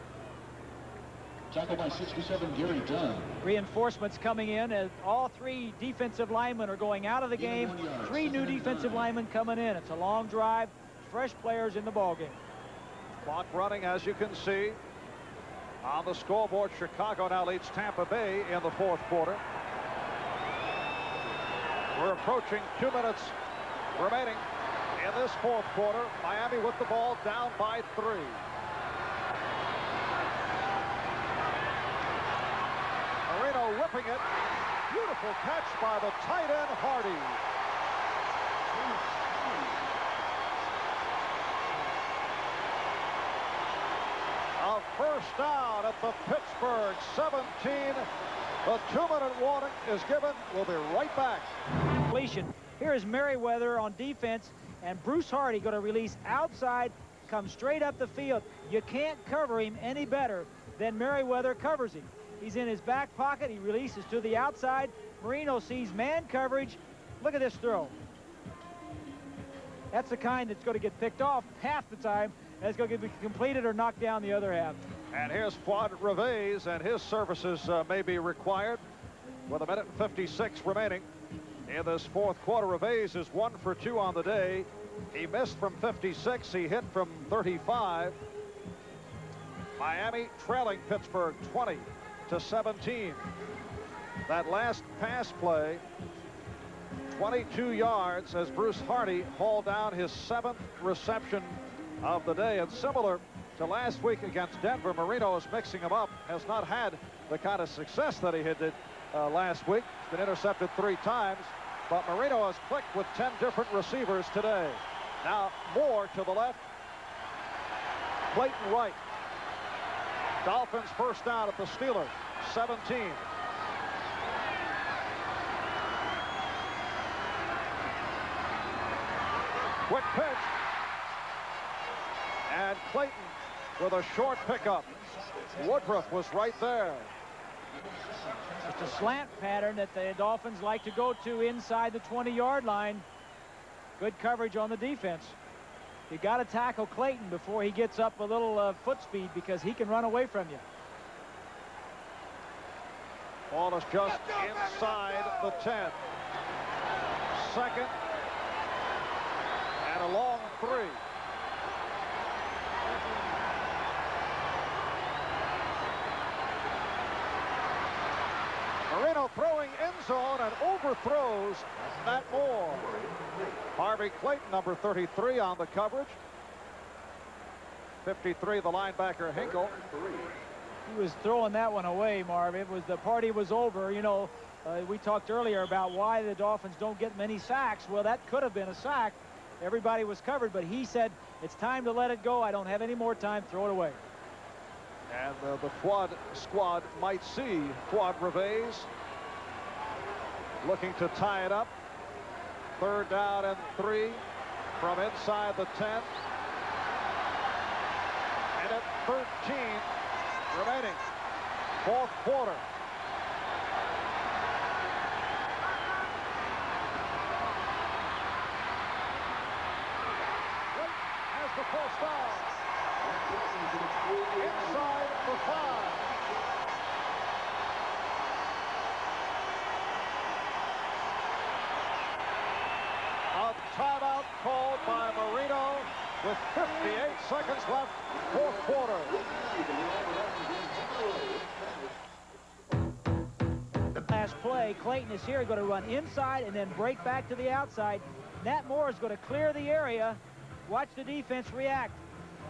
Speaker 4: Tackled by 67, Gary Dunn.
Speaker 2: Reinforcements coming in as all 3 defensive linemen are going out of the game. 3 new defensive linemen coming in. It's a long drive. Fresh players in the ballgame.
Speaker 1: Clock running, as you can see. On the scoreboard, Chicago now leads Tampa Bay in the fourth quarter. We're approaching 2 minutes remaining in this fourth quarter. Miami with the ball down by 3. Marino whipping it. Beautiful catch by the tight end Hardy. A first down at the Pittsburgh 17. The 2-minute warning is given. We'll be right back.
Speaker 2: Completion. Here is Merriweather on defense, and Bruce Hardy going to release outside, come straight up the field. You can't cover him any better than Merriweather covers him. He's in his back pocket. He releases to the outside. Marino sees man coverage. Look at this throw. That's the kind that's going to get picked off half the time, and it's going to be completed or knocked down the other half.
Speaker 1: And here's Fuad Reves, and his services may be required with 1:56 remaining in this fourth quarter. Reves is 1 for 2 on the day. He missed from 56. He hit from 35. Miami trailing Pittsburgh 20-17. That last pass play, 22 yards as Bruce Hardy hauled down his 7th reception of the day. And similar to last week against Denver, Marino is mixing him up, has not had the kind of success that he had last week. He's been intercepted 3 times, but Marino has clicked with 10 different receivers today. Now Moore to the left, Clayton right. Dolphins first down at the Steelers, 17. Quick pitch. And Clayton with a short pickup. Woodruff was right there.
Speaker 2: Just a slant pattern that the Dolphins like to go to inside the 20-yard line. Good coverage on the defense. You got to tackle Clayton before he gets up a little foot speed, because he can run away from you.
Speaker 1: Ball is just inside the 10. Second and a long 3. Marino throwing end zone and overthrows Matt Moore. Harvey Clayton, number 33, on the coverage. 53, the linebacker Hinkle.
Speaker 2: He was throwing that one away, Marv. It was, the party was over. You know, we talked earlier about why the Dolphins don't get many sacks. Well, that could have been a sack. Everybody was covered, but he said, it's time to let it go. I don't have any more time. Throw it away.
Speaker 1: And the Fuad squad might see Fuad Reves looking to tie it up. Third down and 3 from inside the 10. And at 13 remaining, fourth quarter. Wait has the first down. Inside the 5. A timeout called by Marino with 58 seconds left, fourth quarter.
Speaker 2: Last play, Clayton is here, going to run inside and then break back to the outside. Nat Moore is going to clear the area. Watch the defense react.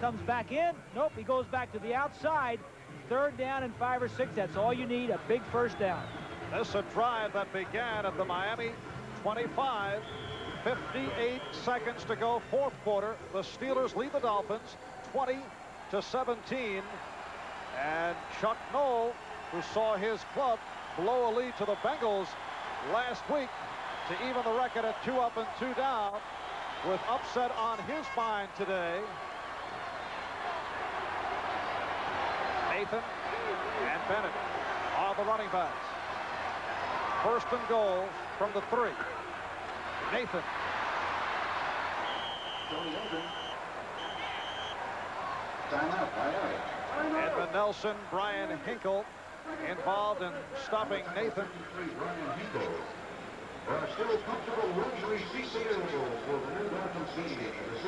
Speaker 2: Comes back in. Nope, he goes back to the outside. Third down and 5 or 6. That's all you need, a big first down.
Speaker 1: This a drive that began at the Miami 25. 58 seconds to go, fourth quarter. The Steelers lead the Dolphins 20-17. And Chuck Noll, who saw his club blow a lead to the Bengals last week to even the record at 2 up and 2 down, with upset on his mind today. Nathan and Bennett are the running backs. First and goal from the 3. Nathan. Edmund Nelson, Brian Hinkle involved in stopping Nathan.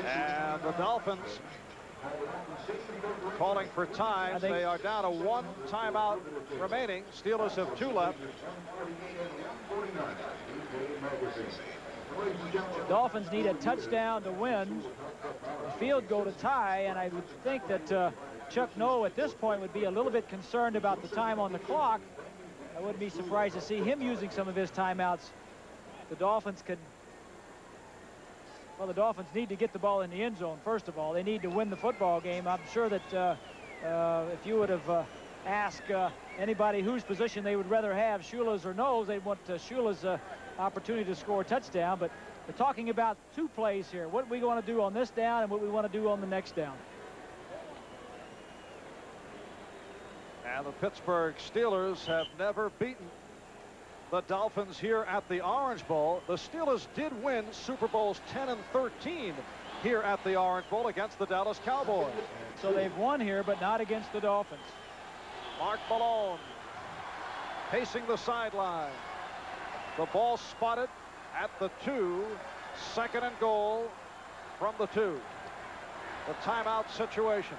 Speaker 1: And the Dolphins calling for times. They are down to 1 timeout remaining. Steelers have 2 left.
Speaker 2: Dolphins need a touchdown to win, a field goal to tie, and I would think that Chuck Noll at this point would be a little bit concerned about the time on the clock. I wouldn't be surprised to see him using some of his timeouts. The Dolphins could, well, the Dolphins need to get the ball in the end zone, first of all. They need to win the football game. I'm sure that if you would have asked anybody whose position they would rather have, Shula's or Knowles, they'd want Shula's opportunity to score a touchdown. But we're talking about 2 plays here. What we want to do on this down and what we want to do on the next down. And
Speaker 1: the Pittsburgh Steelers have never beaten the Dolphins here at the Orange Bowl. The Steelers did win Super Bowls 10 and 13 here at the Orange Bowl against the Dallas Cowboys.
Speaker 2: So they've won here, but not against the Dolphins.
Speaker 1: Mark Malone pacing the sideline. The ball spotted at the 2. 2nd and goal from the 2. The timeout situation.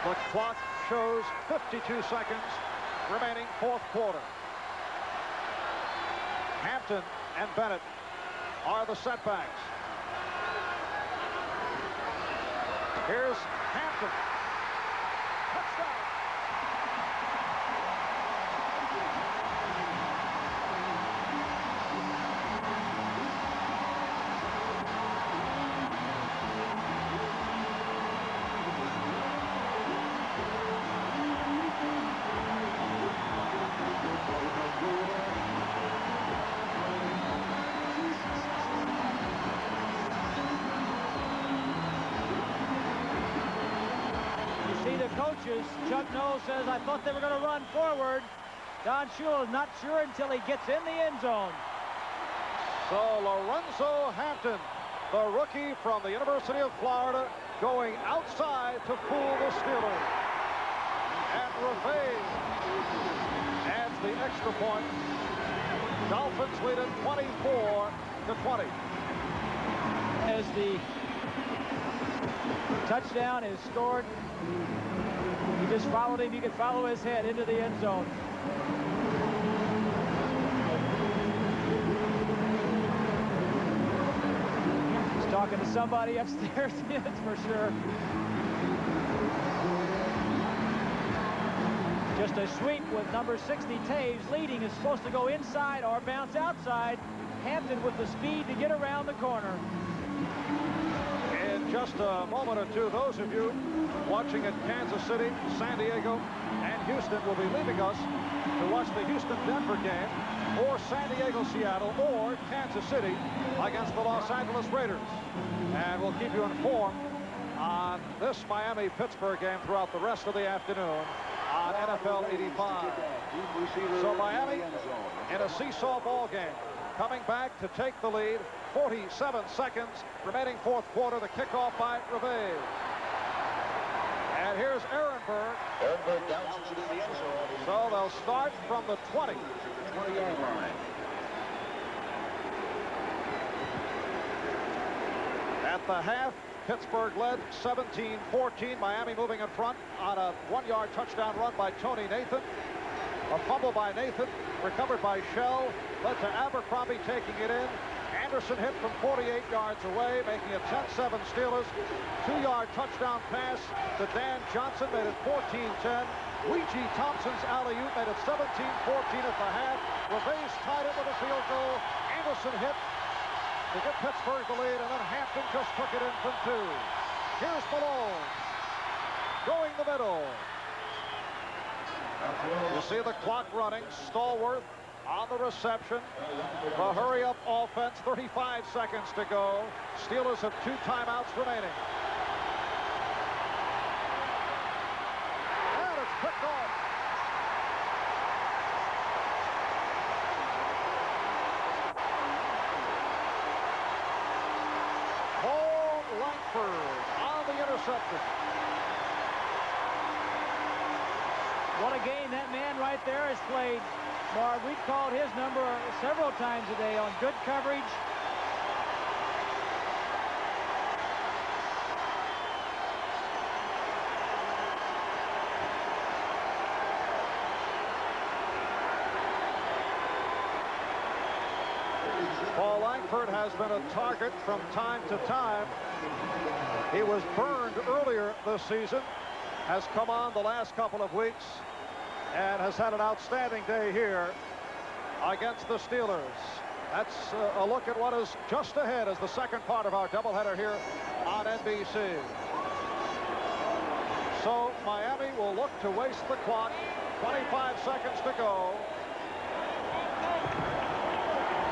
Speaker 1: The clock shows 52 seconds remaining, 4th quarter. Hampton and Bennett are the setbacks. Here's Hampton. Touchdown.
Speaker 2: Coaches, Chuck Noll says, I thought they were going to run forward. Don Shula is not sure until he gets in the end zone.
Speaker 1: So Lorenzo Hampton, the rookie from the University of Florida, going outside to fool the Steelers. And Revay adds the extra point. Dolphins lead it 24-20.
Speaker 2: As the touchdown is scored, he just followed him. You can follow his head into the end zone. He's talking to somebody upstairs, that's for sure. Just a sweep with number 60, Taves, leading. Is supposed to go inside or bounce outside. Hampton with the speed to get around the corner.
Speaker 1: In just a moment or two, those of you watching at Kansas City, San Diego, and Houston will be leaving us to watch the Houston-Denver game, or San Diego-Seattle, or Kansas City against the Los Angeles Raiders. And we'll keep you informed on this Miami-Pittsburgh game throughout the rest of the afternoon on NFL 85. So Miami in a seesaw ball game, coming back to take the lead. 47 seconds remaining, 4th quarter. The kickoff by Revay. And here's Ehrenberg.
Speaker 4: Ehrenberg bounces it in the end zone.
Speaker 1: So they'll start from the 20.
Speaker 4: 20-yard line.
Speaker 1: At the half, Pittsburgh led 17-14. Miami moving in front on a 1-yard touchdown run by Tony Nathan. A fumble by Nathan, recovered by Shell, led to Abercrombie taking it in. Anderson hit from 48 yards away, making it 10-7 Steelers. 2-yard touchdown pass to Dan Johnson made it 14-10. Ouija Thompson's alley-oop made it 17-14 at the half. Revay's tied it with a field goal. Anderson hit to get Pittsburgh the lead, and then Hampton just took it in from 2. Here's Malone going the middle. You see the clock running. Stallworth on the reception. The hurry-up offense, 35 seconds to go. Steelers have 2 timeouts remaining. And it's picked off. Paul Langford on the interception.
Speaker 2: What a game that man right there has played. Marv, we called his number several times today on good coverage.
Speaker 1: Paul Langford has been a target from time to time. He was burned earlier this season, has come on the last couple of weeks, and has had an outstanding day here against the Steelers. That's a look at what is just ahead as the second part of our doubleheader here on NBC. So Miami will look to waste the clock. 25 seconds to go.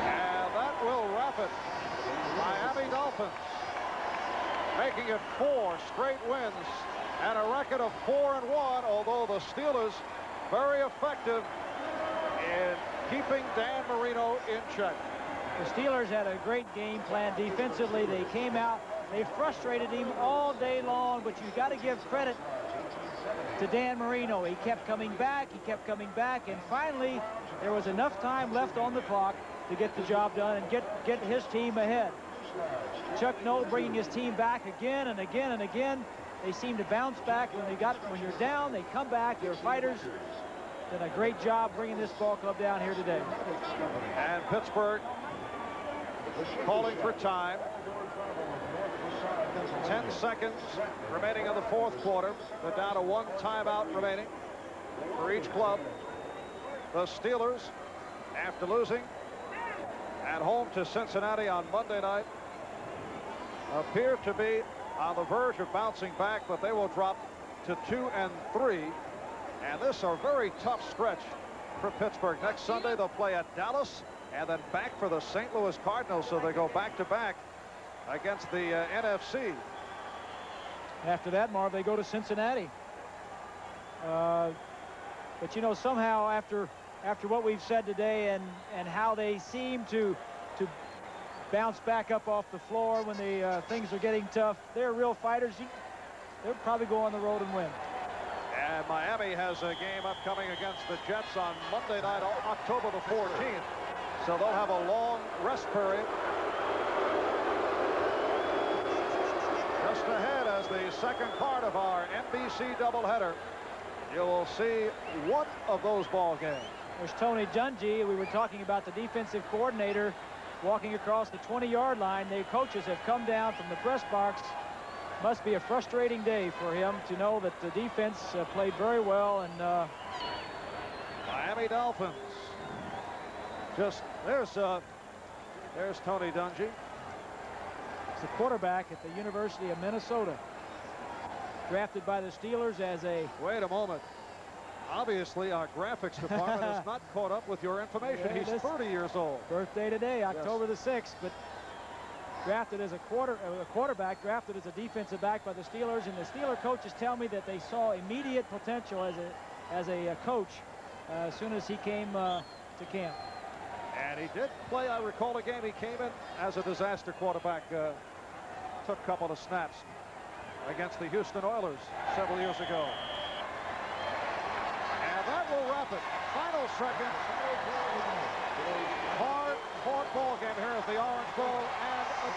Speaker 1: And that will wrap it. Miami Dolphins making it 4 straight wins and a record of 4-1, although the Steelers very effective in keeping Dan Marino in check.
Speaker 2: The Steelers had a great game plan defensively. They came out, they frustrated him all day long, but you got to give credit to Dan Marino. He kept coming back, and finally there was enough time left on the clock to get the job done and get his team ahead. Chuck Noll bringing his team back again and again and again. They seem to bounce back when you're down. They come back. They're fighters. Did a great job bringing this ball club down here today.
Speaker 1: And Pittsburgh calling for time. 10 seconds remaining in the fourth quarter. They're down to one timeout remaining for each club. The Steelers, after losing at home to Cincinnati on Monday night, appear to be on the verge of bouncing back, but they will drop to 2-3. And this is a very tough stretch for Pittsburgh. Next Sunday they'll play at Dallas and then back for the St. Louis Cardinals, so they go back-to-back against the NFC.
Speaker 2: After that, Marv, they go to Cincinnati. But you know, somehow after what we've said today and how they seem to bounce back up off the floor when things are getting tough, they're real fighters. They'll probably go on the road and win.
Speaker 1: And Miami has a game upcoming against the Jets on Monday night, October the 14th. So they'll have a long rest period. Just ahead as the second part of our NBC doubleheader. You will see one of those ball games.
Speaker 2: There's Tony Dungy. We were talking about the defensive coordinator walking across the 20-yard line. The coaches have come down from the press box. Must be a frustrating day for him to know that the defense played very well. And
Speaker 1: Miami Dolphins. Just there's Tony Dungy.
Speaker 2: He's the quarterback at the University of Minnesota. Drafted by the Steelers as a...
Speaker 1: Wait a moment. Obviously, our graphics department has not caught up with your information.
Speaker 2: Yeah,
Speaker 1: he's 30 years old.
Speaker 2: Birthday today, October the 6th. But drafted as a quarterback, drafted as a defensive back by the Steelers. And the Steeler coaches tell me that they saw immediate potential as a coach as soon as he came to camp.
Speaker 1: And he did play, I recall a game he came in as a disaster quarterback. Took a couple of snaps against the Houston Oilers several years ago. And that will wrap it. Final second. Hard-fought ball game here at the Orange Bowl, and a